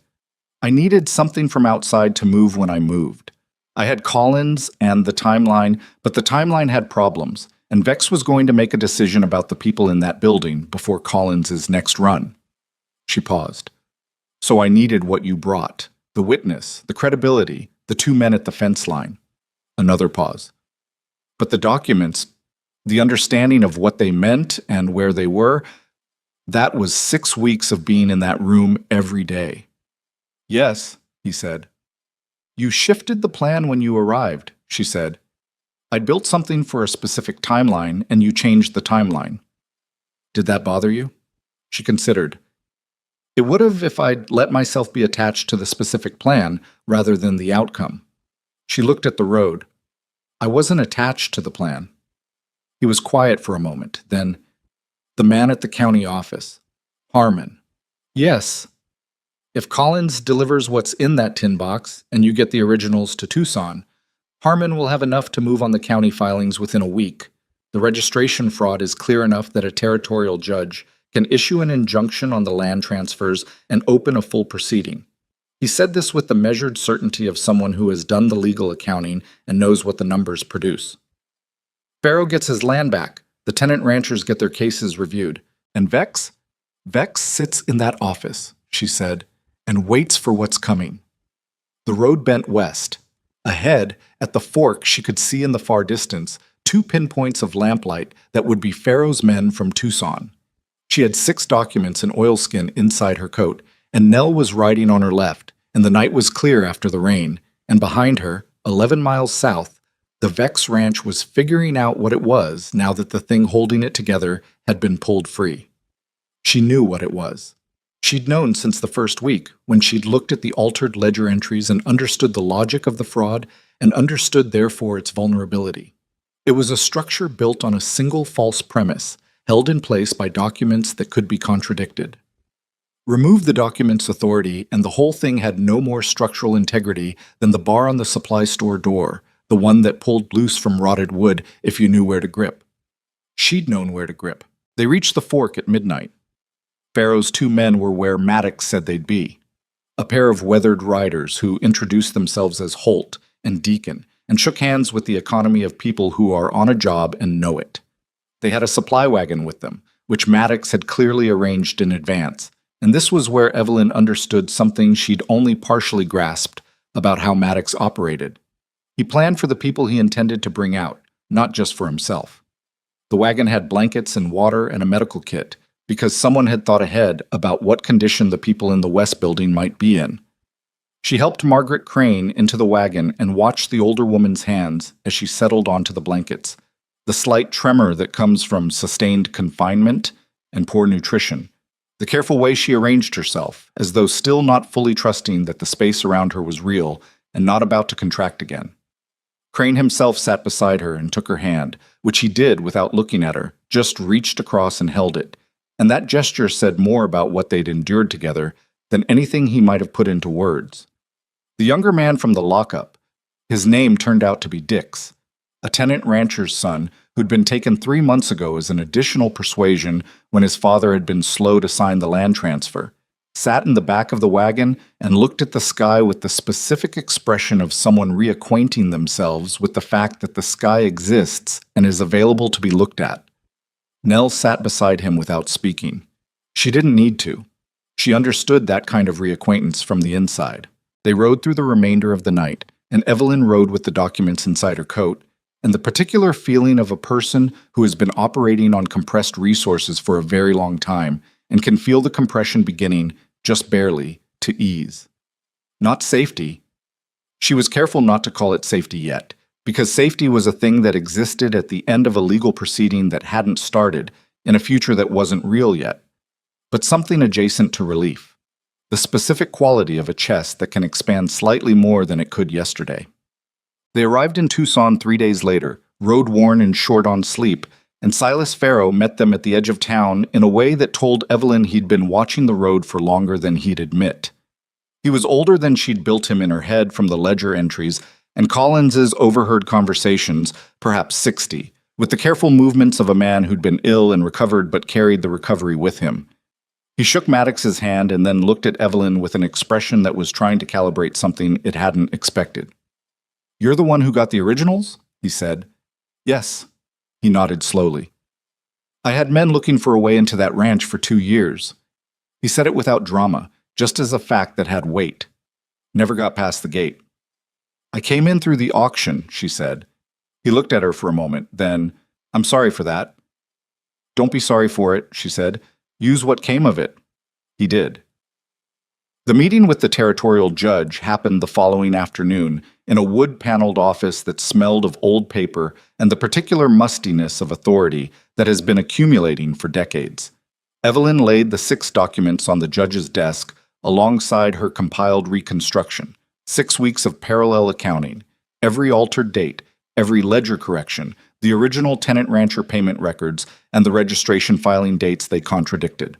A: "I needed something from outside to move when I moved. I had Collins and the timeline, but the timeline had problems, and Vex was going to make a decision about the people in that building before Collins's next run." She paused. "So I needed what you brought, the witness, the credibility, the 2 men at the fence line." Another pause. "But the documents, the understanding of what they meant and where they were, that was 6 weeks of being in that room every day." "Yes," he said. "You shifted the plan when you arrived," she said. "I'd built something for a specific timeline, and you changed the timeline." "Did that bother you?" She considered. "It would have if I'd let myself be attached to the specific plan rather than the outcome." She looked at the road. "I wasn't attached to the plan." He was quiet for a moment, then, "The man at the county office. Harmon." "Yes. If Collins delivers what's in that tin box, and you get the originals to Tucson, Harmon will have enough to move on the county filings within a week. The registration fraud is clear enough that a territorial judge can issue an injunction on the land transfers and open a full proceeding. He said this with the measured certainty of someone who has done the legal accounting and knows what the numbers produce. Pharaoh gets his land back, the tenant ranchers get their cases reviewed, and Vex? Vex sits in that office, she said, and waits for what's coming. The road bent west. Ahead, at the fork, she could see in the far distance 2 pinpoints of lamplight that would be Pharaoh's men from Tucson. She had 6 documents in oilskin inside her coat, and Nell was riding on her left, and the night was clear after the rain, and behind her, 11 miles south, the Vex Ranch was figuring out what it was now that the thing holding it together had been pulled free. She knew what it was. She'd known since the first week, when she'd looked at the altered ledger entries and understood the logic of the fraud and understood therefore its vulnerability. It was a structure built on a single false premise, held in place by documents that could be contradicted. Remove the document's authority, and the whole thing had no more structural integrity than the bar on the supply store door, the one that pulled loose from rotted wood if you knew where to grip. She'd known where to grip. They reached the fork at midnight. Pharaoh's 2 men were where Maddox said they'd be. A pair of weathered riders who introduced themselves as Holt and Deacon and shook hands with the economy of people who are on a job and know it. They had a supply wagon with them, which Maddox had clearly arranged in advance, and this was where Evelyn understood something she'd only partially grasped about how Maddox operated. He planned for the people he intended to bring out, not just for himself. The wagon had blankets and water and a medical kit, because someone had thought ahead about what condition the people in the West Building might be in. She helped Margaret Crane into the wagon and watched the older woman's hands as she settled onto the blankets, the slight tremor that comes from sustained confinement and poor nutrition, the careful way she arranged herself, as though still not fully trusting that the space around her was real and not about to contract again. Crane himself sat beside her and took her hand, which he did without looking at her, just reached across and held it, and that gesture said more about what they'd endured together than anything he might have put into words. The younger man from the lockup, his name turned out to be Dix, a tenant rancher's son who'd been taken 3 months ago as an additional persuasion when his father had been slow to sign the land transfer, sat in the back of the wagon and looked at the sky with the specific expression of someone reacquainting themselves with the fact that the sky exists and is available to be looked at. Nell sat beside him without speaking. She didn't need to. She understood that kind of reacquaintance from the inside. They rode through the remainder of the night, and Evelyn rode with the documents inside her coat, and the particular feeling of a person who has been operating on compressed resources for a very long time and can feel the compression beginning, just barely, to ease. Not safety. She was careful not to call it safety yet, because safety was a thing that existed at the end of a legal proceeding that hadn't started, in a future that wasn't real yet, but something adjacent to relief. The specific quality of a chest that can expand slightly more than it could yesterday. They arrived in Tucson 3 days later, road-worn and short on sleep, and Silas Pharaoh met them at the edge of town in a way that told Evelyn he'd been watching the road for longer than he'd admit. He was older than she'd built him in her head from the ledger entries, and Collins's overheard conversations, perhaps 60, with the careful movements of a man who'd been ill and recovered but carried the recovery with him. He shook Maddox's hand and then looked at Evelyn with an expression that was trying to calibrate something it hadn't expected. "You're the one who got the originals?" he said. "Yes." He nodded slowly. "I had men looking for a way into that ranch for 2 years." He said it without drama, just as a fact that had weight. Never got past the gate. "I came in through the auction," she said. He looked at her for a moment, then, "I'm sorry for that." "Don't be sorry for it," she said. "Use what came of it." He did. The meeting with the territorial judge happened the following afternoon in a wood-paneled office that smelled of old paper and the particular mustiness of authority that has been accumulating for decades. Evelyn laid the 6 documents on the judge's desk alongside her compiled reconstruction, 6 weeks of parallel accounting, every altered date, every ledger correction, the original tenant-rancher payment records, and the registration filing dates they contradicted.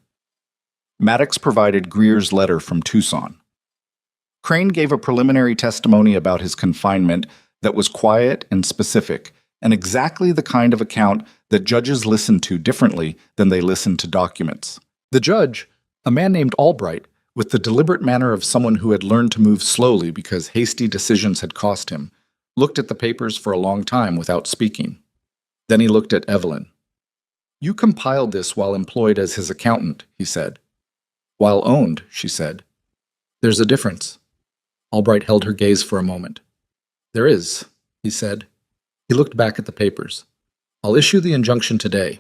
A: Maddox provided Greer's letter from Tucson. Crane gave a preliminary testimony about his confinement that was quiet and specific, and exactly the kind of account that judges listen to differently than they listen to documents. The judge, a man named Albright, with the deliberate manner of someone who had learned to move slowly because hasty decisions had cost him, looked at the papers for a long time without speaking. Then he looked at Evelyn. "You compiled this while employed as his accountant," he said. "While owned," she said. "There's a difference." Albright held her gaze for a moment. "There is," he said. He looked back at the papers. "I'll issue the injunction today.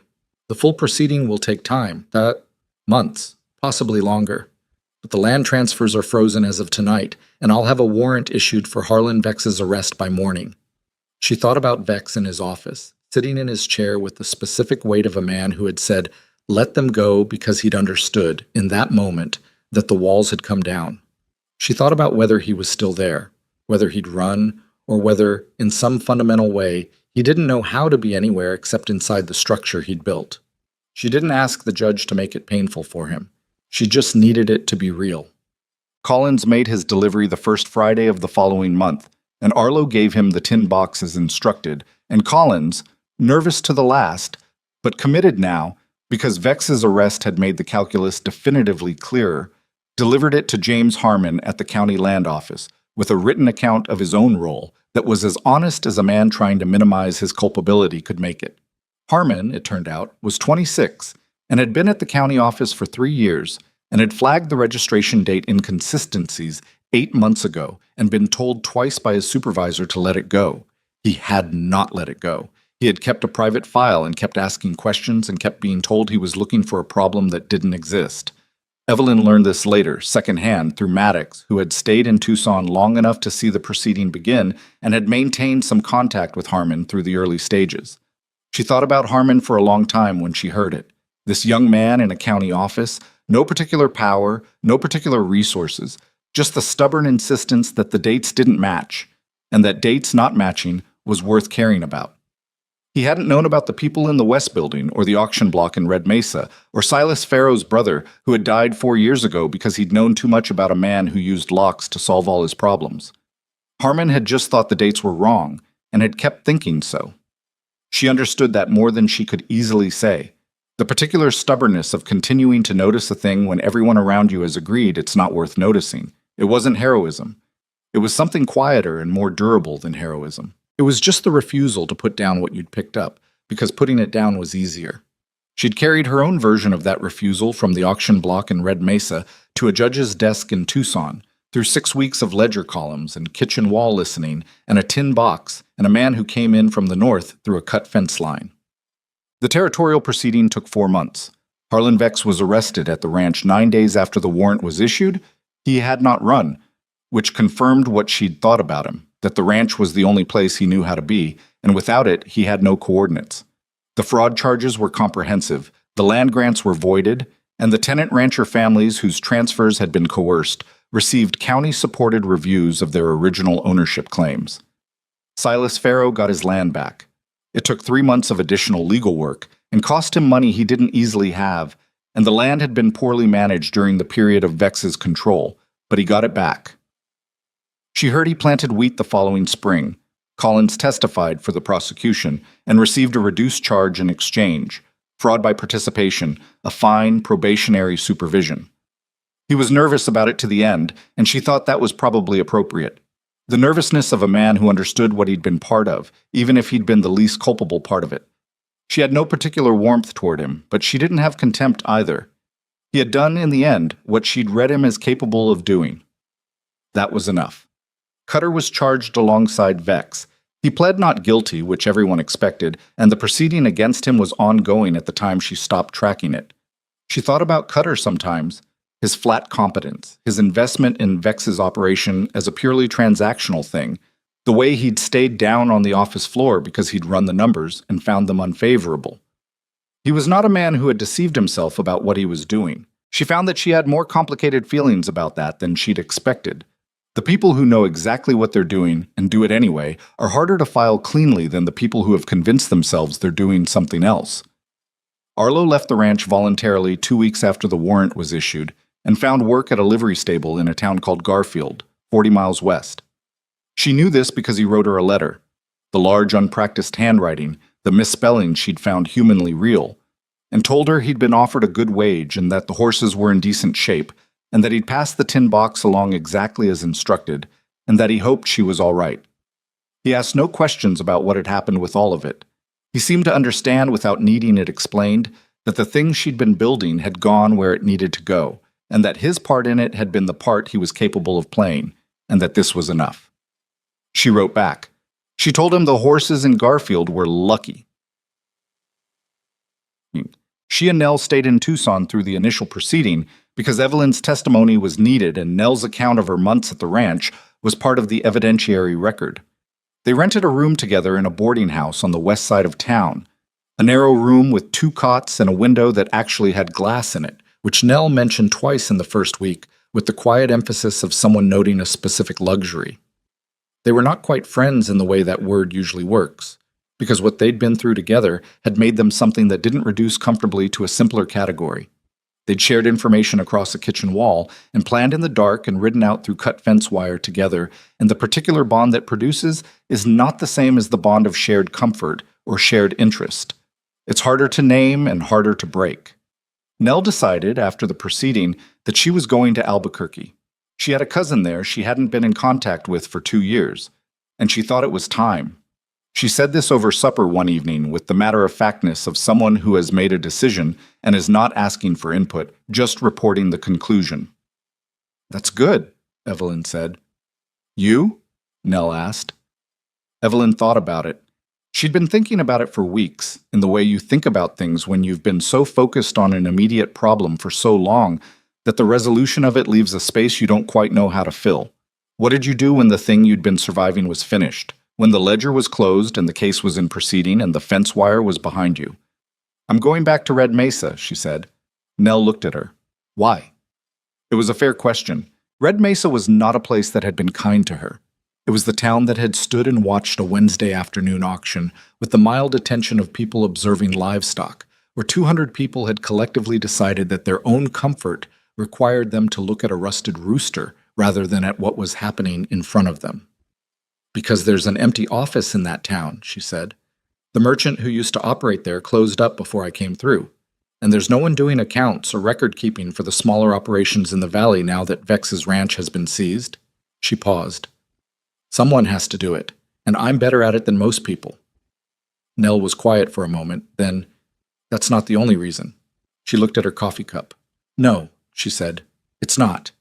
A: The full proceeding will take time, months, possibly longer. But the land transfers are frozen as of tonight, and I'll have a warrant issued for Harlan Vex's arrest by morning." She thought about Vex in his office, sitting in his chair with the specific weight of a man who had said, "Let them go," because he'd understood, in that moment, that the walls had come down. She thought about whether he was still there, whether he'd run, or whether, in some fundamental way, he didn't know how to be anywhere except inside the structure he'd built. She didn't ask the judge to make it painful for him. She just needed it to be real. Collins made his delivery the first Friday of the following month, and Arlo gave him the tin box as instructed, and Collins, nervous to the last, but committed now, because Vex's arrest had made the calculus definitively clearer, delivered it to James Harmon at the county land office, with a written account of his own role that was as honest as a man trying to minimize his culpability could make it. Harmon, it turned out, was 26 and had been at the county office for 3 years and had flagged the registration date inconsistencies 8 months ago and been told twice by his supervisor to let it go. He had not let it go. He had kept a private file and kept asking questions and kept being told he was looking for a problem that didn't exist. Evelyn learned this later, secondhand, through Maddox, who had stayed in Tucson long enough to see the proceeding begin and had maintained some contact with Harmon through the early stages. She thought about Harmon for a long time when she heard it. This young man in a county office, no particular power, no particular resources, just the stubborn insistence that the dates didn't match, and that dates not matching was worth caring about. He hadn't known about the people in the West Building or the auction block in Red Mesa, or Silas Farrow's brother, who had died 4 years ago because he'd known too much about a man who used locks to solve all his problems. Harmon had just thought the dates were wrong, and had kept thinking so. She understood that more than she could easily say. The particular stubbornness of continuing to notice a thing when everyone around you has agreed it's not worth noticing. It wasn't heroism. It was something quieter and more durable than heroism. It was just the refusal to put down what you'd picked up, because putting it down was easier. She'd carried her own version of that refusal from the auction block in Red Mesa to a judge's desk in Tucson, through 6 weeks of ledger columns and kitchen wall listening and a tin box and a man who came in from the north through a cut fence line. The territorial proceeding took 4 months. Harlan Vex was arrested at the ranch 9 days after the warrant was issued. He had not run, which confirmed what she'd thought about him, that the ranch was the only place he knew how to be, and without it, he had no coordinates. The fraud charges were comprehensive, the land grants were voided, and the tenant-rancher families whose transfers had been coerced received county-supported reviews of their original ownership claims. Silas Farrow got his land back. It took 3 months of additional legal work and cost him money he didn't easily have, and the land had been poorly managed during the period of Vex's control, but he got it back. She heard he planted wheat the following spring. Collins testified for the prosecution and received a reduced charge in exchange, fraud by participation, a fine, probationary supervision. He was nervous about it to the end, and she thought that was probably appropriate. The nervousness of a man who understood what he'd been part of, even if he'd been the least culpable part of it. She had no particular warmth toward him, but she didn't have contempt either. He had done, in the end, what she'd read him as capable of doing. That was enough. Cutter was charged alongside Vex. He pled not guilty, which everyone expected, and the proceeding against him was ongoing at the time she stopped tracking it. She thought about Cutter sometimes, his flat competence, his investment in Vex's operation as a purely transactional thing, the way he'd stayed down on the office floor because he'd run the numbers and found them unfavorable. He was not a man who had deceived himself about what he was doing. She found that she had more complicated feelings about that than she'd expected. The people who know exactly what they're doing and do it anyway are harder to file cleanly than the people who have convinced themselves they're doing something else. Arlo left the ranch voluntarily 2 weeks after the warrant was issued and found work at a livery stable in a town called Garfield, 40 miles west. She knew this because he wrote her a letter. the large unpracticed handwriting, the misspelling she'd found humanly real, and told her he'd been offered a good wage and that the horses were in decent shape, and that he'd passed the tin box along exactly as instructed, and that he hoped she was all right. He asked no questions about what had happened with all of it. He seemed to understand without needing it explained that the thing she'd been building had gone where it needed to go, and that his part in it had been the part he was capable of playing, and that this was enough. She wrote back. She told him the horses in Garfield were lucky. She and Nell stayed in Tucson through the initial proceeding because Evelyn's testimony was needed and Nell's account of her months at the ranch was part of the evidentiary record. They rented a room together in a boarding house on the west side of town, a narrow room with 2 cots and a window that actually had glass in it, which Nell mentioned twice in the first week, with the quiet emphasis of someone noting a specific luxury. They were not quite friends in the way that word usually works, because what they'd been through together had made them something that didn't reduce comfortably to a simpler category. They'd shared information across a kitchen wall and planned in the dark and ridden out through cut fence wire together, and the particular bond that produces is not the same as the bond of shared comfort or shared interest. It's harder to name and harder to break. Nell decided, after the proceeding, that she was going to Albuquerque. She had a cousin there she hadn't been in contact with for 2 years, and she thought it was time. She said this over supper one evening with the matter-of-factness of someone who has made a decision and is not asking for input, just reporting the conclusion. "That's good," Evelyn said. "You?" Nell asked. Evelyn thought about it. She'd been thinking about it for weeks, in the way you think about things when you've been so focused on an immediate problem for so long that the resolution of it leaves a space you don't quite know how to fill. What did you do when the thing you'd been surviving was finished? When the ledger was closed and the case was in proceeding and the fence wire was behind you? "I'm going back to Red Mesa," she said. Nell looked at her. "Why?" It was a fair question. Red Mesa was not a place that had been kind to her. It was the town that had stood and watched a Wednesday afternoon auction with the mild attention of people observing livestock, where 200 people had collectively decided that their own comfort required them to look at a rusted rooster rather than at what was happening in front of them. "Because there's an empty office in that town," she said. "The merchant who used to operate there closed up before I came through. And there's no one doing accounts or record-keeping for the smaller operations in the valley now that Vex's ranch has been seized." She paused. "Someone has to do it, and I'm better at it than most people." Nell was quiet for a moment, then, "That's not the only reason." She looked at her coffee cup. "No," she said, "it's not.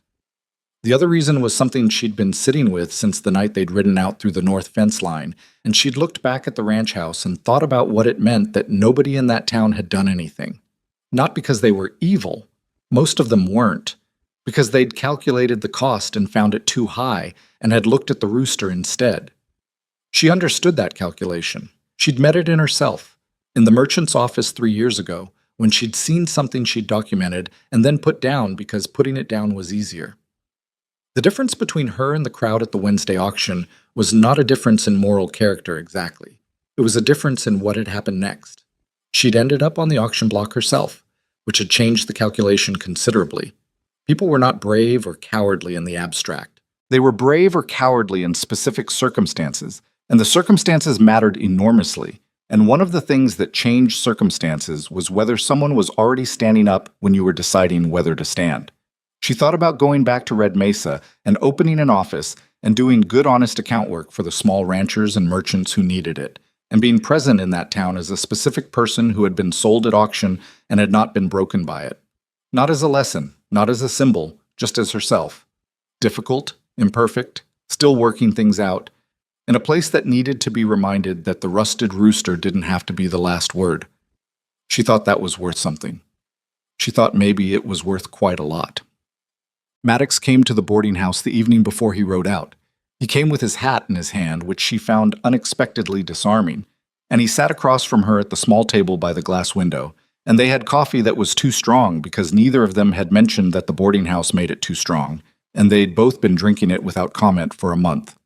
A: The other reason was something she'd been sitting with since the night they'd ridden out through the north fence line, and she'd looked back at the ranch house and thought about what it meant that nobody in that town had done anything. Not because they were evil. Most of them weren't. Because they'd calculated the cost and found it too high and had looked at the rooster instead. She understood that calculation. She'd met it in herself, in the merchant's office 3 years ago, when she'd seen something she'd documented and then put down because putting it down was easier. The difference between her and the crowd at the Wednesday auction was not a difference in moral character exactly. It was a difference in what had happened next. She'd ended up on the auction block herself, which had changed the calculation considerably. People were not brave or cowardly in the abstract. They were brave or cowardly in specific circumstances, and the circumstances mattered enormously. And one of the things that changed circumstances was whether someone was already standing up when you were deciding whether to stand. She thought about going back to Red Mesa and opening an office and doing good, honest account work for the small ranchers and merchants who needed it, and being present in that town as a specific person who had been sold at auction and had not been broken by it. Not as a lesson, not as a symbol, just as herself. Difficult, imperfect, still working things out, in a place that needed to be reminded that the rusted rooster didn't have to be the last word. She thought that was worth something. She thought maybe it was worth quite a lot. Maddox came to the boarding house the evening before he rode out. He came with his hat in his hand, which she found unexpectedly disarming, and he sat across from her at the small table by the glass window, and they had coffee that was too strong because neither of them had mentioned that the boarding house made it too strong, and they'd both been drinking it without comment for a month.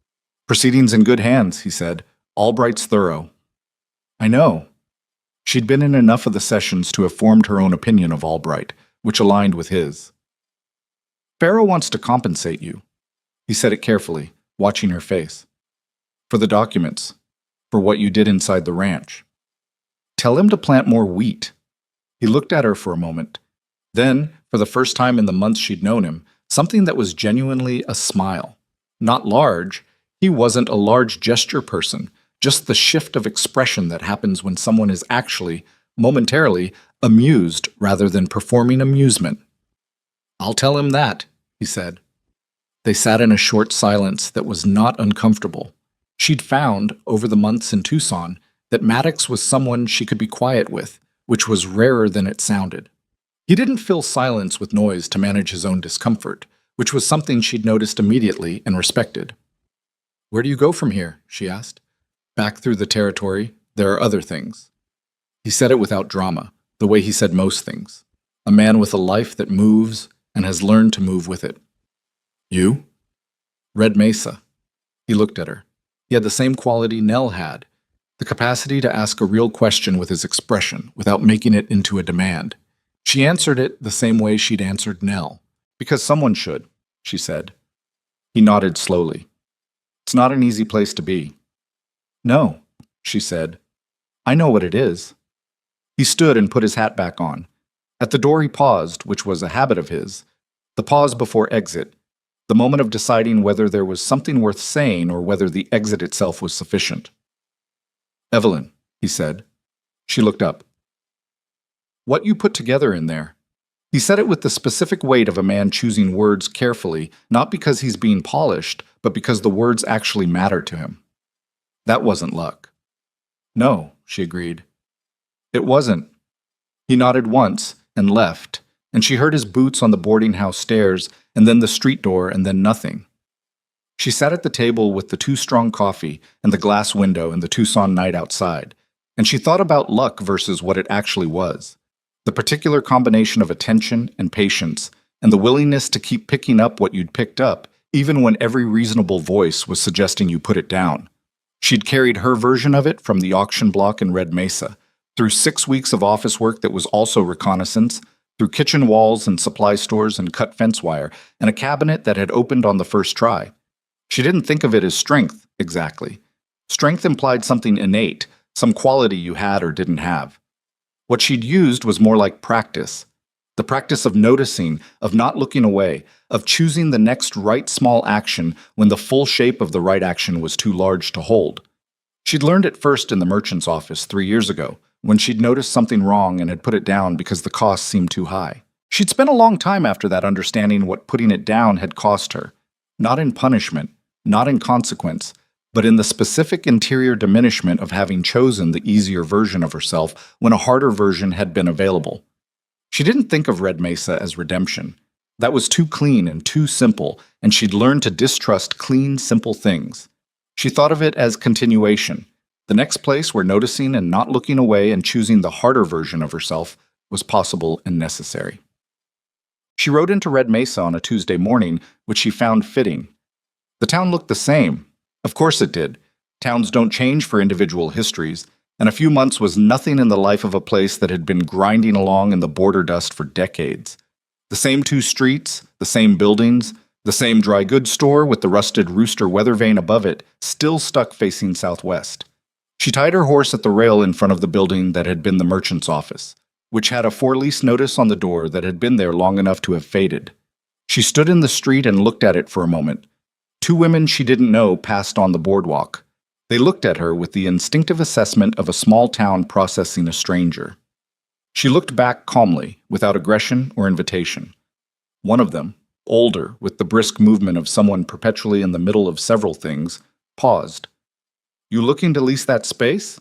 A: "Proceedings in good hands," he said. "Albright's thorough." "I know." She'd been in enough of the sessions to have formed her own opinion of Albright, which aligned with his. "Farrow wants to compensate you." He said it carefully, watching her face. "For the documents." for what you did inside the ranch. Tell him to plant more wheat. He looked at her for a moment. Then, for the first time in the months she'd known him, something that was genuinely a smile. Not large. He wasn't a large gesture person, just the shift of expression that happens when someone is actually, momentarily, amused rather than performing amusement. "I'll tell him that," he said. They sat in a short silence that was not uncomfortable. She'd found, over the months in Tucson, that Maddox was someone she could be quiet with, which was rarer than it sounded. He didn't fill silence with noise to manage his own discomfort, which was something she'd noticed immediately and respected. "Where do you go from here?" she asked. "Back through the territory. There are other things." He said it without drama, the way he said most things. A man with a life that moves and has learned to move with it. "You?" "Red Mesa." He looked at her. He had the same quality Nell had, the capacity to ask a real question with his expression without making it into a demand. She answered it the same way she'd answered Nell. "Because someone should," she said. He nodded slowly. "It's not an easy place to be." "No," she said. "I know what it is." He stood and put his hat back on. At the door he paused, which was a habit of his. The pause before exit, the moment of deciding whether there was something worth saying or whether the exit itself was sufficient. "Evelyn," he said. She looked up. "What you put together in there." He said it with the specific weight of a man choosing words carefully, not because he's being polished, but because the words actually matter to him. "That wasn't luck." "No," she agreed. "It wasn't." He nodded once and left, and she heard his boots on the boarding house stairs, and then the street door, and then nothing. She sat at the table with the too strong coffee and the glass window and the Tucson night outside, and she thought about luck versus what it actually was. The particular combination of attention and patience, and the willingness to keep picking up what you'd picked up, even when every reasonable voice was suggesting you put it down. She'd carried her version of it from the auction block in Red Mesa, through 6 weeks of office work that was also reconnaissance, through kitchen walls and supply stores and cut fence wire, and a cabinet that had opened on the first try. She didn't think of it as strength, exactly. Strength implied something innate, some quality you had or didn't have. What she'd used was more like practice. The practice of noticing, of not looking away, of choosing the next right small action when the full shape of the right action was too large to hold. She'd learned it first in the merchant's office 3 years ago, when she'd noticed something wrong and had put it down because the cost seemed too high. She'd spent a long time after that understanding what putting it down had cost her, not in punishment, not in consequence, but in the specific interior diminishment of having chosen the easier version of herself when a harder version had been available. She didn't think of Red Mesa as redemption. That was too clean and too simple, and she'd learned to distrust clean, simple things. She thought of it as continuation, the next place where noticing and not looking away and choosing the harder version of herself was possible and necessary. She rode into Red Mesa on a Tuesday morning, which she found fitting. The town looked the same. Of course it did. Towns don't change for individual histories, and a few months was nothing in the life of a place that had been grinding along in the border dust for decades. The same 2 streets, the same buildings, the same dry goods store with the rusted rooster weather vane above it, still stuck facing southwest. She tied her horse at the rail in front of the building that had been the merchant's office, which had a for-lease notice on the door that had been there long enough to have faded. She stood in the street and looked at it for a moment. 2 women she didn't know passed on the boardwalk. They looked at her with the instinctive assessment of a small town processing a stranger. She looked back calmly, without aggression or invitation. One of them, older, with the brisk movement of someone perpetually in the middle of several things, paused. "You looking to lease that space?"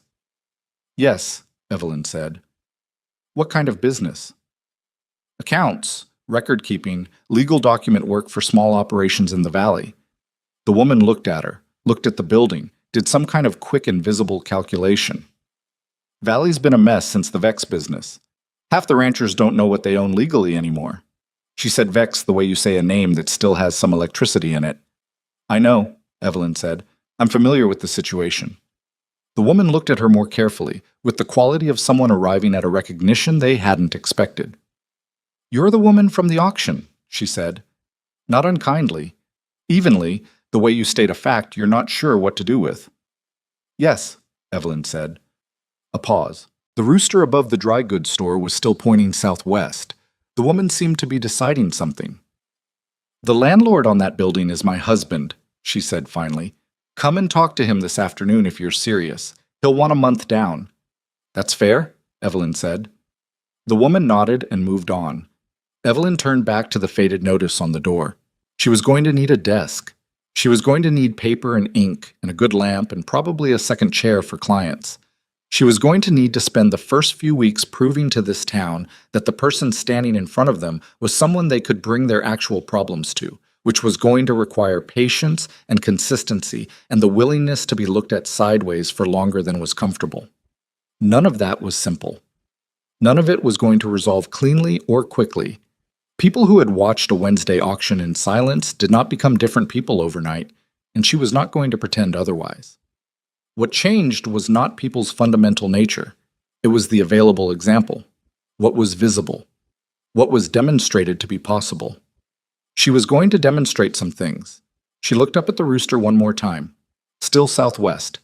A: "Yes," Evelyn said. "What kind of business?" "Accounts, record-keeping, legal document work for small operations in the valley." The woman looked at her, looked at the building, did some kind of quick and visible calculation. "Valley's been a mess since the Vex business. Half the ranchers don't know what they own legally anymore." She said Vex the way you say a name that still has some electricity in it. "I know," Evelyn said. "I'm familiar with the situation." The woman looked at her more carefully, with the quality of someone arriving at a recognition they hadn't expected. "You're the woman from the auction," she said. Not unkindly. Evenly, the way you state a fact you're not sure what to do with. "Yes," Evelyn said. A pause. The rooster above the dry goods store was still pointing southwest. The woman seemed to be deciding something. The landlord on that building is my husband, she said finally. Come and talk to him this afternoon if you're serious. He'll want a month down. That's fair, Evelyn said. The woman nodded and moved on. Evelyn turned back to the faded notice on the door. She was going to need a desk. She was going to need paper and ink and a good lamp and probably a second chair for clients. She was going to need to spend the first few weeks proving to this town that the person standing in front of them was someone they could bring their actual problems to, which was going to require patience and consistency and the willingness to be looked at sideways for longer than was comfortable. None of that was simple. None of it was going to resolve cleanly or quickly. People who had watched a Wednesday auction in silence did not become different people overnight, and she was not going to pretend otherwise. What changed was not people's fundamental nature. It was the available example, what was visible, what was demonstrated to be possible. She was going to demonstrate some things. She looked up at the rooster one more time. Still southwest.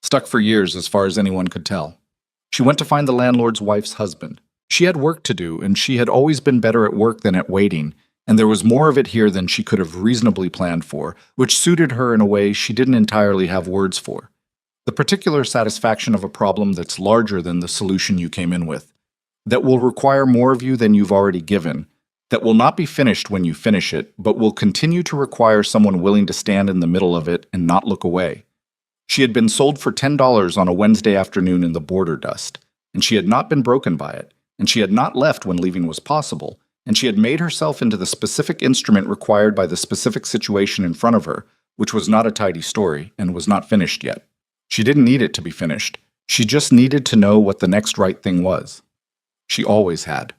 A: Stuck for years as far as anyone could tell. She went to find the landlord's wife's husband. She had work to do, and she had always been better at work than at waiting, and there was more of it here than she could have reasonably planned for, which suited her in a way she didn't entirely have words for. The particular satisfaction of a problem that's larger than the solution you came in with, that will require more of you than you've already given, that will not be finished when you finish it, but will continue to require someone willing to stand in the middle of it and not look away. She had been sold for $10 on a Wednesday afternoon in the border dust, and she had not been broken by it, and she had not left when leaving was possible, and she had made herself into the specific instrument required by the specific situation in front of her, which was not a tidy story and was not finished yet. She didn't need it to be finished. She just needed to know what the next right thing was. She always had.